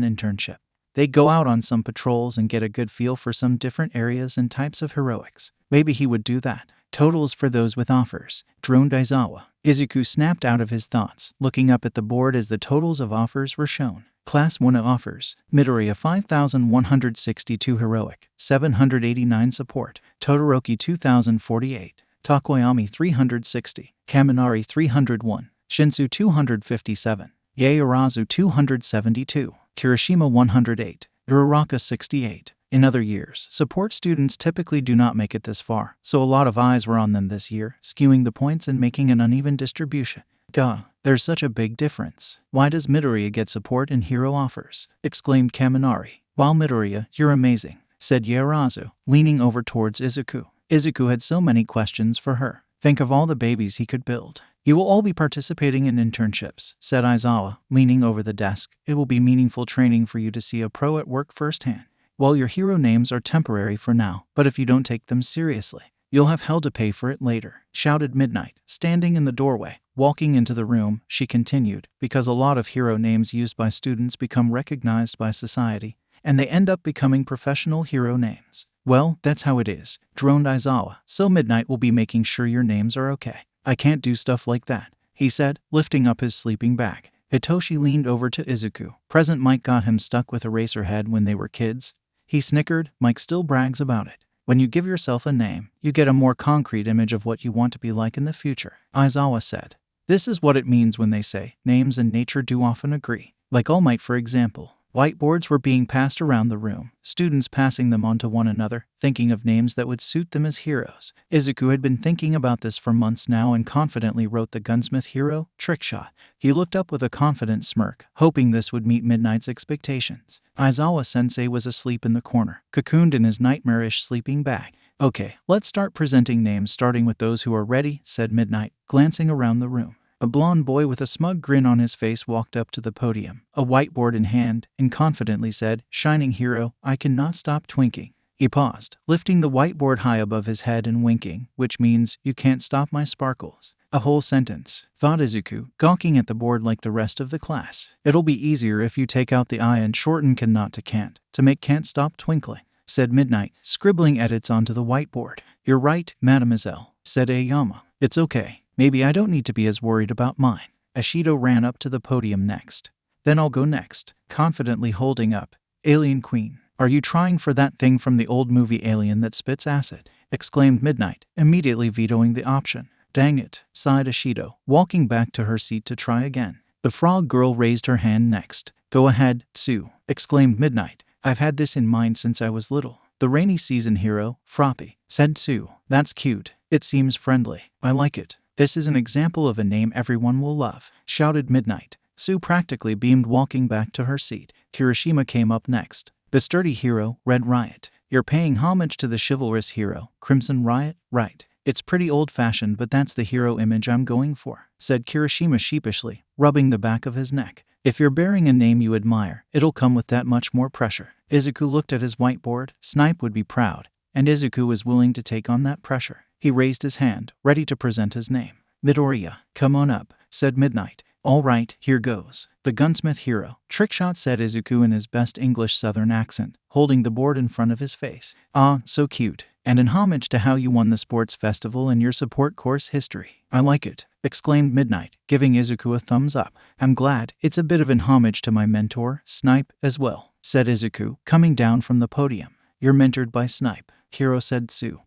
internship. They'd go out on some patrols and get a good feel for some different areas and types of heroics. Maybe he would do that. Totals for those with offers, droned Aizawa. Izuku snapped out of his thoughts, looking up at the board as the totals of offers were shown. Class 1 offers, Midoriya 5,162 heroic, 789 support, Todoroki 2,048, Takoyami 360, Kaminari 301, Shinso 257, Yaoyorozu 272, Kirishima 108, Uraraka 68. In other years, support students typically do not make it this far, so a lot of eyes were on them this year, skewing the points and making an uneven distribution. Duh, there's such a big difference. Why does Midoriya get support and hero offers? Exclaimed Kaminari. Wow, Midoriya, you're amazing, said Yaoyorozu, leaning over towards Izuku. Izuku had so many questions for her. Think of all the babies he could build. You will all be participating in internships, said Aizawa, leaning over the desk. It will be meaningful training for you to see a pro at work firsthand. Well, your hero names are temporary for now, but if you don't take them seriously, you'll have hell to pay for it later, shouted Midnight, standing in the doorway. Walking into the room, she continued, because a lot of hero names used by students become recognized by society, and they end up becoming professional hero names. Well, that's how it is, droned Aizawa, so Midnight will be making sure your names are okay. I can't do stuff like that, he said, lifting up his sleeping bag. Hitoshi leaned over to Izuku. Present Mike got him stuck with Eraserhead when they were kids. He snickered. Mike still brags about it. When you give yourself a name, you get a more concrete image of what you want to be like in the future, Aizawa said. This is what it means when they say, names and nature do often agree. Like All Might, for example. Whiteboards were being passed around the room, students passing them on to one another, thinking of names that would suit them as heroes. Izuku had been thinking about this for months now and confidently wrote the gunsmith hero, Trickshot. He looked up with a confident smirk, hoping this would meet Midnight's expectations. Aizawa-sensei was asleep in the corner, cocooned in his nightmarish sleeping bag. Okay, let's start presenting names starting with those who are ready, said Midnight, glancing around the room. A blond boy with a smug grin on his face walked up to the podium, a whiteboard in hand, and confidently said, Shining hero, I cannot stop twinking. He paused, lifting the whiteboard high above his head and winking, which means, you can't stop my sparkles. A whole sentence, thought Izuku, gawking at the board like the rest of the class. It'll be easier if you take out the I and shorten cannot to can't, to make can't stop twinkling, said Midnight, scribbling edits onto the whiteboard. You're right, mademoiselle, said Aoyama. It's okay. Maybe I don't need to be as worried about mine. Ashido ran up to the podium next. Then I'll go next, confidently holding up. Alien Queen, are you trying for that thing from the old movie Alien that spits acid? Exclaimed Midnight, immediately vetoing the option. Dang it, sighed Ashido, walking back to her seat to try again. The frog girl raised her hand next. Go ahead, Tsu, exclaimed Midnight. I've had this in mind since I was little. The rainy season hero, Froppy, said Tsu. That's cute. It seems friendly. I like it. This is an example of a name everyone will love, shouted Midnight. Sue practically beamed, walking back to her seat. Kirishima came up next. The sturdy hero, Red Riot. You're paying homage to the chivalrous hero, Crimson Riot, right? It's pretty old-fashioned, but that's the hero image I'm going for, said Kirishima sheepishly, rubbing the back of his neck. If you're bearing a name you admire, it'll come with that much more pressure. Izuku looked at his whiteboard. Snipe would be proud, and Izuku was willing to take on that pressure. He raised his hand, ready to present his name. Midoriya, come on up, said Midnight. All right, here goes. The gunsmith hero, Trickshot, said Izuku in his best English southern accent, holding the board in front of his face. Ah, so cute. And in homage to how you won the sports festival and your support course history. I like it, exclaimed Midnight, giving Izuku a thumbs up. I'm glad. It's a bit of in homage to my mentor, Snipe, as well, said Izuku, coming down from the podium. You're mentored by Snipe, Hiro said Tsu,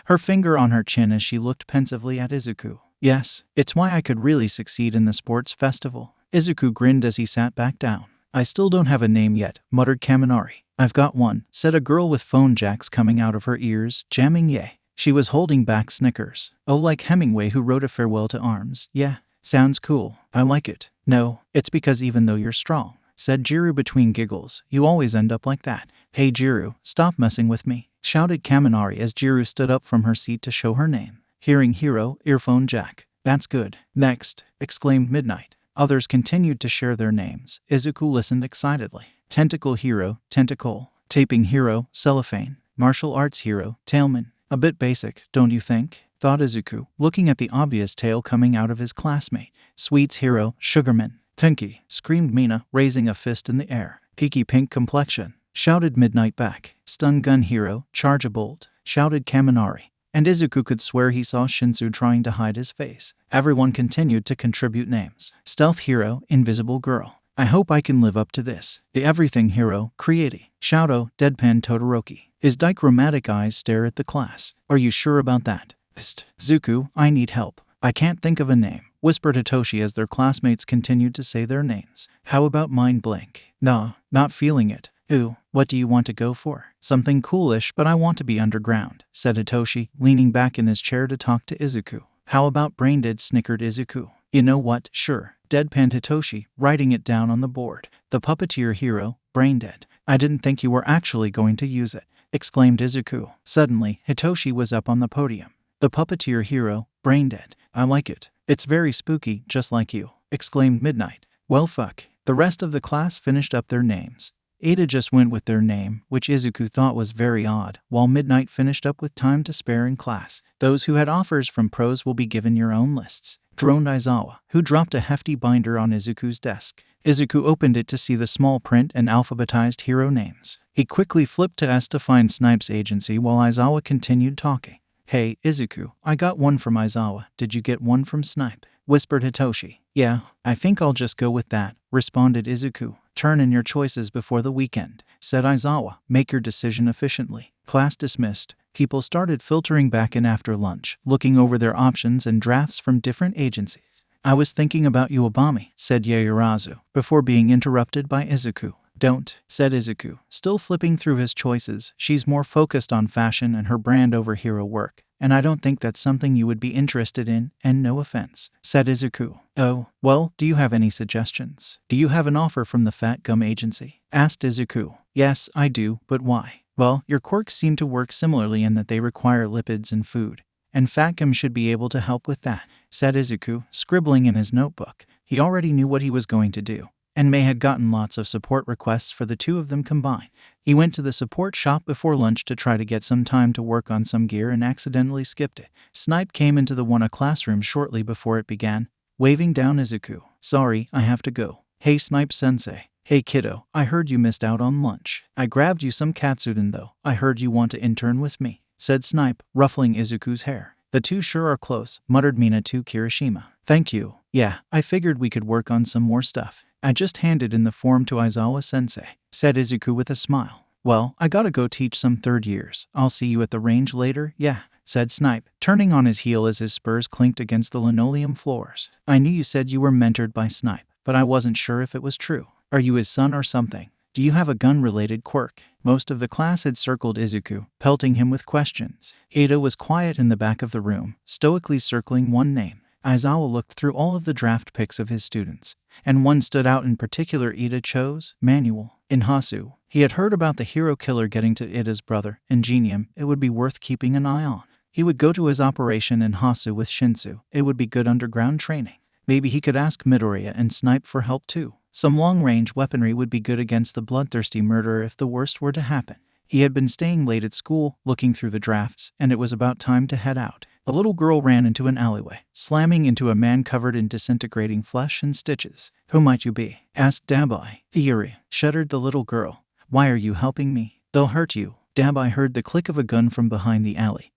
her finger on her chin as she looked pensively at Izuku. Yes, it's why I could really succeed in the sports festival. Izuku grinned as he sat back down. I still don't have a name yet, muttered Kaminari. I've got one, said a girl with phone jacks coming out of her ears, jamming yay. She was holding back snickers. Oh, like Hemingway who wrote A Farewell to Arms. Yeah, sounds cool. I like it. No, it's because even though you're strong, said Jiru between giggles, you always end up like that. Hey Jiru, stop messing with me, shouted Kaminari as Jiru stood up from her seat to show her name. Hearing hero, earphone jack. That's good. Next, exclaimed Midnight. Others continued to share their names. Izuku listened excitedly. Tentacle hero, Tentacle. Taping hero, Cellophane. Martial arts hero, Tailman. A bit basic, don't you think? Thought Izuku, looking at the obvious tail coming out of his classmate. Sweets hero, Sugarman. Pinky, screamed Mina, raising a fist in the air. Peaky pink complexion, shouted Midnight back. Stun gun hero, charge a bolt, shouted Kaminari. And Izuku could swear he saw Shinso trying to hide his face. Everyone continued to contribute names. Stealth hero, invisible girl. I hope I can live up to this. The everything hero, Creati. Shouto, deadpan Todoroki. His dichromatic eyes stare at the class. Are you sure about that? Psst. Zuku, I need help. I can't think of a name, whispered Hitoshi as their classmates continued to say their names. How about mind blank? Nah, not feeling it. Ooh, what do you want to go for? Something coolish, but I want to be underground, said Hitoshi, leaning back in his chair to talk to Izuku. How about brain dead, snickered Izuku. You know what, sure, deadpan Hitoshi, writing it down on the board. The puppeteer hero, brain dead. I didn't think you were actually going to use it, exclaimed Izuku. Suddenly, Hitoshi was up on the podium. The puppeteer hero, brain dead. I like it. It's very spooky, just like you, exclaimed Midnight. Well fuck. The rest of the class finished up their names. Ada just went with their name, which Izuku thought was very odd, while Midnight finished up with time to spare in class. Those who had offers from pros will be given your own lists, droned Aizawa, who dropped a hefty binder on Izuku's desk. Izuku opened it to see the small print and alphabetized hero names. He quickly flipped to S to find Snipe's agency while Aizawa continued talking. Hey, Izuku, I got one from Aizawa. Did you get one from Snipe? Whispered Hitoshi. Yeah, I think I'll just go with that, responded Izuku. Turn in your choices before the weekend, said Aizawa. Make your decision efficiently. Class dismissed. People started filtering back in after lunch, looking over their options and drafts from different agencies. I was thinking about you, Obami, said Yaoyorozu, before being interrupted by Izuku. Don't, said Izuku, still flipping through his choices. She's more focused on fashion and her brand over hero work, and I don't think that's something you would be interested in, and no offense, said Izuku. Oh, well, do you have any suggestions? Do you have an offer from the Fat Gum Agency? Asked Izuku. Yes, I do, but why? Well, your quirks seem to work similarly in that they require lipids and food, and Fat Gum should be able to help with that, said Izuku, scribbling in his notebook. He already knew what he was going to do, and Mei had gotten lots of support requests for the two of them combined. He went to the support shop before lunch to try to get some time to work on some gear and accidentally skipped it. Snipe came into the Wana classroom shortly before it began, waving down Izuku. Sorry, I have to go. Hey Snipe-sensei. Hey kiddo, I heard you missed out on lunch. I grabbed you some katsudon though. I heard you want to intern with me, said Snipe, ruffling Izuku's hair. The two sure are close, muttered Mina to Kirishima. Thank you. Yeah, I figured we could work on some more stuff. I just handed in the form to Aizawa-sensei, said Izuku with a smile. Well, I gotta go teach some third years. I'll see you at the range later, yeah, said Snipe, turning on his heel as his spurs clinked against the linoleum floors. I knew you said you were mentored by Snipe, but I wasn't sure if it was true. Are you his son or something? Do you have a gun-related quirk? Most of the class had circled Izuku, pelting him with questions. Ada was quiet in the back of the room, stoically circling one name. Aizawa looked through all of the draft picks of his students, and one stood out in particular. Ida chose Manuel Inhasu. He had heard about the hero killer getting to Ida's brother, Ingenium. It would be worth keeping an eye on. He would go to his operation Inhasu with Shinso. It would be good underground training. Maybe he could ask Midoriya and Snipe for help too. Some long-range weaponry would be good against the bloodthirsty murderer if the worst were to happen. He had been staying late at school, looking through the drafts, and it was about time to head out. A little girl ran into an alleyway, slamming into a man covered in disintegrating flesh and stitches. Who might you be? Asked Dabai. Iuri, shuddered the little girl. Why are you helping me? They'll hurt you. Dabai heard the click of a gun from behind the alley.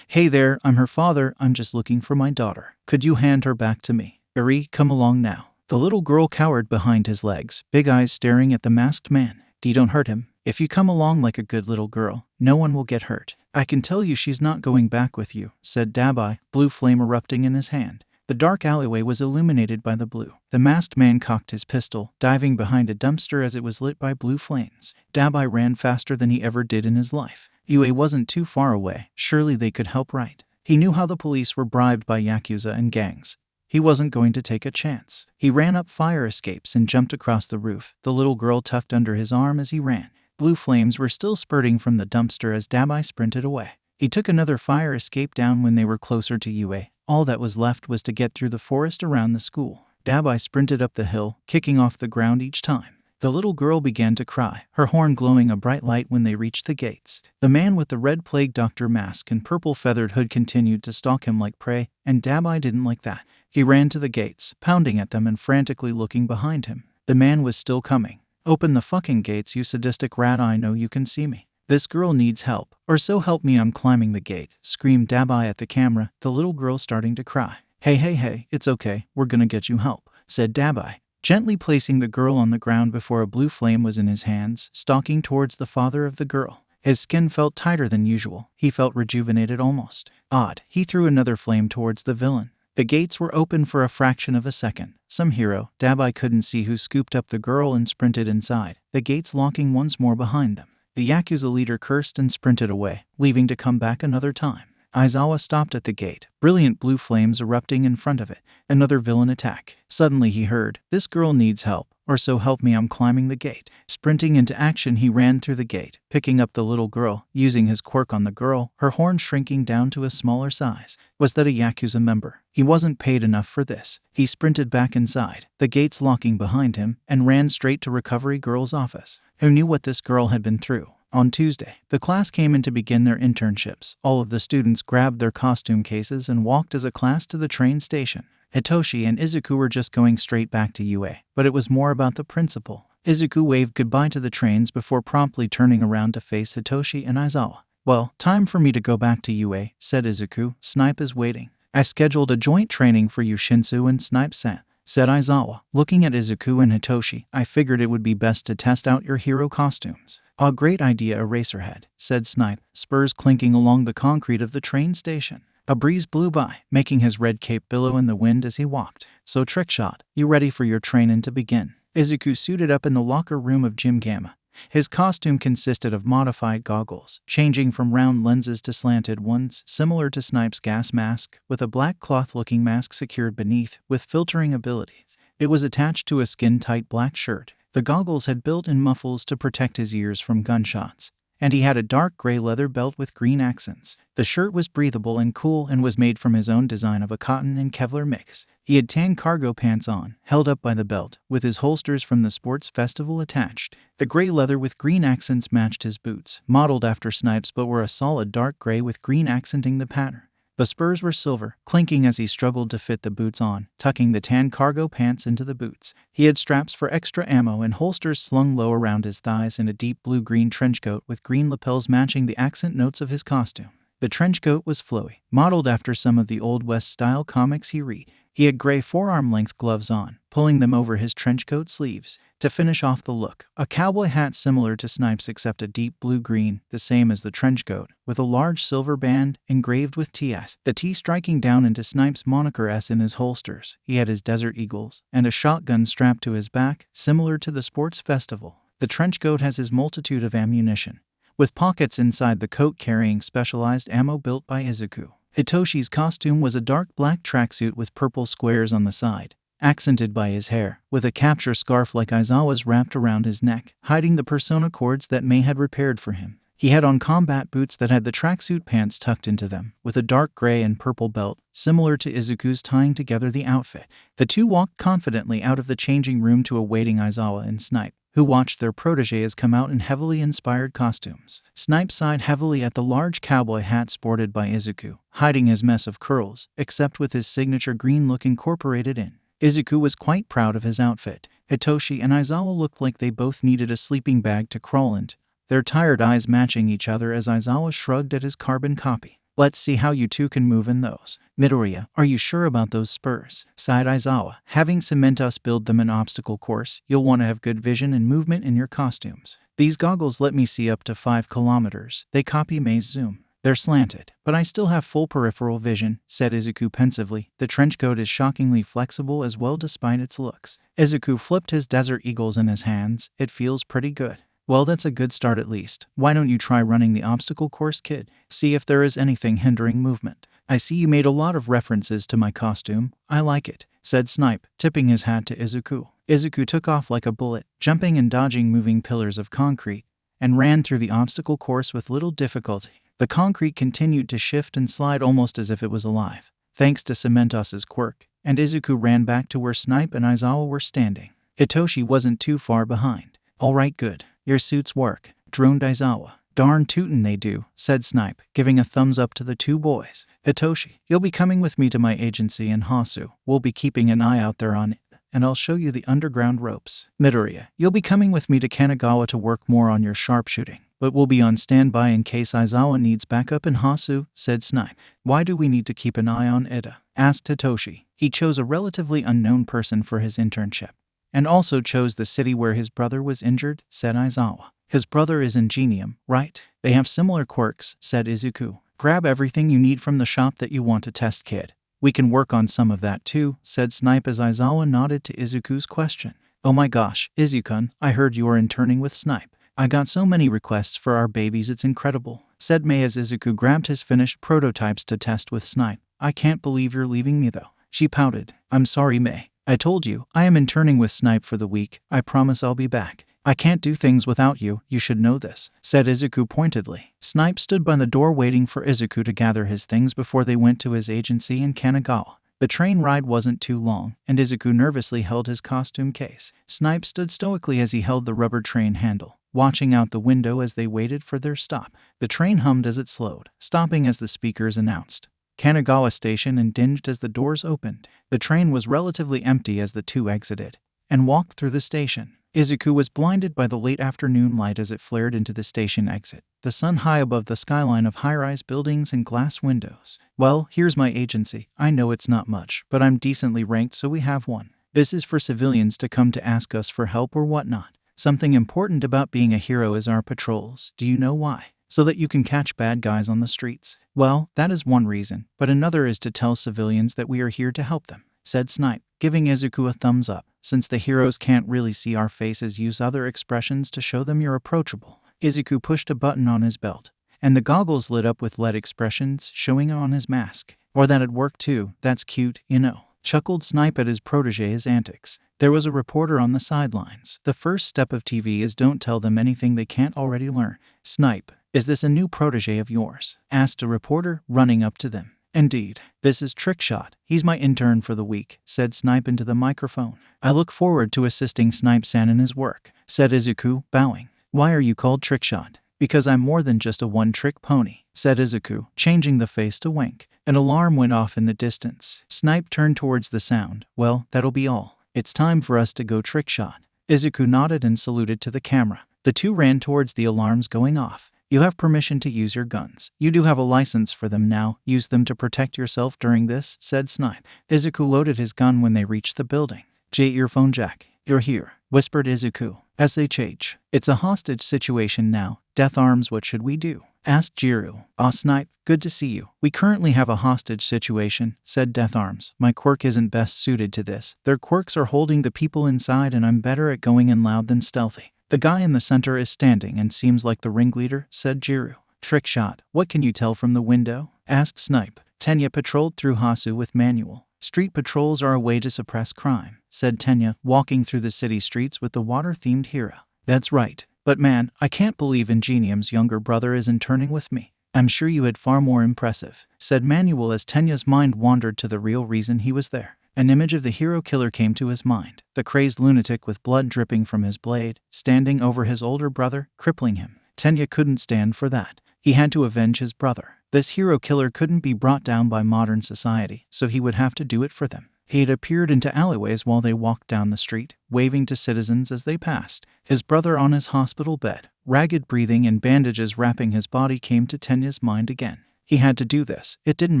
Hey there, I'm her father. I'm just looking for my daughter. Could you hand her back to me? Iuri, come along now. The little girl cowered behind his legs, big eyes staring at the masked man. Don't hurt him. If you come along like a good little girl, no one will get hurt. I can tell you she's not going back with you, said Dabai, blue flame erupting in his hand. The dark alleyway was illuminated by the blue. The masked man cocked his pistol, diving behind a dumpster as it was lit by blue flames. Dabai ran faster than he ever did in his life. Yue wasn't too far away. Surely they could help right. He knew how the police were bribed by Yakuza and gangs. He wasn't going to take a chance. He ran up fire escapes and jumped across the roof, the little girl tucked under his arm as he ran. Blue flames were still spurting from the dumpster as Dabai sprinted away. He took another fire escape down when they were closer to Yue. All that was left was to get through the forest around the school. Dabai sprinted up the hill, kicking off the ground each time. The little girl began to cry, her horn glowing a bright light when they reached the gates. The man with the red PlagueDucktor mask and purple feathered hood continued to stalk him like prey, and Dabai didn't like that. He ran to the gates, pounding at them and frantically looking behind him. The man was still coming. "Open the fucking gates, you sadistic rat, I know you can see me. This girl needs help, or so help me I'm climbing the gate," screamed Dabai at the camera, the little girl starting to cry. Hey, it's okay, we're gonna get you help," said Dabai, gently placing the girl on the ground before a blue flame was in his hands, stalking towards the father of the girl. His skin felt tighter than usual. He felt rejuvenated almost. Odd, he threw another flame towards the villain. The gates were open for a fraction of a second. Some hero, Dabai couldn't see who, scooped up the girl and sprinted inside, the gates locking once more behind them. The Yakuza leader cursed and sprinted away, leaving to come back another time. Aizawa stopped at the gate, brilliant blue flames erupting in front of it. Another villain attack. Suddenly he heard, "This girl needs help, or so help me I'm climbing the gate." Sprinting into action, he ran through the gate, picking up the little girl, using his quirk on the girl, her horn shrinking down to a smaller size. Was that a Yakuza member? He wasn't paid enough for this. He sprinted back inside, the gates locking behind him, and ran straight to Recovery Girl's office. Who knew what this girl had been through? On Tuesday, the class came in to begin their internships. All of the students grabbed their costume cases and walked as a class to the train station. Hitoshi and Izuku were just going straight back to UA, but it was more about the principal. Izuku waved goodbye to the trains before promptly turning around to face Hitoshi and Aizawa. "Well, time for me to go back to UA," said Izuku. "Snipe is waiting." "I scheduled a joint training for you, Shinso and Snipe-san," said Aizawa. Looking at Izuku and Hitoshi, "I figured it would be best to test out your hero costumes." "A great idea, Eraserhead," said Snipe, spurs clinking along the concrete of the train station. A breeze blew by, making his red cape billow in the wind as he walked. "So Trickshot, you ready for your training to begin?" Izuku suited up in the locker room of Gym Gamma. His costume consisted of modified goggles, changing from round lenses to slanted ones, similar to Snipe's gas mask, with a black cloth-looking mask secured beneath, with filtering abilities. It was attached to a skin-tight black shirt. The goggles had built-in muffles to protect his ears from gunshots, and he had a dark gray leather belt with green accents. The shirt was breathable and cool and was made from his own design of a cotton and Kevlar mix. He had tan cargo pants on, held up by the belt, with his holsters from the sports festival attached. The gray leather with green accents matched his boots, modeled after Snipe's but were a solid dark gray with green accenting the pattern. The spurs were silver, clinking as he struggled to fit the boots on, tucking the tan cargo pants into the boots. He had straps for extra ammo and holsters slung low around his thighs and a deep blue-green trenchcoat with green lapels matching the accent notes of his costume. The trenchcoat was flowy, modeled after some of the Old West-style comics he read. He had gray forearm-length gloves on, pulling them over his trenchcoat sleeves. To finish off the look, a cowboy hat similar to Snipe's except a deep blue-green, the same as the trenchcoat, with a large silver band engraved with TS, the T striking down into Snipe's moniker S in his holsters. He had his Desert Eagles, and a shotgun strapped to his back, similar to the sports festival. The trenchcoat has his multitude of ammunition, with pockets inside the coat carrying specialized ammo built by Izuku. Hitoshi's costume was a dark black tracksuit with purple squares on the side, accented by his hair, with a capture scarf like Aizawa's wrapped around his neck, hiding the persona cords that Mei had repaired for him. He had on combat boots that had the tracksuit pants tucked into them, with a dark gray and purple belt, similar to Izuku's, tying together the outfit. The two walked confidently out of the changing room to awaiting Aizawa and Snipe, who watched their protégés come out in heavily inspired costumes. Snipe sighed heavily at the large cowboy hat sported by Izuku, hiding his mess of curls, except with his signature green look incorporated in. Izuku was quite proud of his outfit. Hitoshi and Aizawa looked like they both needed a sleeping bag to crawl into, their tired eyes matching each other as Aizawa shrugged at his carbon copy. "Let's see how you two can move in those." "Midoriya, are you sure about those spurs?" sighed Aizawa. "Having cement us build them an obstacle course, you'll want to have good vision and movement in your costumes. These goggles let me see up to 5 kilometers. They copy Mei's zoom. They're slanted, but I still have full peripheral vision," said Izuku pensively. "The trenchcoat is shockingly flexible as well despite its looks." Izuku flipped his Desert Eagles in his hands. "It feels pretty good." "Well, that's a good start at least. Why don't you try running the obstacle course, kid? See if there is anything hindering movement." "I see you made a lot of references to my costume. I like it," said Snipe, tipping his hat to Izuku. Izuku took off like a bullet, jumping and dodging moving pillars of concrete, and ran through the obstacle course with little difficulty. The concrete continued to shift and slide almost as if it was alive, thanks to Cementos's quirk, and Izuku ran back to where Snipe and Aizawa were standing. Hitoshi wasn't too far behind. "All right, good. Your suits work," droned Aizawa. Darn tootin' they do, said Snipe, giving a thumbs up to the two boys. Hitoshi, you'll be coming with me to my agency in Hasu. We'll be keeping an eye out there on it, and I'll show you the underground ropes. Midoriya, you'll be coming with me to Kanagawa to work more on your sharpshooting, but we'll be on standby in case Aizawa needs backup in Hasu, said Snipe. Why do we need to keep an eye on Ida? Asked Hitoshi. He chose a relatively unknown person for his internship, and also chose the city where his brother was injured, said Aizawa. His brother is Ingenium, right? They have similar quirks, said Izuku. Grab everything you need from the shop that you want to test, kid. We can work on some of that too, said Snipe as Aizawa nodded to Izuku's question. Oh my gosh, Izukun, I heard you are interning with Snipe. I got so many requests for our babies, it's incredible, said Mei as Izuku grabbed his finished prototypes to test with Snipe. I can't believe you're leaving me though. She pouted. I'm sorry, Mei. I told you, I am interning with Snipe for the week. I promise I'll be back. I can't do things without you, you should know this, said Izuku pointedly. Snipe stood by the door waiting for Izuku to gather his things before they went to his agency in Kanagawa. The train ride wasn't too long, and Izuku nervously held his costume case. Snipe stood stoically as he held the rubber train handle, watching out the window as they waited for their stop. The train hummed as it slowed, stopping as the speakers announced Kanagawa Station and dinged as the doors opened. The train was relatively empty as the two exited and walked through the station. Izuku was blinded by the late afternoon light as it flared into the station exit, the sun high above the skyline of high-rise buildings and glass windows. Well, here's my agency. I know it's not much, but I'm decently ranked, so we have one. This is for civilians to come to ask us for help or whatnot. Something important about being a hero is our patrols. Do you know why? So that you can catch bad guys on the streets. Well, that is one reason, but another is to tell civilians that we are here to help them, said Snipe, giving Izuku a thumbs up. Since the heroes can't really see our faces, use other expressions to show them you're approachable. Izuku pushed a button on his belt, and the goggles lit up with LED expressions showing on his mask. Or that'd work too, that's cute, you know, chuckled Snipe at his protege's antics. There was a reporter on the sidelines. The first step of TV is don't tell them anything they can't already learn. Snipe, is this a new protege of yours? Asked a reporter, running up to them. Indeed, this is Trickshot. He's my intern for the week, said Snipe into the microphone. I look forward to assisting Snipe-san in his work, said Izuku, bowing. Why are you called Trickshot? Because I'm more than just a one-trick pony, said Izuku, changing the face to wink. An alarm went off in the distance. Snipe turned towards the sound. Well, that'll be all. It's time for us to go Trickshot. Izuku nodded and saluted to the camera. The two ran towards the alarms going off. You have permission to use your guns. You do have a license for them now. Use them to protect yourself during this, said Snipe. Izuku loaded his gun when they reached the building. Earphone Jack, you're here, whispered Izuku. SHH. It's a hostage situation now. Death Arms, what should we do? Asked Jiru. Snipe, good to see you. We currently have a hostage situation, said Death Arms. My quirk isn't best suited to this. Their quirks are holding the people inside and I'm better at going in loud than stealthy. The guy in the center is standing and seems like the ringleader, said Jiru. Trickshot, what can you tell from the window? Asked Snipe. Tenya patrolled through Hasu with manual. Street patrols are a way to suppress crime, said Tenya, walking through the city streets with the water-themed hero. That's right. But man, I can't believe Ingenium's younger brother is interning with me. I'm sure you had far more impressive, said Manuel as Tenya's mind wandered to the real reason he was there. An image of the hero killer came to his mind, the crazed lunatic with blood dripping from his blade, standing over his older brother, crippling him. Tenya couldn't stand for that. He had to avenge his brother. This hero killer couldn't be brought down by modern society, so he would have to do it for them. He had appeared into alleyways while they walked down the street, waving to citizens as they passed. His brother on his hospital bed, ragged breathing and bandages wrapping his body came to Tenya's mind again. He had to do this. It didn't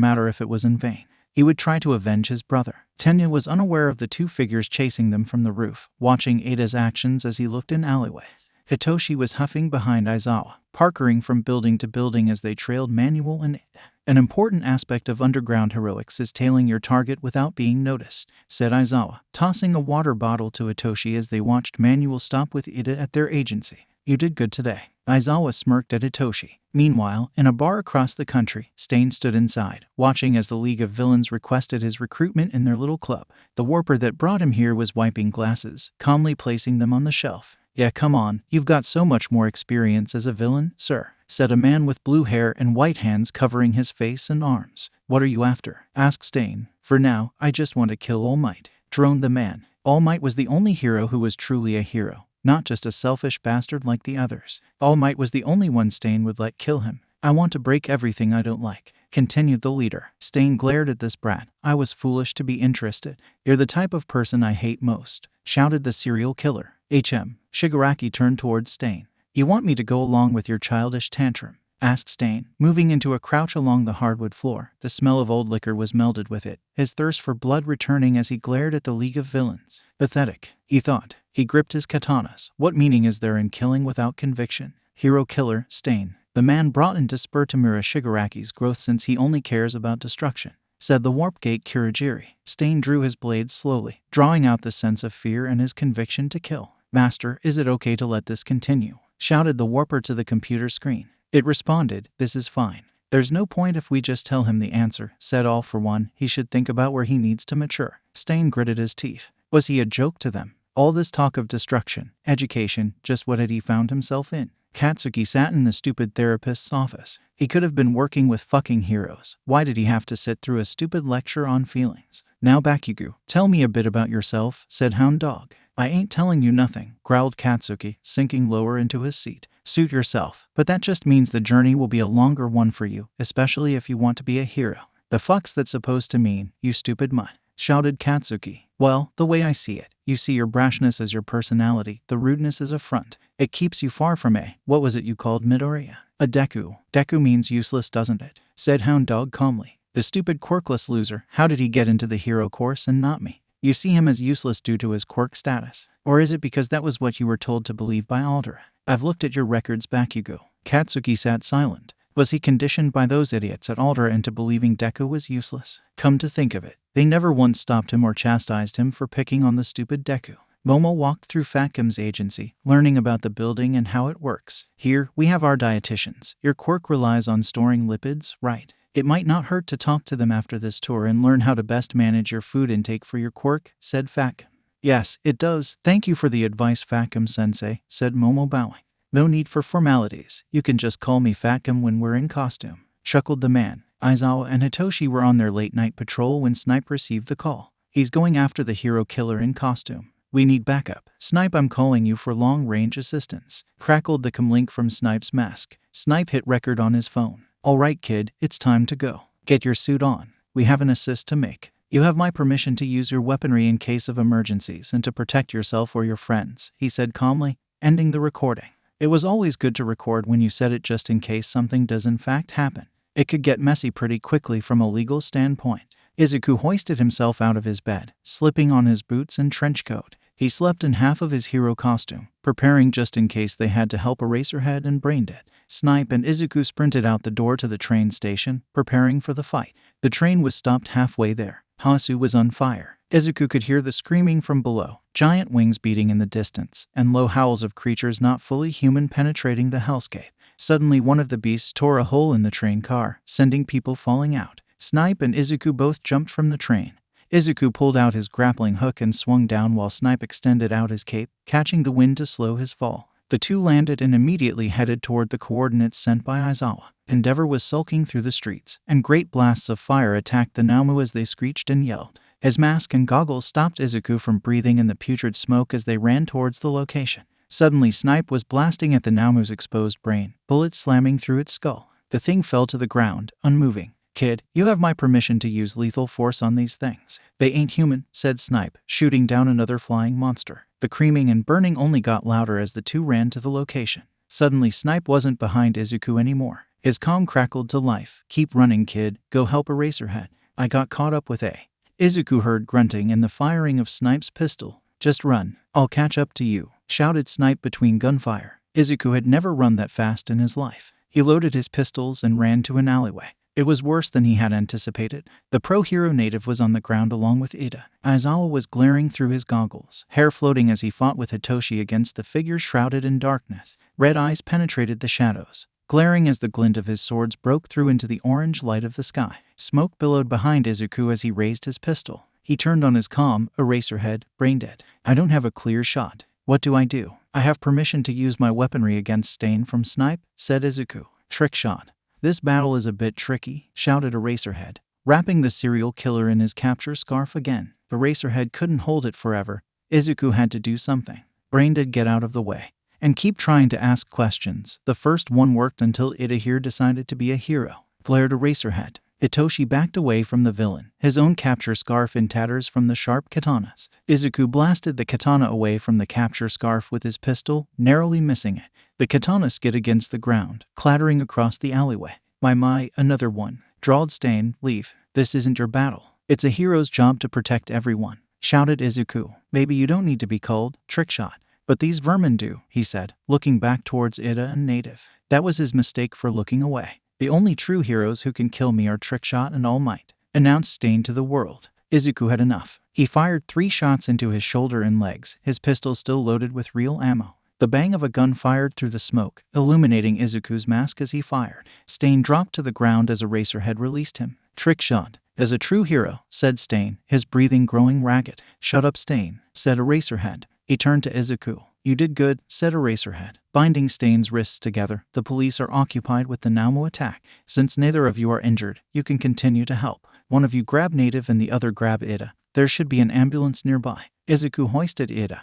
matter if it was in vain. He would try to avenge his brother. Tenya was unaware of the two figures chasing them from the roof, watching Ada's actions as he looked in alleyways. Hitoshi was huffing behind Aizawa, parkering from building to building as they trailed Manuel and Ada. An important aspect of underground heroics is tailing your target without being noticed, said Aizawa, tossing a water bottle to Hitoshi as they watched Manuel stop with Ida at their agency. You did good today. Aizawa smirked at Hitoshi. Meanwhile, in a bar across the country, Stain stood inside, watching as the League of Villains requested his recruitment in their little club. The warper that brought him here was wiping glasses, calmly placing them on the shelf. Yeah, come on, you've got so much more experience as a villain, sir, said a man with blue hair and white hands covering his face and arms. What are you after? Asked Stain. For now, I just want to kill All Might, droned the man. All Might was the only hero who was truly a hero. not just a selfish bastard like the others. All Might was the only one Stain would let kill him. I want to break everything I don't like, continued the leader. Stain glared at this brat. I was foolish to be interested. You're the type of person I hate most, shouted the serial killer. Shigaraki turned towards Stain. You want me to go along with your childish tantrum? Asked Stain, moving into a crouch along the hardwood floor. The smell of old liquor was melded with it, his thirst for blood returning as he glared at the League of Villains. Pathetic, he thought. He gripped his katanas. What meaning is there in killing without conviction? Hero killer, Stain. The man brought in to spur Tamura Shigaraki's growth since he only cares about destruction, said the Warp Gate Kurogiri. Stain drew his blade slowly, drawing out the sense of fear and his conviction to kill. Master, is it okay to let this continue? Shouted the Warper to the computer screen. It responded, this is fine. There's no point if we just tell him the answer, said All For One. He should think about where he needs to mature. Stain gritted his teeth. Was he a joke to them? All this talk of destruction, education, just what had he found himself in? Katsuki sat in the stupid therapist's office. He could have been working with fucking heroes. Why did he have to sit through a stupid lecture on feelings? Now Bakugo, tell me a bit about yourself, said Hound Dog. I ain't telling you nothing, growled Katsuki, sinking lower into his seat. Suit yourself, but that just means the journey will be a longer one for you, especially if you want to be a hero. The fuck's that supposed to mean, you stupid mutt? Shouted Katsuki. Well, the way I see it, you see your brashness as your personality, the rudeness as a front. It keeps you far from what was it you called Midoriya? A Deku. Deku means useless, doesn't it? Said Hound Dog calmly. The stupid quirkless loser, how did he get into the hero course and not me? You see him as useless due to his quirk status? Or is it because that was what you were told to believe by Alder? I've looked at your records, Bakugo. Katsuki sat silent. Was he conditioned by those idiots at Alder into believing Deku was useless? Come to think of it, they never once stopped him or chastised him for picking on the stupid Deku. Momo walked through Fatcom's agency, learning about the building and how it works. Here, we have our dietitians. Your quirk relies on storing lipids, right? It might not hurt to talk to them after this tour and learn how to best manage your food intake for your quirk, said Fatcom. Yes, it does. Thank you for the advice, Fatcom-sensei, said Momo bowing. No need for formalities. You can just call me Fatcom when we're in costume, chuckled the man. Aizawa and Hitoshi were on their late-night patrol when Snipe received the call. He's going after the hero killer in costume. We need backup. Snipe, I'm calling you for long-range assistance, crackled the comlink from Snipe's mask. Snipe hit record on his phone. All right, kid, it's time to go. Get your suit on. We have an assist to make. You have my permission to use your weaponry in case of emergencies and to protect yourself or your friends, he said calmly, ending the recording. It was always good to record when you said it just in case something does in fact happen. It could get messy pretty quickly from a legal standpoint. Izuku hoisted himself out of his bed, slipping on his boots and trench coat. He slept in half of his hero costume, preparing just in case they had to help Eraserhead and Braindead. Snipe and Izuku sprinted out the door to the train station, preparing for the fight. The train was stopped halfway there. Hasu was on fire. Izuku could hear the screaming from below, giant wings beating in the distance, and low howls of creatures not fully human penetrating the hellscape. Suddenly one of the beasts tore a hole in the train car, sending people falling out. Snipe and Izuku both jumped from the train. Izuku pulled out his grappling hook and swung down while Snipe extended out his cape, catching the wind to slow his fall. The two landed and immediately headed toward the coordinates sent by Aizawa. Endeavor was sulking through the streets, and great blasts of fire attacked the Namu as they screeched and yelled. His mask and goggles stopped Izuku from breathing in the putrid smoke as they ran towards the location. Suddenly Snipe was blasting at the Namu's exposed brain, bullets slamming through its skull. The thing fell to the ground, unmoving. Kid, you have my permission to use lethal force on these things. They ain't human, said Snipe, shooting down another flying monster. The creaming and burning only got louder as the two ran to the location. Suddenly Snipe wasn't behind Izuku anymore. His comm crackled to life. Keep running, kid. Go help Eraserhead. I got caught up with Izuku heard grunting and the firing of Snipe's pistol. Just run. I'll catch up to you, shouted Snipe between gunfire. Izuku had never run that fast in his life. He loaded his pistols and ran to an alleyway. It was worse than he had anticipated. The pro-hero native was on the ground along with Ida. Aizawa was glaring through his goggles, hair floating as he fought with Hitoshi against the figure shrouded in darkness. Red eyes penetrated the shadows, glaring as the glint of his swords broke through into the orange light of the sky. Smoke billowed behind Izuku as he raised his pistol. He turned on his comm, Eraserhead, Braindead. I don't have a clear shot. What do? I have permission to use my weaponry against Stain from Snipe, said Izuku. Trick shot. This battle is a bit tricky, shouted Eraserhead, wrapping the serial killer in his capture scarf again. Eraserhead couldn't hold it forever. Izuku had to do something. Brain dead, get out of the way. And keep trying to ask questions. The first one worked until Ida here decided to be a hero. Flared Eraserhead. Hitoshi backed away from the villain, his own capture scarf in tatters from the sharp katanas. Izuku blasted the katana away from the capture scarf with his pistol, narrowly missing it. The katana skid against the ground, clattering across the alleyway. My, another one. Drawled Stain, leave. This isn't your battle. It's a hero's job to protect everyone, shouted Izuku. Maybe you don't need to be called Trickshot. But these vermin do, he said, looking back towards Ida and Native. That was his mistake for looking away. The only true heroes who can kill me are Trickshot and All Might, announced Stain to the world. Izuku had enough. He fired 3 shots into his shoulder and legs, his pistol still loaded with real ammo. The bang of a gun fired through the smoke, illuminating Izuku's mask as he fired. Stain dropped to the ground as Eraserhead released him. Trickshot. As a true hero, said Stain, his breathing growing ragged. Shut up, Stain, said Eraserhead. He turned to Izuku. You did good, said Eraserhead. Binding Stain's wrists together, the police are occupied with the Namu attack. Since neither of you are injured, you can continue to help. One of you grab Native and the other grab Ida. There should be an ambulance nearby. Izuku hoisted Ida,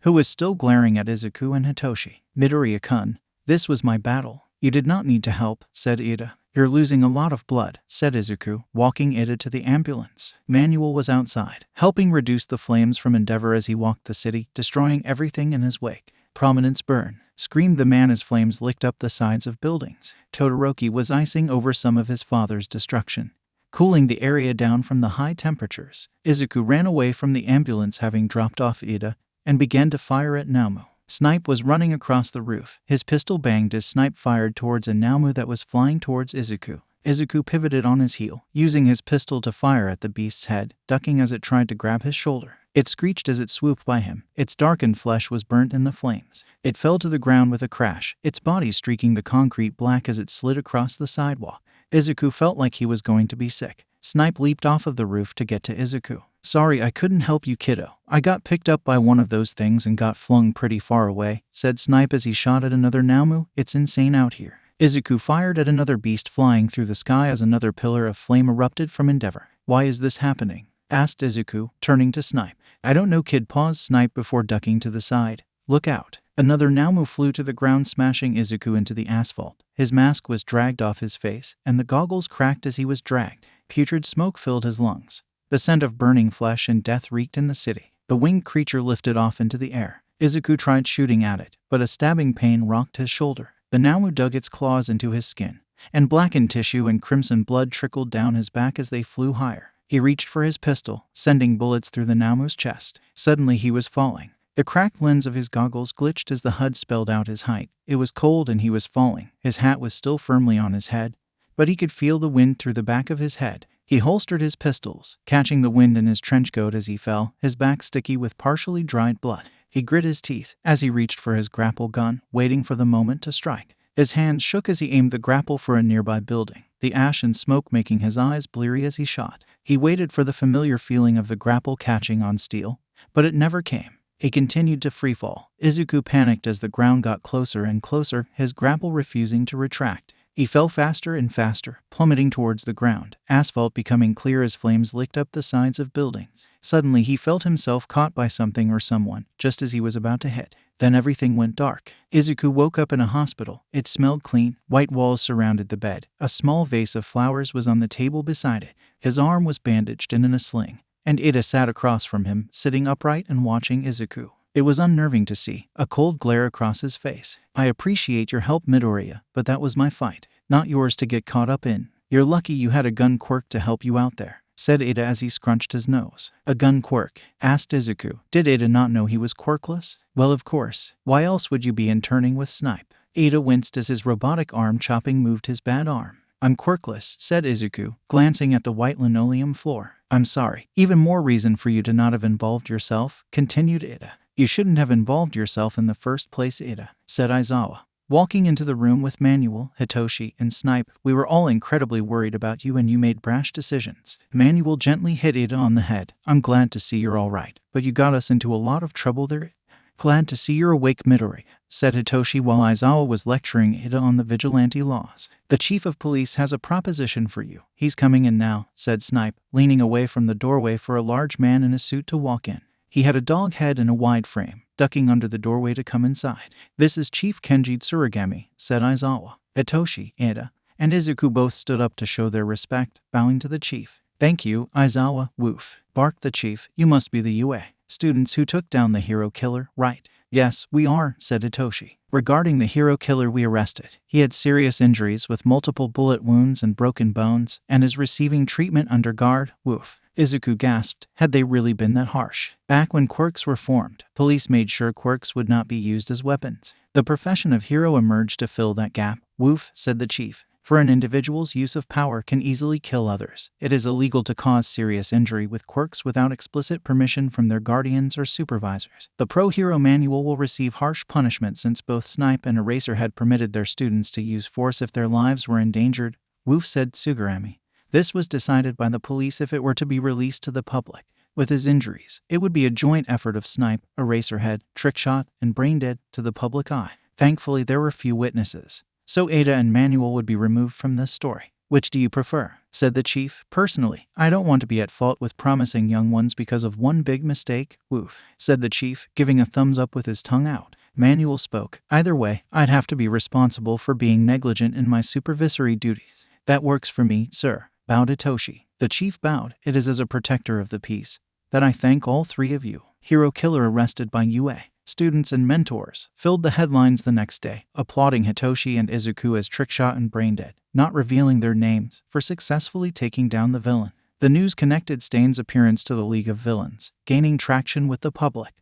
who was still glaring at Izuku and Hitoshi. Midoriya-kun, this was my battle. You did not need to help, said Ida. You're losing a lot of blood, said Izuku, walking Ida to the ambulance. Manuel was outside, helping reduce the flames from Endeavor as he walked the city, destroying everything in his wake. Prominence burn, screamed the man as flames licked up the sides of buildings. Todoroki was icing over some of his father's destruction, cooling the area down from the high temperatures. Izuku ran away from the ambulance having dropped off Ida, and began to fire at Namu. Snipe was running across the roof. His pistol banged as Snipe fired towards a Namu that was flying towards Izuku. Izuku pivoted on his heel, using his pistol to fire at the beast's head, ducking as it tried to grab his shoulder. It screeched as it swooped by him. Its darkened flesh was burnt in the flames. It fell to the ground with a crash, its body streaking the concrete black as it slid across the sidewalk. Izuku felt like he was going to be sick. Snipe leaped off of the roof to get to Izuku. Sorry, I couldn't help you, kiddo. I got picked up by one of those things and got flung pretty far away, said Snipe as he shot at another Namu. It's insane out here. Izuku fired at another beast flying through the sky as another pillar of flame erupted from Endeavor. Why is this happening? Asked Izuku, turning to Snipe. I don't know, kid, paused Snipe before ducking to the side. Look out. Another Namu flew to the ground, smashing Izuku into the asphalt. His mask was dragged off his face, and the goggles cracked as he was dragged. Putrid smoke filled his lungs. The scent of burning flesh and death reeked in the city. The winged creature lifted off into the air. Izuku tried shooting at it, but a stabbing pain rocked his shoulder. The Namu dug its claws into his skin, and blackened tissue and crimson blood trickled down his back as they flew higher. He reached for his pistol, sending bullets through the Namu's chest. Suddenly he was falling. The cracked lens of his goggles glitched as the HUD spelled out his height. It was cold and he was falling. His hat was still firmly on his head, but he could feel the wind through the back of his head. He holstered his pistols, catching the wind in his trench coat as he fell, his back sticky with partially dried blood. He grit his teeth as he reached for his grapple gun, waiting for the moment to strike. His hands shook as he aimed the grapple for a nearby building, the ash and smoke making his eyes bleary as he shot. He waited for the familiar feeling of the grapple catching on steel, but it never came. He continued to freefall. Izuku panicked as the ground got closer and closer, his grapple refusing to retract. He fell faster and faster, plummeting towards the ground, asphalt becoming clear as flames licked up the sides of buildings. Suddenly he felt himself caught by something or someone, just as he was about to hit. Then everything went dark. Izuku woke up in a hospital. It smelled clean. White walls surrounded the bed. A small vase of flowers was on the table beside it. His arm was bandaged and in a sling, and Ida sat across from him, sitting upright and watching Izuku. It was unnerving to see, a cold glare across his face. I appreciate your help, Midoriya, but that was my fight, not yours to get caught up in. You're lucky you had a gun quirk to help you out there, said Ida as he scrunched his nose. A gun quirk? Asked Izuku. Did Ida not know he was quirkless? Well, of course. Why else would you be interning with Snipe? Ida winced as his robotic arm chopping moved his bad arm. I'm quirkless, said Izuku, glancing at the white linoleum floor. I'm sorry. Even more reason for you to not have involved yourself, continued Ida. You shouldn't have involved yourself in the first place, Ida, said Aizawa. Walking into the room with Manuel, Hitoshi, and Snipe, we were all incredibly worried about you and you made brash decisions. Manuel gently hit Ida on the head. I'm glad to see you're all right, but you got us into a lot of trouble there. Glad to see you're awake, Midori, said Hitoshi while Aizawa was lecturing Ida on the vigilante laws. The chief of police has a proposition for you. He's coming in now, said Snipe, leaning away from the doorway for a large man in a suit to walk in. He had a dog head and a wide frame, ducking under the doorway to come inside. "This is Chief Kenji Tsurugami," said Aizawa. Itoshi, Ada, and Izuku both stood up to show their respect, bowing to the chief. "Thank you, Aizawa, woof," barked the chief. "You must be the UA students who took down the hero killer, right?" "Yes, we are," said Itoshi. "Regarding the hero killer we arrested, he had serious injuries with multiple bullet wounds and broken bones, and is receiving treatment under guard, woof." Izuku gasped. Had they really been that harsh? Back when quirks were formed, police made sure quirks would not be used as weapons. The profession of hero emerged to fill that gap, woof, said the chief. For an individual's use of power can easily kill others. It is illegal to cause serious injury with quirks without explicit permission from their guardians or supervisors. The pro-hero manual will receive harsh punishment since both Snipe and Eraser had permitted their students to use force if their lives were endangered, woof, said Tsurugami. This was decided by the police if it were to be released to the public. With his injuries, it would be a joint effort of Snipe, Eraserhead, Trickshot, and Braindead to the public eye. Thankfully, there were few witnesses, so Ada and Manuel would be removed from this story. "Which do you prefer?" said the chief. "Personally, I don't want to be at fault with promising young ones because of one big mistake, woof," said the chief, giving a thumbs up with his tongue out. Manuel spoke. "Either way, I'd have to be responsible for being negligent in my supervisory duties." "That works for me, sir," bowed Itoshi. The chief bowed. "It is as a protector of the peace that I thank all three of you." Hero killer arrested by UA. Students and mentors filled the headlines the next day, applauding Hitoshi and Izuku as Trickshot and Braindead, not revealing their names, for successfully taking down the villain. The news connected Stain's appearance to the League of Villains, gaining traction with the public.